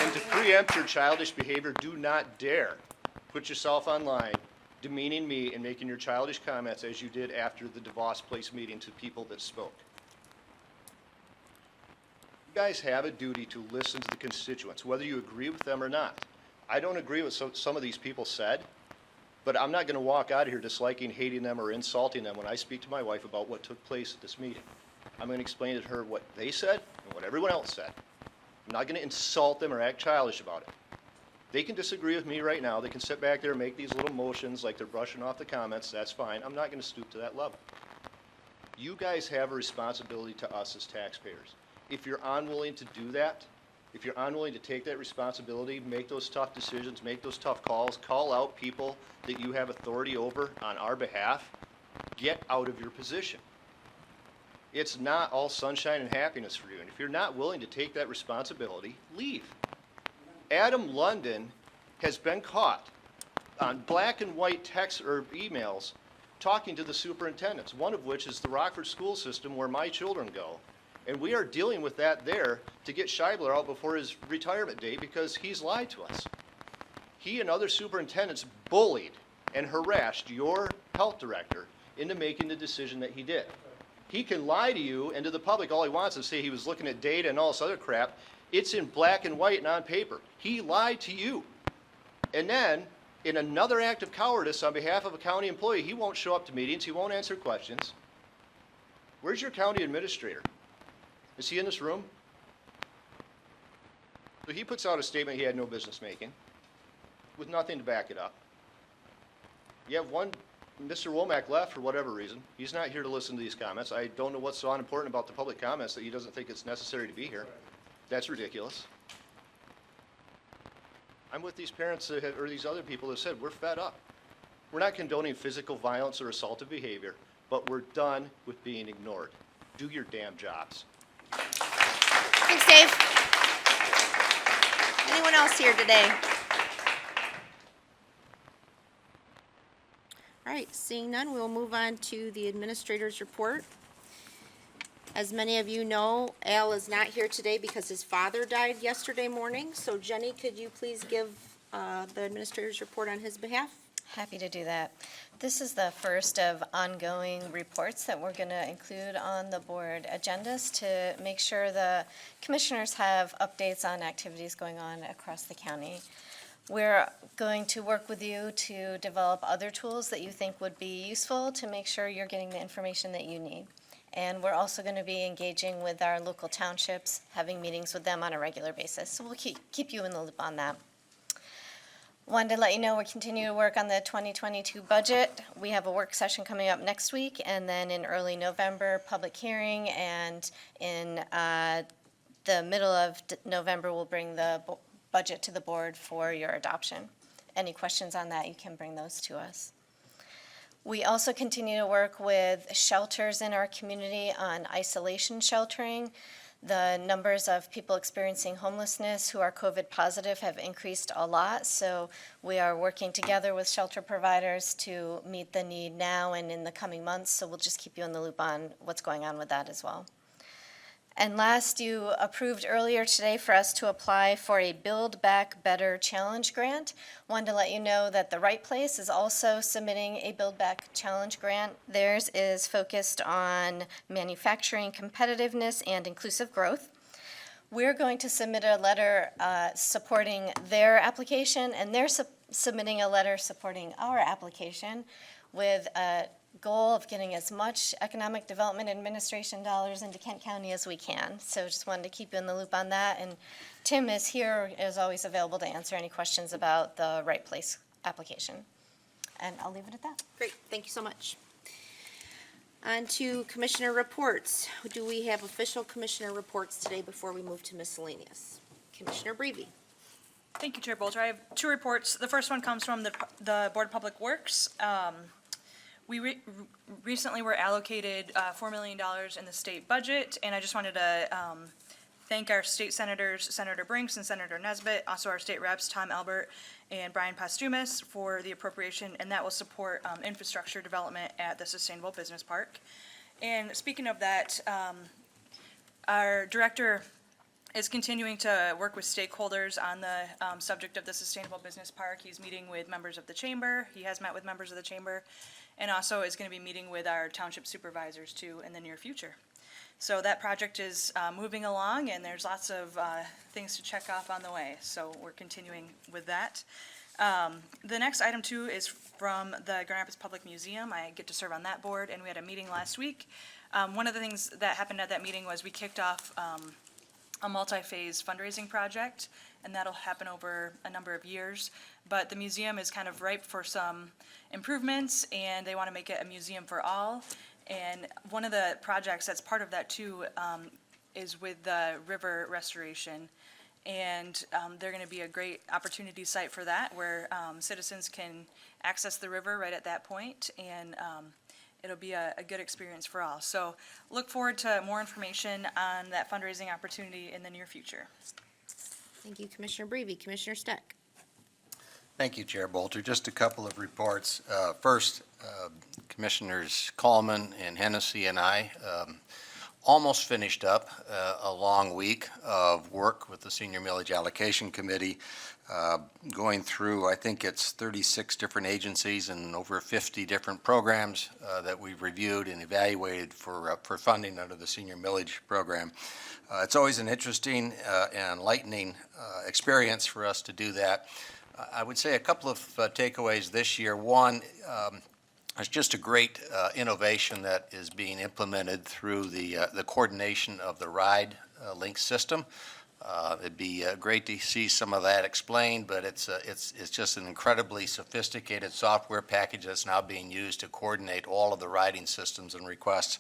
[SPEAKER 21] And to preempt your childish behavior, do not dare put yourself online demeaning me and making your childish comments as you did after the DeVos Place meeting to people that spoke. You guys have a duty to listen to the constituents, whether you agree with them or not. I don't agree with some of these people said, but I'm not going to walk out of here disliking, hating them, or insulting them when I speak to my wife about what took place at this meeting. I'm going to explain to her what they said and what everyone else said. I'm not going to insult them or act childish about it. They can disagree with me right now. They can sit back there and make these little motions like they're brushing off the comments. That's fine. I'm not going to stoop to that level. You guys have a responsibility to us as taxpayers. If you're unwilling to do that, if you're unwilling to take that responsibility, make those tough decisions, make those tough calls, call out people that you have authority over on our behalf, get out of your position. It's not all sunshine and happiness for you. And if you're not willing to take that responsibility, leave. Adam London has been caught on black and white texts or emails talking to the superintendents, one of which is the Rockford school system where my children go. And we are dealing with that there to get Scheibler out before his retirement date because he's lied to us. He and other superintendents bullied and harassed your health director into making the decision that he did. He can lie to you and to the public all he wants and say he was looking at data and all this other crap. It's in black and white and on paper. He lied to you. And then, in another act of cowardice on behalf of a county employee, he won't show up to meetings, he won't answer questions. Where's your county administrator? Is he in this room? So he puts out a statement he had no business making, with nothing to back it up. You have one, Mr. Womack left for whatever reason. He's not here to listen to these comments. I don't know what's so unimportant about the public comments that he doesn't think it's necessary to be here. That's ridiculous. I'm with these parents that have, or these other people that said, we're fed up. We're not condoning physical violence or assaultive behavior, but we're done with being ignored. Do your damn jobs.
[SPEAKER 1] Thanks, Dave. Anyone else here today? All right, seeing none, we'll move on to the administrator's report. As many of you know, Al is not here today because his father died yesterday morning. So Jenny, could you please give the administrator's report on his behalf?
[SPEAKER 6] Happy to do that. This is the first of ongoing reports that we're going to include on the board agendas to make sure the commissioners have updates on activities going on across the county. We're going to work with you to develop other tools that you think would be useful to make sure you're getting the information that you need. And we're also going to be engaging with our local townships, having meetings with them on a regular basis. So we'll keep you in the loop on that. Wanted to let you know we're continuing to work on the 2022 budget. We have a work session coming up next week, and then in early November, public hearing, and in the middle of November, we'll bring the budget to the board for your adoption. Any questions on that, you can bring those to us. We also continue to work with shelters in our community on isolation sheltering. The numbers of people experiencing homelessness who are COVID positive have increased a lot, so we are working together with shelter providers to meet the need now and in the coming months, so we'll just keep you in the loop on what's going on with that as well. And last, you approved earlier today for us to apply for a Build Back Better Challenge grant. Wanted to let you know that the Right Place is also submitting a Build Back Challenge grant. Theirs is focused on manufacturing competitiveness and inclusive growth. We're going to submit a letter supporting their application, and they're submitting a letter supporting our application with a goal of getting as much economic development administration dollars into Kent County as we can. So just wanted to keep you in the loop on that. And Tim is here, is always available to answer any questions about the Right Place application. And I'll leave it at that.
[SPEAKER 1] Great, thank you so much. On to commissioner reports. Do we have official commissioner reports today before we move to miscellaneous? Commissioner Brevy.
[SPEAKER 9] Thank you, Chair Bolter. I have two reports. The first one comes from the Board of Public Works. We recently were allocated $4 million in the state budget, and I just wanted to thank our state senators, Senator Brinks and Senator Nesbitt, also our state reps, Tom Albert and Brian Postumus, for the appropriation, and that will support infrastructure development at the Sustainable Business Park. And speaking of that, our director is continuing to work with stakeholders on the subject of the Sustainable Business Park. He's meeting with members of the chamber. He has met with members of the chamber, and also is going to be meeting with our township supervisors too in the near future. So that project is moving along, and there's lots of things to check off on the way. So we're continuing with that. The next item too is from the Grand Rapids Public Museum. I get to serve on that board, and we had a meeting last week. One of the things that happened at that meeting was we kicked off a multi-phase fundraising project, and that'll happen over a number of years. But the museum is kind of ripe for some improvements, and they want to make it a museum for all. And one of the projects that's part of that too is with the river restoration. And they're going to be a great opportunity site for that, where citizens can access the river right at that point, and it'll be a good experience for all. So look forward to more information on that fundraising opportunity in the near future.
[SPEAKER 1] Thank you, Commissioner Brevy. Commissioner Steck.
[SPEAKER 18] Thank you, Chair Bolter. Just a couple of reports. First, Commissioners Coleman and Hennessy and I almost finished up a long week of work with the Senior Millage Allocation Committee, going through, I think it's 36 different agencies and over 50 different programs that we've reviewed and evaluated for funding under the Senior Millage Program. It's always an interesting and enlightening experience for us to do that. I would say a couple of takeaways this year. One, it's just a great innovation that is being implemented through the coordination of the RIDE link system. It'd be great to see some of that explained, but it's just an incredibly sophisticated software package that's now being used to coordinate all of the riding systems and requests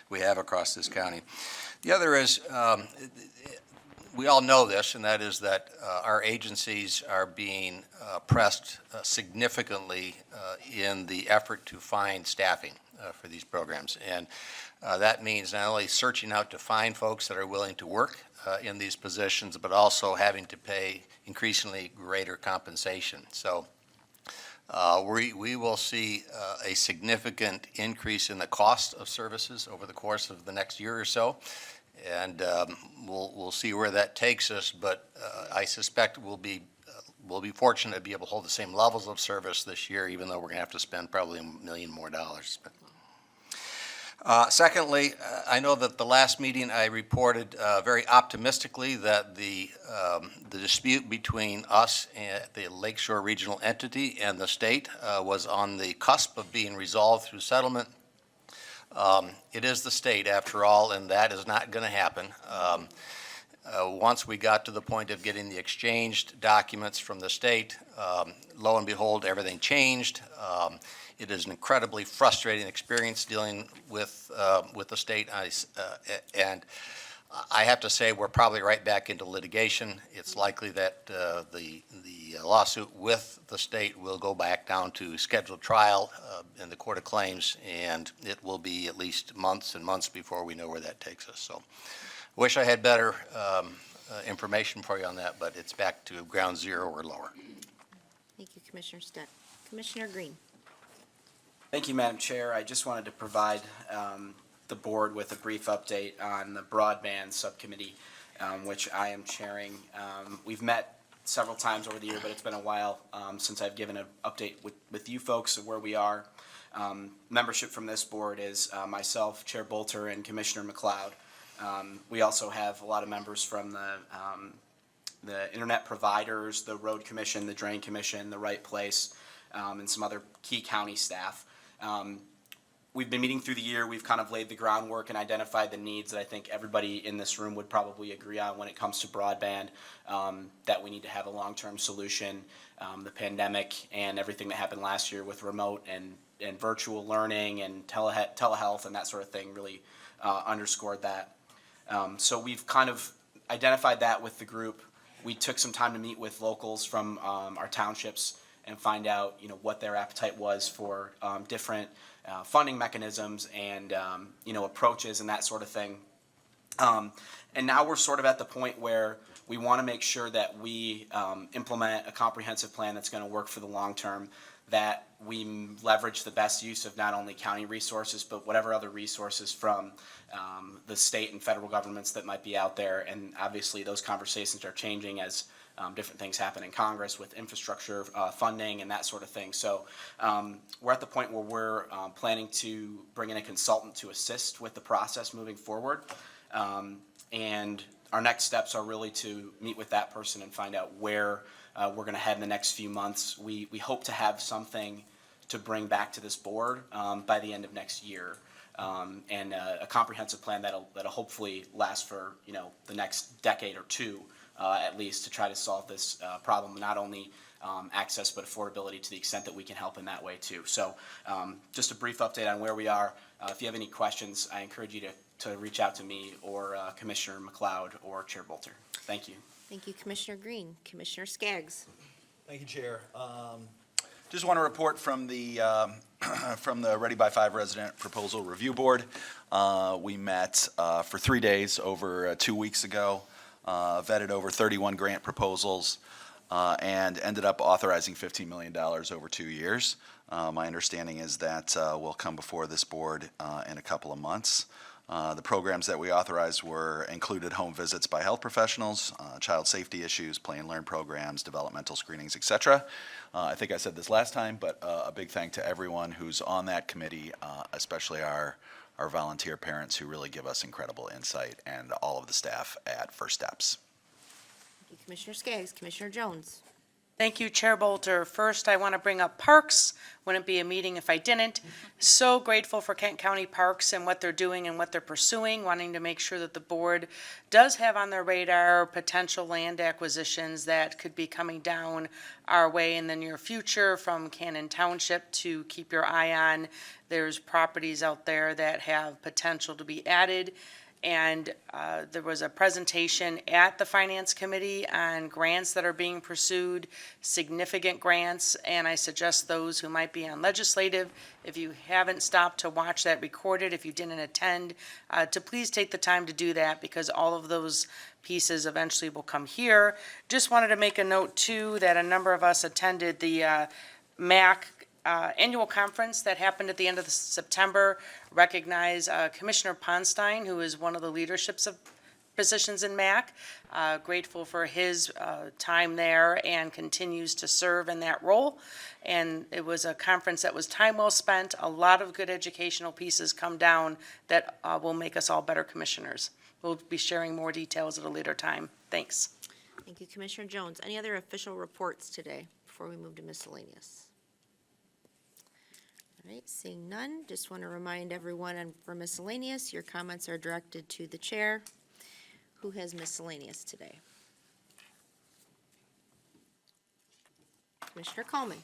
[SPEAKER 18] we have across this county. The other is, we all know this, and that is that our agencies are being pressed significantly in the effort to find staffing for these programs. And that means not only searching out to find folks that are willing to work in these positions, but also having to pay increasingly greater compensation. So we will see a significant increase in the cost of services over the course of the next year or so. And we'll see where that takes us, but I suspect we'll be fortunate to be able to hold the same levels of service this year, even though we're going to have to spend probably $1 million more. Secondly, I know that the last meeting I reported very optimistically that the dispute between us and the Lakeshore Regional Entity and the state was on the cusp of being resolved through settlement. It is the state, after all, and that is not going to happen. Once we got to the point of getting the exchanged documents from the state, lo and behold, everything changed. It is an incredibly frustrating experience dealing with the state, and I have to say we're probably right back into litigation. It's likely that the lawsuit with the state will go back down to scheduled trial in the Court of Claims, and it will be at least months and months before we know where that takes us. So wish I had better information for you on that, but it's back to ground zero or lower.
[SPEAKER 1] Thank you, Commissioner Stepp. Commissioner Green.
[SPEAKER 4] Thank you, Madam Chair. I just wanted to provide the board with a brief update on the broadband subcommittee, which I am chairing. We've met several times over the year, but it's been a while since I've given an update with you folks of where we are. Membership from this board is myself, Chair Bolter, and Commissioner McLeod. We also have a lot of members from the internet providers, the road commission, the drain commission, the Right Place, and some other key county staff. We've been meeting through the year. We've kind of laid the groundwork and identified the needs that I think everybody in this room would probably agree on when it comes to broadband, that we need to have a long-term solution. The pandemic and everything that happened last year with remote and virtual learning and telehealth and that sort of thing really underscored that. So we've kind of identified that with the group. We took some time to meet with locals from our townships and find out, what their appetite was for different funding mechanisms and, approaches and that sort of thing. And now we're sort of at the point where we want to make sure that we implement a comprehensive plan that's going to work for the long term, that we leverage the best use of not only county resources, but whatever other resources from the state and federal governments that might be out there. And obviously those conversations are changing as different things happen in Congress with infrastructure funding and that sort of thing. So we're at the point where we're planning to bring in a consultant to assist with the process moving forward. And our next steps are really to meet with that person and find out where we're going to head in the next few months. We hope to have something to bring back to this board by the end of next year. And a comprehensive plan that'll hopefully last for the next decade or two at least, to try to solve this problem, not only access but affordability, to the extent that we can help in that way too. So just a brief update on where we are. If you have any questions, I encourage you to reach out to me or Commissioner McLeod or Chair Bolter. Thank you.
[SPEAKER 1] Thank you, Commissioner Green. Commissioner Skaggs.
[SPEAKER 17] Thank you, Chair. Just want to report from the Ready by 5 Resident Proposal Review Board. We met for 3 days over 2 weeks ago, vetted over 31 grant proposals, and ended up authorizing $15 million over 2 years. My understanding is that will come before this board in a couple of months. The programs that we authorized were included home visits by health professionals, child safety issues, play and learn programs, developmental screenings, et cetera. I think I said this last time, but a big thank to everyone who's on that committee, especially our volunteer parents who really give us incredible insight, and all of the staff at First Steps.
[SPEAKER 1] Thank you, Commissioner Skaggs. Commissioner Jones.
[SPEAKER 13] Thank you, Chair Bolter. First, I want to bring up Parks. Wouldn't be a meeting if I didn't. So grateful for Kent County Parks and what they're doing and what they're pursuing, wanting to make sure that the board does have on their radar potential land acquisitions that could be coming down our way in the near future from Cannon Township to keep your eye on. There's properties out there that have potential to be added. And there was a presentation at the Finance Committee on grants that are being pursued, significant grants, and I suggest those who might be on legislative, if you haven't stopped to watch that recorded, if you didn't attend, to please take the time to do that, because all of those pieces eventually will come here. Just wanted to make a note, too, that a number of us attended the MAC annual conference that happened at the end of September. Recognize Commissioner Ponstein, who is one of the leaderships of positions in MAC. Grateful for his time there and continues to serve in that role. And it was a conference that was time well spent. A lot of good educational pieces come down that will make us all better commissioners. We'll be sharing more details at a later time. Thanks.
[SPEAKER 1] Thank you, Commissioner Jones. Any other official reports today before we move to miscellaneous? All right, seeing none, just want to remind everyone for miscellaneous, your comments are directed to the chair. Who has miscellaneous today? Commissioner Coleman.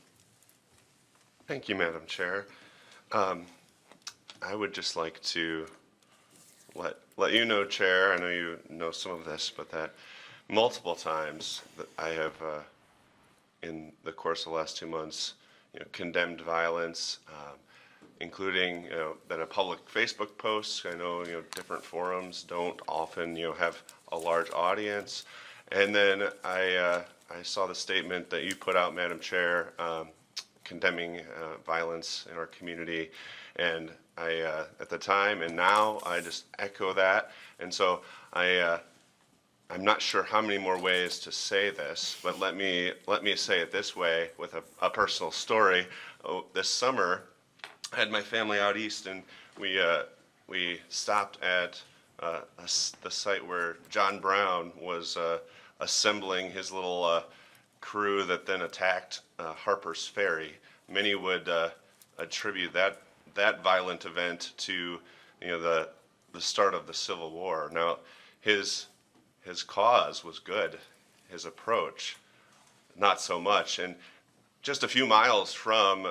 [SPEAKER 20] Thank you, Madam Chair. I would just like to let you know, Chair, I know you know some of this, but that multiple times that I have, in the course of the last 2 months, condemned violence, including, that a public Facebook post. I know, different forums don't often, have a large audience. And then I saw the statement that you put out, Madam Chair, condemning violence in our community. And I, at the time and now, I just echo that. And so I'm not sure how many more ways to say this, but let me say it this way with a personal story. This summer, I had my family out east, and we stopped at the site where John Brown was assembling his little crew that then attacked Harper's Ferry. Many would attribute that violent event to the start of the Civil War. Now, his cause was good, his approach, not so much. And just a few miles from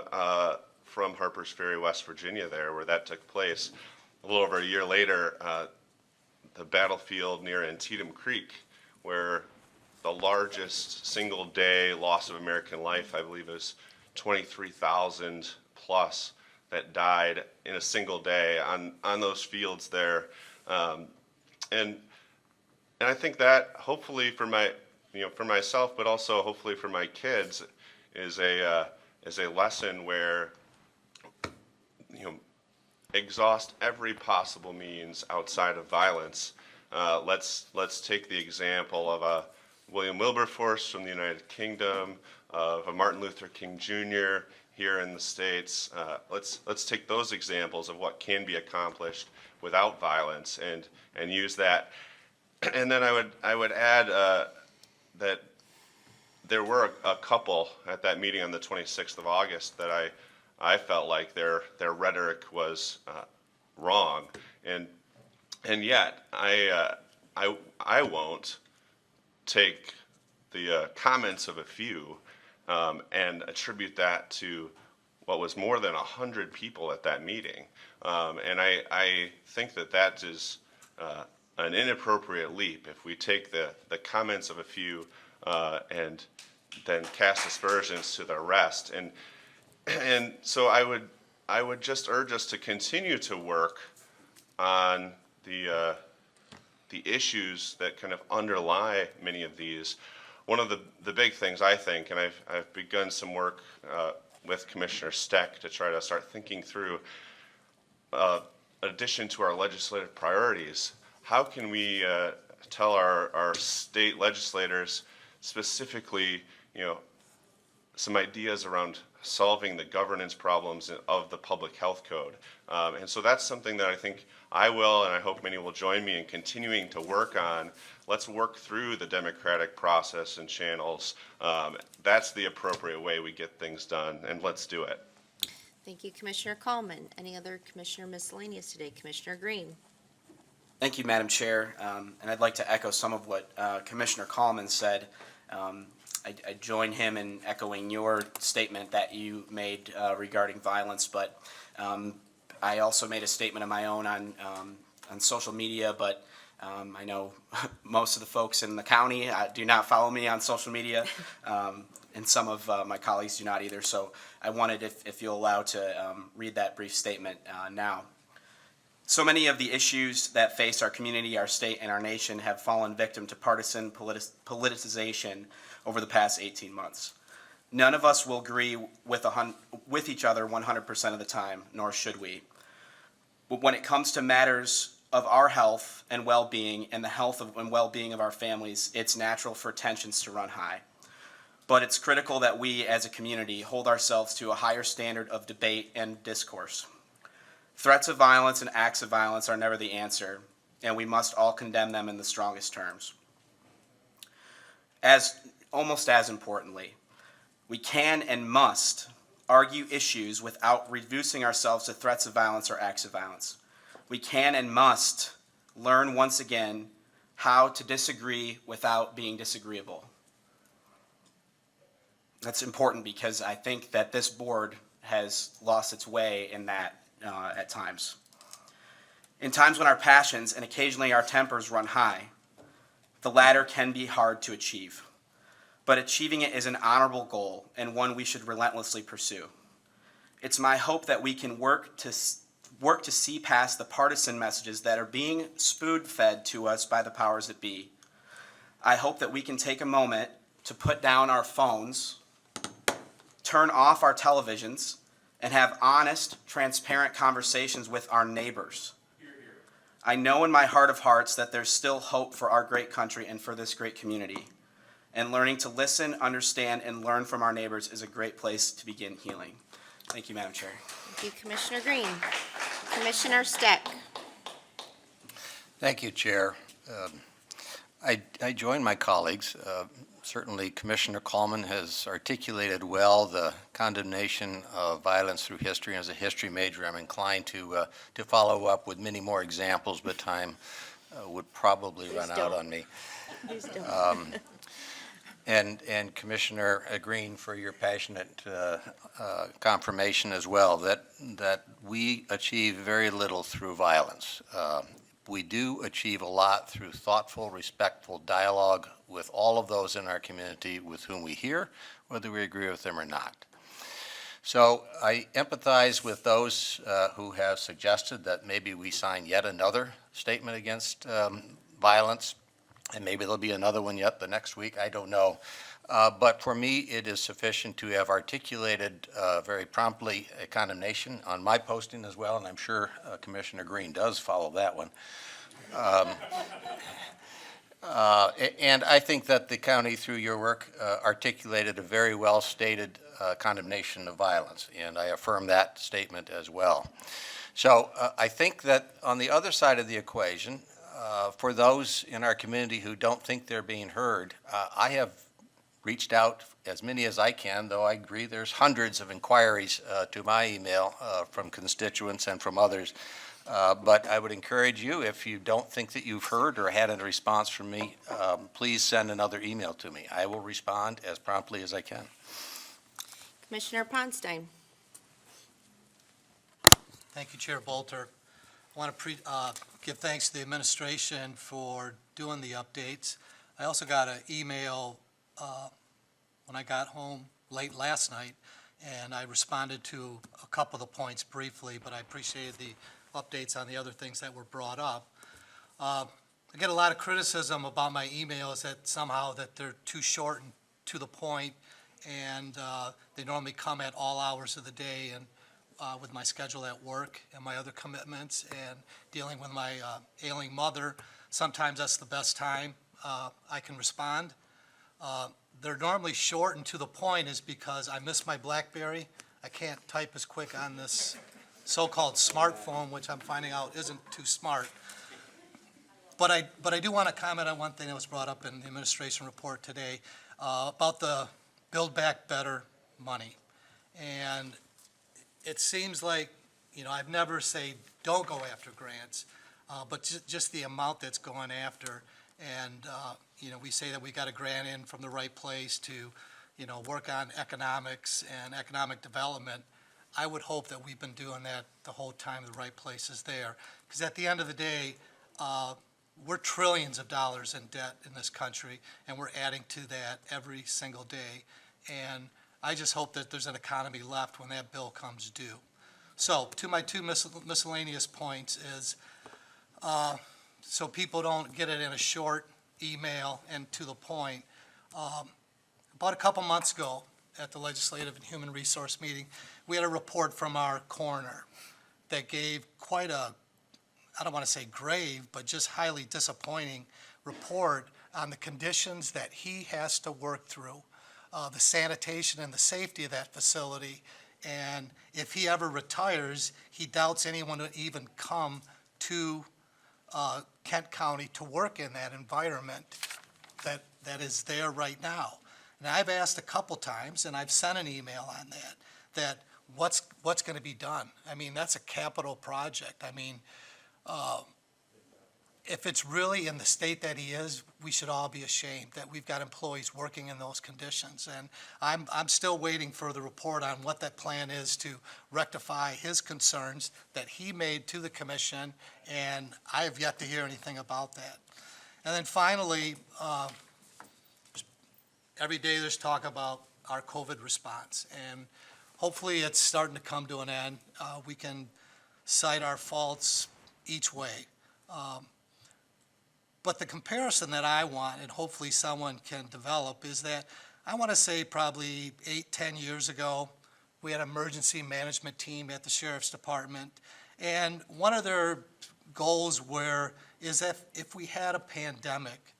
[SPEAKER 20] Harper's Ferry, West Virginia, there where that took place, a little over a year later, the battlefield near Antietam Creek, where the largest single day loss of American life, I believe, is 23,000 plus that died in a single day on those fields there. And I think that hopefully for myself, but also hopefully for my kids, is a lesson where exhaust every possible means outside of violence. Let's take the example of William Wilberforce from the United Kingdom, of a Martin Luther King Jr. here in the States. Let's take those examples of what can be accomplished without violence and use that. And then I would add that there were a couple at that meeting on the 26th of August that I felt like their rhetoric was wrong, and yet I won't take the comments of a few and attribute that to what was more than 100 people at that meeting, and I think that is an inappropriate leap if we take the comments of a few and then cast aspersions to the rest. And so I would just urge us to continue to work on the issues that kind of underlie many of these. One of the big things, I think, and I've begun some work with Commissioner Steck to try to start thinking through addition to our legislative priorities, how can we tell our state legislators specifically, some ideas around solving the governance problems of the public health code? And so that's something that I think I will, and I hope many will join me in continuing to work on. Let's work through the democratic process and channels. That's the appropriate way we get things done, and let's do it.
[SPEAKER 1] Thank you, Commissioner Coleman. Any other commissioner miscellaneous today? Commissioner Green?
[SPEAKER 4] Thank you, Madam Chair. And I'd like to echo some of what Commissioner Coleman said. I join him in echoing your statement that you made regarding violence, but I also made a statement of my own on social media, but I know most of the folks in the county do not follow me on social media, and some of my colleagues do not either. So I wanted, if you'll allow, to read that brief statement now. So many of the issues that face our community, our state, and our nation have fallen victim to partisan politicization over the past 18 months. None of us will agree with each other 100% of the time, nor should we. But when it comes to matters of our health and well-being and the health and well-being of our families, it's natural for tensions to run high. But it's critical that we as a community hold ourselves to a higher standard of debate and discourse. Threats of violence and acts of violence are never the answer, and we must all condemn them in the strongest terms. Almost as importantly, we can and must argue issues without reducing ourselves to threats of violence or acts of violence. We can and must learn once again how to disagree without being disagreeable. That's important because I think that this board has lost its way in that at times. In times when our passions and occasionally our tempers run high, the latter can be hard to achieve. But achieving it is an honorable goal and one we should relentlessly pursue. It's my hope that we can work to see past the partisan messages that are being spoon-fed to us by the powers that be. I hope that we can take a moment to put down our phones, turn off our televisions, and have honest, transparent conversations with our neighbors. I know in my heart of hearts that there's still hope for our great country and for this great community. And learning to listen, understand, and learn from our neighbors is a great place to begin healing. Thank you, Madam Chair.
[SPEAKER 1] Thank you, Commissioner Green. Commissioner Steck?
[SPEAKER 18] Thank you, Chair. I join my colleagues. Certainly, Commissioner Coleman has articulated well the condemnation of violence through history. And as a history major, I'm inclined to follow up with many more examples, but time would probably run out on me.
[SPEAKER 1] Please don't.
[SPEAKER 18] And Commissioner Green, for your passionate confirmation as well, that we achieve very little through violence. We do achieve a lot through thoughtful, respectful dialogue with all of those in our community with whom we hear, whether we agree with them or not. So I empathize with those who have suggested that maybe we sign yet another statement against violence, and maybe there'll be another one yet the next week, I don't know. But for me, it is sufficient to have articulated very promptly a condemnation on my posting as well, and I'm sure Commissioner Green does follow that one. And I think that the county, through your work, articulated a very well-stated condemnation of violence, and I affirm that statement as well. So I think that on the other side of the equation, for those in our community who don't think they're being heard, I have reached out as many as I can, though I agree there's hundreds of inquiries to my email from constituents and from others. But I would encourage you, if you don't think that you've heard or had a response from me, please send another email to me. I will respond as promptly as I can.
[SPEAKER 1] Commissioner Ponstein?
[SPEAKER 5] Thank you, Chair Bolter. I want to give thanks to the administration for doing the updates. I also got an email when I got home late last night, and I responded to a couple of the points briefly, but I appreciated the updates on the other things that were brought up. I get a lot of criticism about my emails that somehow that they're too short and to the point, and they normally come at all hours of the day. And with my schedule at work and my other commitments and dealing with my ailing mother, sometimes that's the best time I can respond. They're normally short and to the point is because I miss my BlackBerry. I can't type as quick on this so-called smartphone, which I'm finding out isn't too smart. But I do want to comment on one thing that was brought up in the administration report today about the Build Back Better money. And it seems like, I've never say don't go after grants, but just the amount that's going after. And, we say that we got a grant in from the right place to, work on economics and economic development. I would hope that we've been doing that the whole time, the right place is there. Because at the end of the day, we're trillions of dollars in debt in this country, and we're adding to that every single day. And I just hope that there's an economy left when that bill comes due. So, to my two miscellaneous points is, so people don't get it in a short email and to the point. About a couple months ago, at the Legislative and Human Resource meeting, we had a report from our coroner that gave quite a, I don't want to say grave, but just highly disappointing report on the conditions that he has to work through, the sanitation and the safety of that facility. And if he ever retires, he doubts anyone would even come to Kent County to work in that environment that is there right now. And I've asked a couple times, and I've sent an email on that what's going to be done. I mean, that's a capital project. I mean, if it's really in the state that he is, we should all be ashamed that we've got employees working in those conditions. And I'm still waiting for the report on what that plan is to rectify his concerns that he made to the commission, and I have yet to hear anything about that. And then finally, every day there's talk about our COVID response, and hopefully it's starting to come to an end. We can cite our faults each way. But the comparison that I want, and hopefully someone can develop, is that I want to say probably 8-10 years ago, we had an emergency management team at the Sheriff's Department, and one of their goals is if we had a pandemic,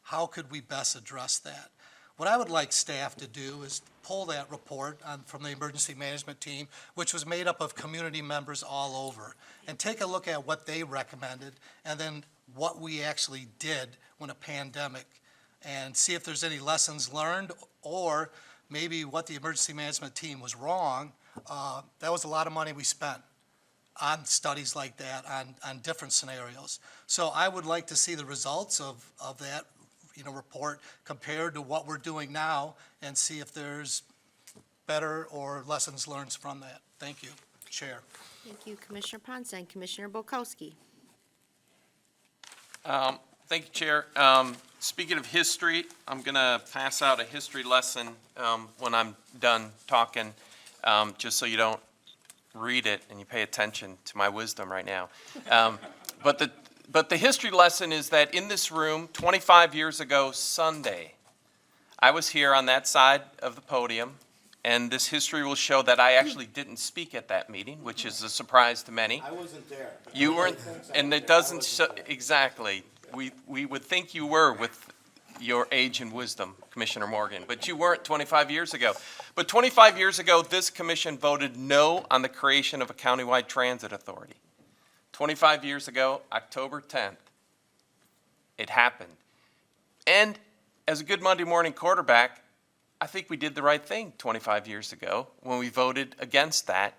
[SPEAKER 5] how could we best address that? What I would like staff to do is pull that report from the emergency management team, which was made up of community members all over, and take a look at what they recommended, and then what we actually did when a pandemic, and see if there's any lessons learned, or maybe what the emergency management team was wrong. That was a lot of money we spent on studies like that, on different scenarios. So I would like to see the results of that report compared to what we're doing now, and see if there's better or lessons learned from that. Thank you, Chair.
[SPEAKER 1] Thank you, Commissioner Ponce. And Commissioner Bolkowski.
[SPEAKER 8] Thank you, Chair. Speaking of history, I'm going to pass out a history lesson when I'm done talking, just so you don't read it and you pay attention to my wisdom right now. But the history lesson is that in this room, 25 years ago Sunday, I was here on that side of the podium, and this history will show that I actually didn't speak at that meeting, which is a surprise to many.
[SPEAKER 14] I wasn't there.
[SPEAKER 8] You weren't, and it doesn't show, exactly. We would think you were with your age and wisdom, Commissioner Morgan, but you weren't 25 years ago. But 25 years ago, this commission voted no on the creation of a countywide transit authority. 25 years ago, October 10th, it happened. And as a good Monday morning quarterback, I think we did the right thing 25 years ago when we voted against that,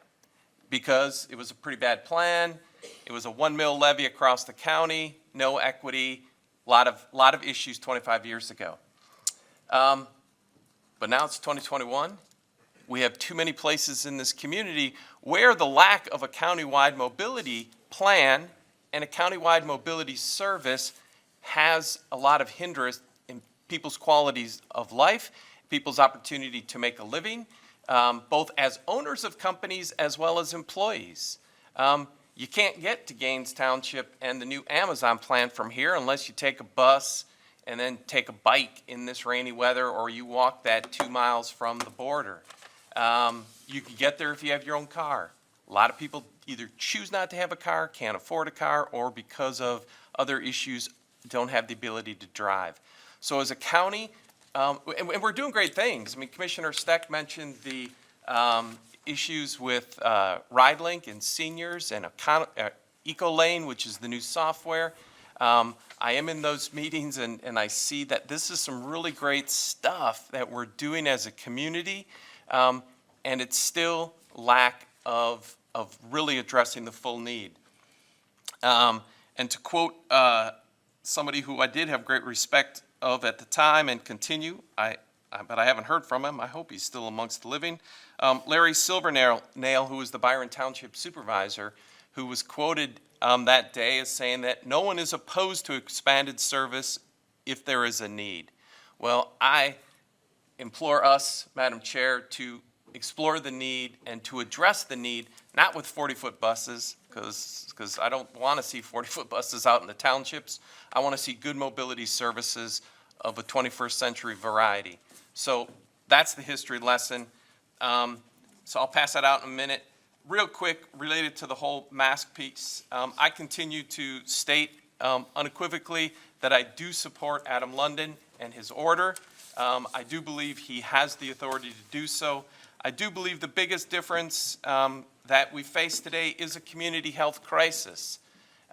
[SPEAKER 8] because it was a pretty bad plan. It was a 1 mil levy across the county, no equity, a lot of issues 25 years ago. But now it's 2021. We have too many places in this community where the lack of a countywide mobility plan and a countywide mobility service has a lot of hindrance in people's qualities of life, people's opportunity to make a living, both as owners of companies as well as employees. You can't get to Gaines Township and the new Amazon plan from here unless you take a bus and then take a bike in this rainy weather, or you walk that 2 miles from the border. You can get there if you have your own car. A lot of people either choose not to have a car, can't afford a car, or because of other issues, don't have the ability to drive. So as a county, and we're doing great things. I mean, Commissioner Steck mentioned the issues with RideLink and seniors and EcoLane, which is the new software. I am in those meetings and I see that this is some really great stuff that we're doing as a community, and it's still lack of really addressing the full need. And to quote somebody who I did have great respect of at the time and continue, but I haven't heard from him. I hope he's still amongst the living. Larry Silvernail, who was the Byron Township supervisor, who was quoted that day as saying that no one is opposed to expanded service if there is a need. Well, I implore us, Madam Chair, to explore the need and to address the need, not with 40-foot buses, because I don't want to see 40-foot buses out in the townships. I want to see good mobility services of a 21st century variety. So that's the history lesson. So I'll pass that out in a minute. Real quick, related to the whole mask piece, I continue to state unequivocally that I do support Adam London and his order. I do believe he has the authority to do so. I do believe the biggest difference that we face today is a community health crisis.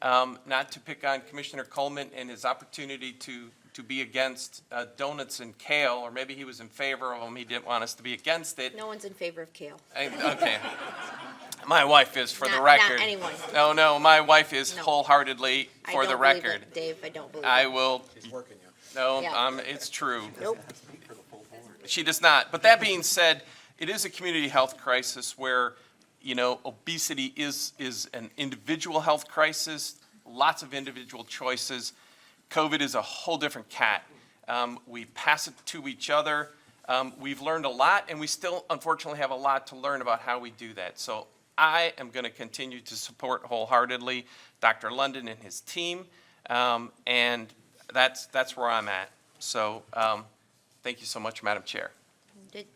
[SPEAKER 8] Not to pick on Commissioner Coleman and his opportunity to be against donuts and kale, or maybe he was in favor of them, he didn't want us to be against it.
[SPEAKER 1] No one's in favor of kale.
[SPEAKER 8] Okay. My wife is, for the
[SPEAKER 1] Not
[SPEAKER 8] record.
[SPEAKER 1] anyone.
[SPEAKER 8] No, my wife is
[SPEAKER 1] No.
[SPEAKER 8] wholeheartedly,
[SPEAKER 1] I
[SPEAKER 8] for
[SPEAKER 1] don't
[SPEAKER 8] the
[SPEAKER 1] believe
[SPEAKER 8] record.
[SPEAKER 1] it, Dave, I don't believe
[SPEAKER 8] I
[SPEAKER 1] it.
[SPEAKER 8] will, no,
[SPEAKER 1] Yeah.
[SPEAKER 8] it's true.
[SPEAKER 1] Nope.
[SPEAKER 8] She does not. But that being said, it is a community health crisis where, obesity is an individual health crisis, lots of individual choices. COVID is a whole different cat. We pass it to each other. We've learned a lot, and we still, unfortunately, have a lot to learn about how we do that. So I am going to continue to support wholeheartedly Dr. London and his team, and that's where I'm at. So thank you so much, Madam Chair.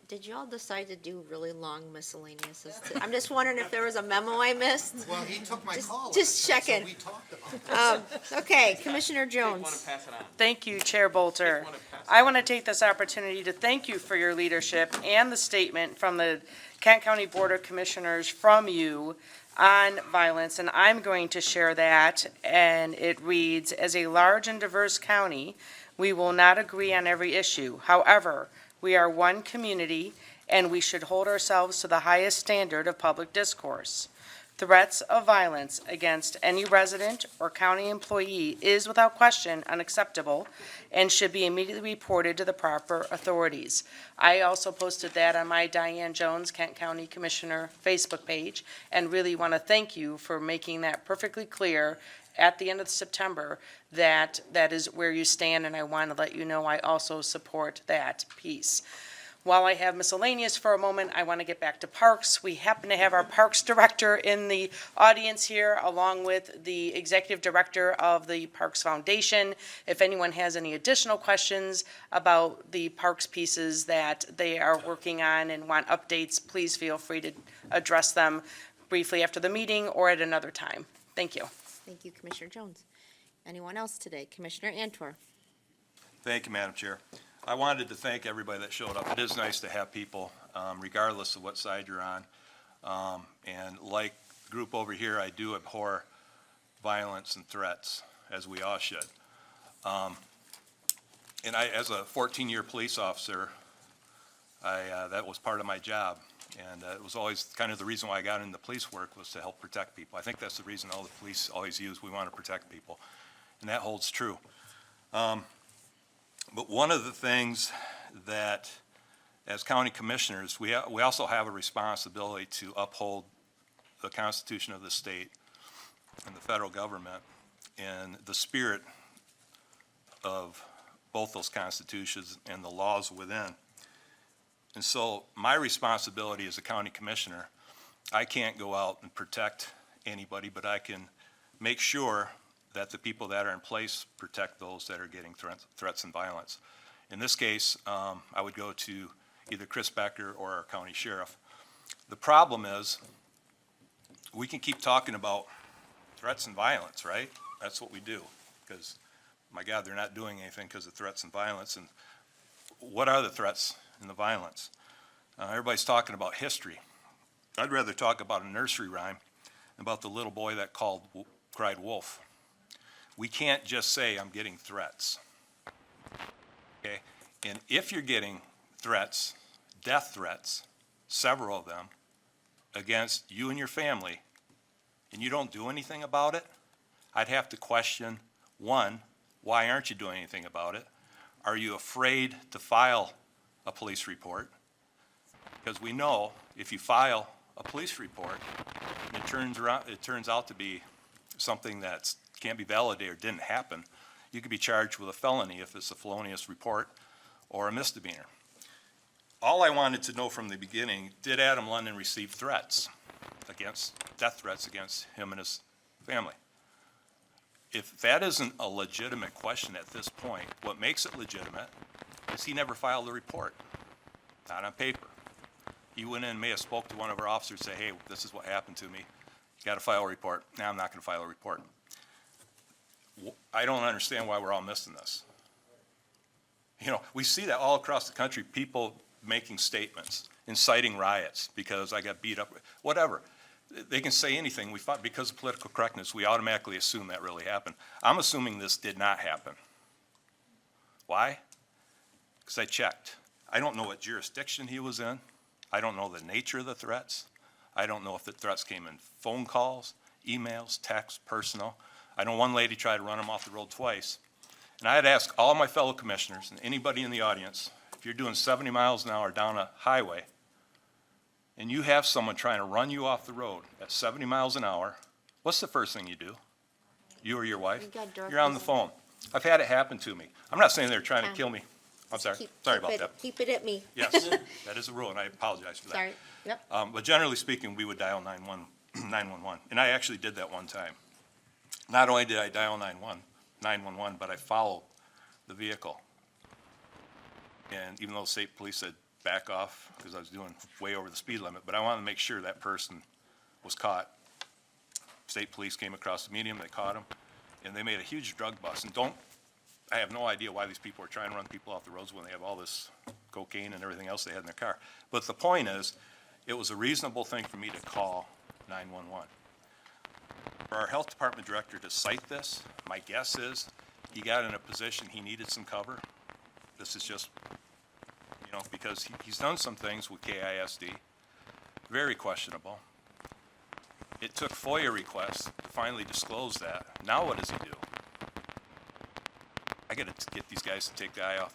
[SPEAKER 1] Did y'all decide to do really long miscellaneous? I'm just wondering if there was a memo I missed.
[SPEAKER 14] Well, he took my call.
[SPEAKER 1] Just checking.
[SPEAKER 14] So we talked about it.
[SPEAKER 1] Okay, Commissioner Jones.
[SPEAKER 13] Thank you, Chair Bolter. I want to take this opportunity to thank you for your leadership and the statement from the Kent County Board of Commissioners from you on violence, and I'm going to share that, and it reads, as a large and diverse county, we will not agree on every issue. However, we are one community, and we should hold ourselves to the highest standard of public discourse. Threats of violence against any resident or county employee is without question unacceptable and should be immediately reported to the proper authorities. I also posted that on my Diane Jones, Kent County Commissioner Facebook page, and really want to thank you for making that perfectly clear at the end of September that that is where you stand, and I want to let you know I also support that piece. While I have miscellaneous for a moment, I want to get back to parks. We happen to have our Parks Director in the audience here, along with the Executive Director of the Parks Foundation. If anyone has any additional questions about the parks pieces that they are working on and want updates, please feel free to address them briefly after the meeting or at another time. Thank you.
[SPEAKER 1] Thank you, Commissioner Jones. Anyone else today? Commissioner Antor.
[SPEAKER 16] Thank you, Madam Chair. I wanted to thank everybody that showed up. It is nice to have people, regardless of what side you're on. And like the group over here, I do abhor violence and threats, as we all should. And I, as a 14-year police officer, that was part of my job. And it was always kind of the reason why I got into police work, was to help protect people. I think that's the reason all the police always use, we want to protect people. And that holds true. But one of the things that, as county commissioners, we also have a responsibility to uphold the Constitution of the state and the federal government in the spirit of both those constitutions and the laws within. And so my responsibility as a county commissioner, I can't go out and protect anybody, but I can make sure that the people that are in place protect those that are getting threats and violence. In this case, I would go to either Chris Becker or our county sheriff. The problem is, we can keep talking about threats and violence, right? That's what we do, because, my God, they're not doing anything because of threats and violence. And what are the threats and the violence? Everybody's talking about history. I'd rather talk about a nursery rhyme about the little boy that cried wolf. We can't just say, I'm getting threats. Okay? And if you're getting threats, death threats, several of them, against you and your family, and you don't do anything about it, I'd have to question, one, why aren't you doing anything about it? Are you afraid to file a police report? Because we know if you file a police report, and it turns out to be something that can't be validated or didn't happen, you could be charged with a felony if it's a felonious report or a misdemeanor. All I wanted to know from the beginning, did Adam London receive threats death threats against him and his family? If that isn't a legitimate question at this point, what makes it legitimate is he never filed a report, not on paper. He went in, may have spoke to one of our officers, say, hey, this is what happened to me. You got to file a report. Now I'm not going to file a report. I don't understand why we're all missing this. You know, we see that all across the country, people making statements, inciting riots because I got beat up, whatever. They can say anything. We thought because of political correctness, we automatically assume that really happened. I'm assuming this did not happen. Why? Because I checked. I don't know what jurisdiction he was in. I don't know the nature of the threats. I don't know if the threats came in phone calls, emails, texts, personal. I know one lady tried to run him off the road twice. And I had asked all my fellow commissioners and anybody in the audience, if you're doing 70 miles an hour down a highway, and you have someone trying to run you off the road at 70 miles an hour, what's the first thing you do? You or your wife? You're on the phone. I've had it happen to me. I'm not saying they're trying to kill me. I'm sorry. Sorry about that.
[SPEAKER 1] Keep it at me.
[SPEAKER 16] Yes, that is a rule, and I apologize for that.
[SPEAKER 1] Sorry, yep.
[SPEAKER 16] But generally speaking, we would dial 911, and I actually did that one time. Not only did I dial 911, but I followed the vehicle. And even though the state police said back off, because I was doing way over the speed limit, but I wanted to make sure that person was caught. State police came across the median, they caught him, and they made a huge drug bust. And I have no idea why these people are trying to run people off the roads when they have all this cocaine and everything else they had in their car. But the point is, it was a reasonable thing for me to call 911. For our health department director to cite this, my guess is he got in a position he needed some cover. This is just, you know, because he's done some things with KISD, very questionable. It took FOIA requests to finally disclose that. Now what does he do? I got to get these guys to take the eye off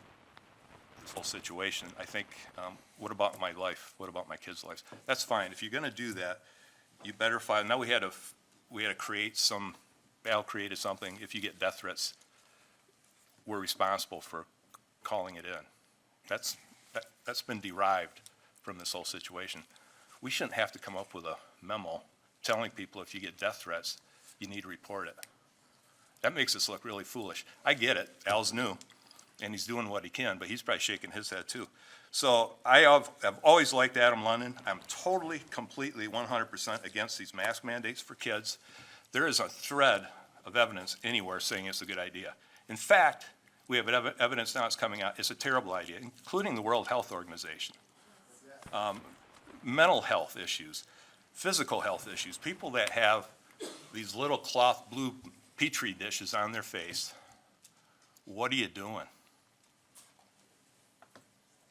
[SPEAKER 16] this whole situation. I think, what about my life? What about my kids' lives? That's fine. If you're going to do that, you better file. Now we had to create some. Val created something. If you get death threats, we're responsible for calling it in. That's been derived from this whole situation. We shouldn't have to come up with a memo telling people if you get death threats, you need to report it. That makes us look really foolish. I get it. Al's new, and he's doing what he can, but he's probably shaking his head too. So I have always liked Adam London. I'm totally, completely, 100% against these mask mandates for kids. There is a thread of evidence anywhere saying it's a good idea. In fact, we have evidence now it's coming out, it's a terrible idea, including the World Health Organization. Mental health issues, physical health issues, people that have these little cloth blue Petri dishes on their face. What are you doing?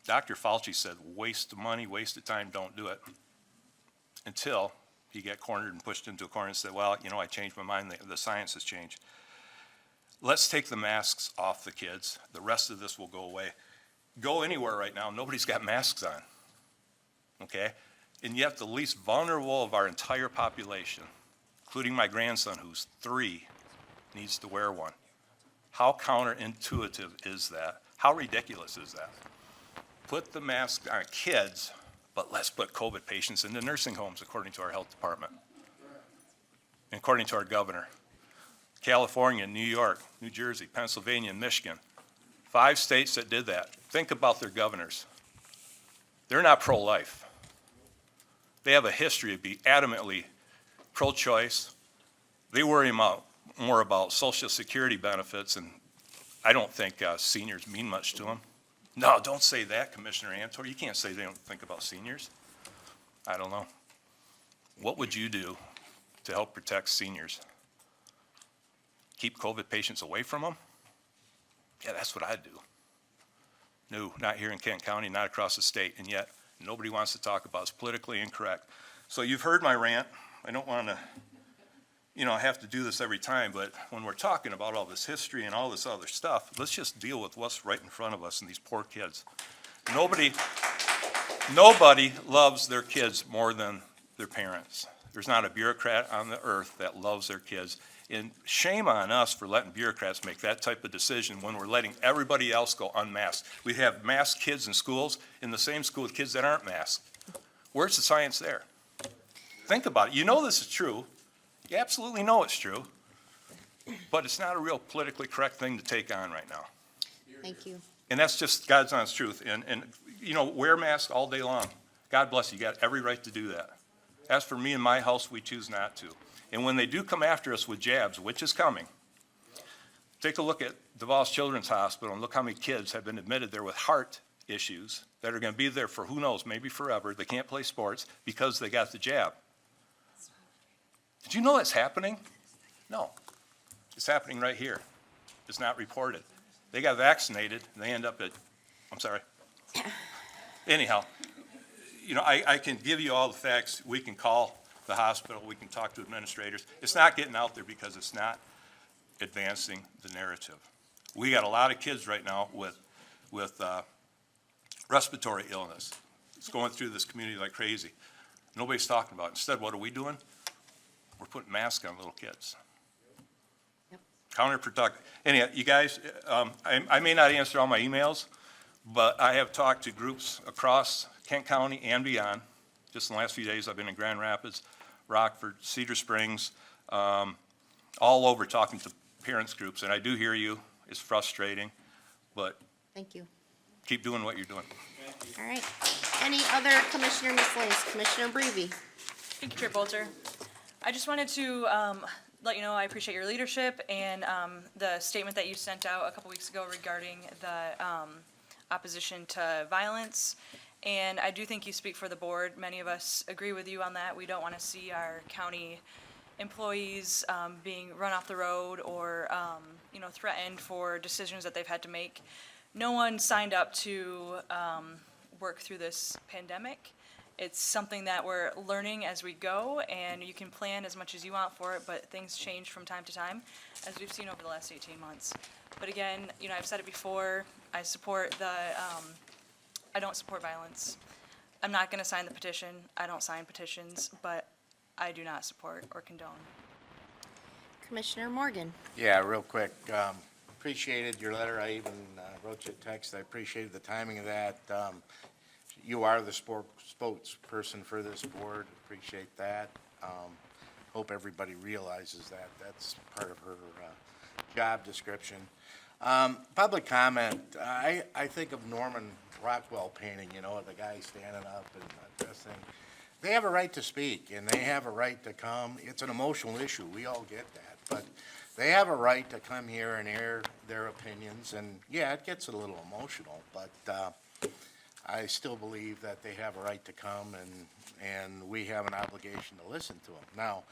[SPEAKER 16] Dr. Fauci said, waste of money, waste of time, don't do it. Until he got cornered and pushed into a corner and said, well, you know, I changed my mind, the science has changed. Let's take the masks off the kids. The rest of this will go away. Go anywhere right now, nobody's got masks on, okay? And yet the least vulnerable of our entire population, including my grandson who's 3, needs to wear one. How counterintuitive is that? How ridiculous is that? Put the mask on kids, but let's put COVID patients into nursing homes, according to our health department, and according to our governor. California, New York, New Jersey, Pennsylvania, and Michigan. 5 states that did that. Think about their governors. They're not pro-life. They have a history of being adamantly pro-choice. They worry more about Social Security benefits, and I don't think seniors mean much to them. No, don't say that, Commissioner Antor. You can't say they don't think about seniors. I don't know. What would you do to help protect seniors? Keep COVID patients away from them? Yeah, that's what I'd do. No, not here in Kent County, not across the state, and yet nobody wants to talk about it. It's politically incorrect. So you've heard my rant. I don't want to, have to do this every time, but when we're talking about all this history and all this other stuff, let's just deal with what's right in front of us and these poor kids. Nobody loves their kids more than their parents. There's not a bureaucrat on the earth that loves their kids. And shame on us for letting bureaucrats make that type of decision when we're letting everybody else go unmasked. We have masked kids in schools, in the same school with kids that aren't masked. Where's the science there? Think about it. You know this is true. You absolutely know it's true. But it's not a real politically correct thing to take on right now.
[SPEAKER 1] Thank you.
[SPEAKER 16] And that's just God's honest truth. And wear masks all day long. God bless you. You got every right to do that. As for me and my house, we choose not to. And when they do come after us with jabs, which is coming, take a look at DeVos Children's Hospital and look how many kids have been admitted there with heart issues that are going to be there for who knows, maybe forever. They can't play sports because they got the jab. Did you know that's happening? No. It's happening right here. It's not reported. They got vaccinated and they end up at, I'm sorry. Anyhow, I can give you all the facts. We can call the hospital, we can talk to administrators. It's not getting out there because it's not advancing the narrative. We got a lot of kids right now with respiratory illness. It's going through this community like crazy. Nobody's talking about it. Instead, what are we doing? We're putting masks on little kids.
[SPEAKER 1] Yep.
[SPEAKER 16] Counterproductive. Anyhow, you guys, I may not answer all my emails, but I have talked to groups across Kent County and beyond. Just in the last few days, I've been in Grand Rapids, Rockford, Cedar Springs, all over talking to parents groups, and I do hear you. It's frustrating, but
[SPEAKER 1] Thank you.
[SPEAKER 16] keep doing what you're doing.
[SPEAKER 1] All right. Any other commissioner miscellaneous? Commissioner Brevy.
[SPEAKER 9] Thank you, Chair Bolter. I just wanted to let you know I appreciate your leadership and the statement that you sent out a couple weeks ago regarding the opposition to violence. And I do think you speak for the board. Many of us agree with you on that. We don't want to see our county employees being run off the road or, threatened for decisions that they've had to make. No one signed up to work through this pandemic. It's something that we're learning as we go, and you can plan as much as you want for it, but things change from time to time, as we've seen over the last 18 months. But again, I've said it before, I support I don't support violence. I'm not going to sign the petition. I don't sign petitions, but I do not support or condone.
[SPEAKER 1] Commissioner Morgan.
[SPEAKER 19] Yeah, real quick. Appreciated your letter. I even wrote you a text. I appreciated the timing of that. You are the spokesperson for this board. Appreciate that. Hope everybody realizes that. That's part of her job description. Public comment. I think of Norman Rockwell painting, the guy standing up and addressing. They have a right to speak, and they have a right to come. It's an emotional issue. We all get that. But they have a right to come here and air their opinions. And, yeah, it gets a little emotional. But I still believe that they have a right to come, and we have an obligation to listen to them. Now,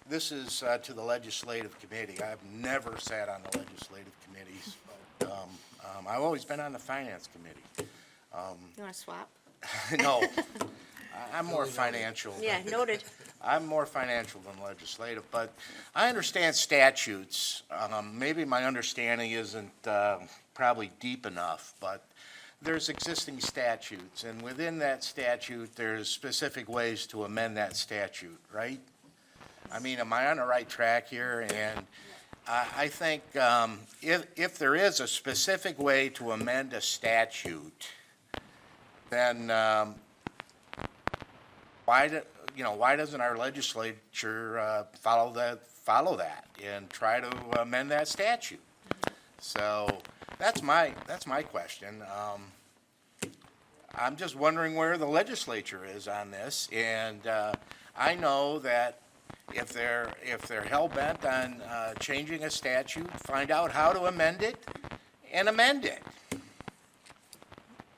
[SPEAKER 19] this is to the legislative committee. I've never sat on the legislative committees. But, I've always been on the finance committee.
[SPEAKER 1] You want to swap?
[SPEAKER 19] No, I'm more financial.
[SPEAKER 1] Yeah, noted.
[SPEAKER 19] I'm more financial than legislative, but I understand statutes. Maybe my understanding isn't probably deep enough, but there's existing statutes, and within that statute, there's specific ways to amend that statute, right? I mean, am I on the right track here? And I think if there is a specific way to amend a statute, then why doesn't our legislature follow that and try to amend that statute? So that's my question. I'm just wondering where the legislature is on this, and I know that if they're hell-bent on changing a statute, find out how to amend it and amend it.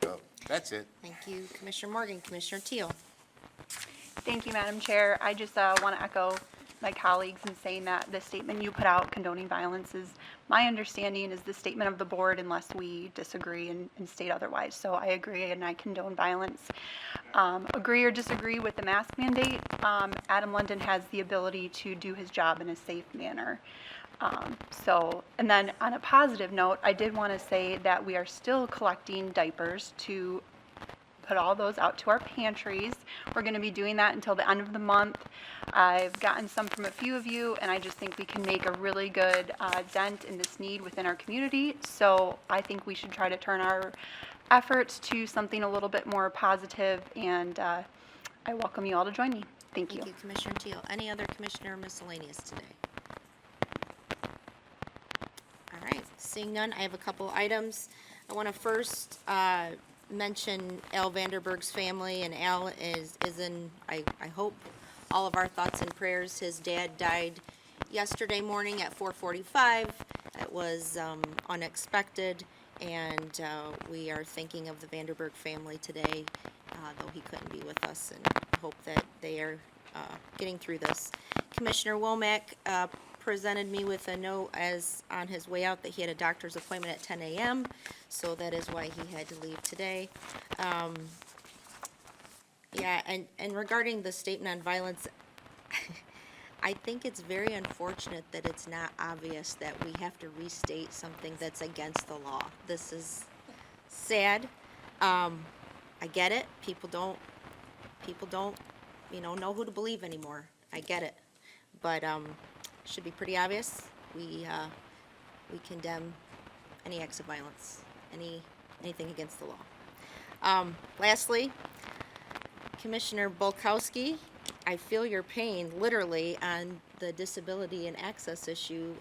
[SPEAKER 19] So, that's it.
[SPEAKER 1] Thank you, Commissioner Morgan. Commissioner Teal.
[SPEAKER 3] Thank you, Madam Chair. I just want to echo my colleagues in saying that the statement you put out condoning violence is, my understanding is the statement of the board unless we disagree and state otherwise. So I agree and I condone violence. Agree or disagree with the mask mandate, Adam London has the ability to do his job in a safe manner. And then on a positive note, I did want to say that we are still collecting diapers to put all those out to our pantries. We're going to be doing that until the end of the month. I've gotten some from a few of you, and I just think we can make a really good dent in this need within our community. So I think we should try to turn our efforts to something a little bit more positive, and I welcome you all to join me. Thank you.
[SPEAKER 1] Thank you, Commissioner Teal. Any other commissioner miscellaneous today? All right, seeing none, I have a couple items. I want to first mention Al Vanderberg's family, and Al is in, I hope, all of our thoughts and prayers. His dad died yesterday morning at 4:45. It was unexpected, and we are thinking of the Vanderberg family today, though he couldn't be with us, and hope that they are getting through this. Commissioner Womack presented me with a note as on his way out that he had a doctor's appointment at 10 a.m., so that is why he had to leave today. Yeah, and regarding the statement on violence, I think it's very unfortunate that it's not obvious that we have to restate something that's against the law. This is sad. I get it. People don't, know who to believe anymore. I get it. But, should be pretty obvious. We condemn any acts of violence, anything against the law. Lastly, Commissioner Bulkowski, I feel your pain literally on the disability and access issue,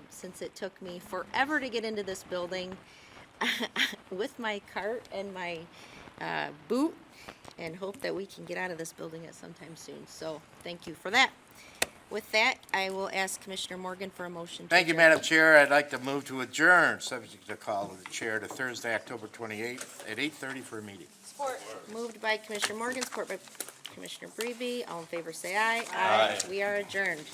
[SPEAKER 1] since it took me forever to get into this building with my cart and my boot, and hope that we can get out of this building at some time soon. So thank you for that. With that, I will ask Commissioner Morgan for a motion.
[SPEAKER 19] Thank you, Madam Chair. I'd like to move to adjourn, subject to call of the chair, to Thursday, October 28th at 8:30 for a meeting.
[SPEAKER 1] Support. Moved by Commissioner Morgan, support by Commissioner Breve. All in favor, say aye.
[SPEAKER 19] Aye.
[SPEAKER 1] We are adjourned.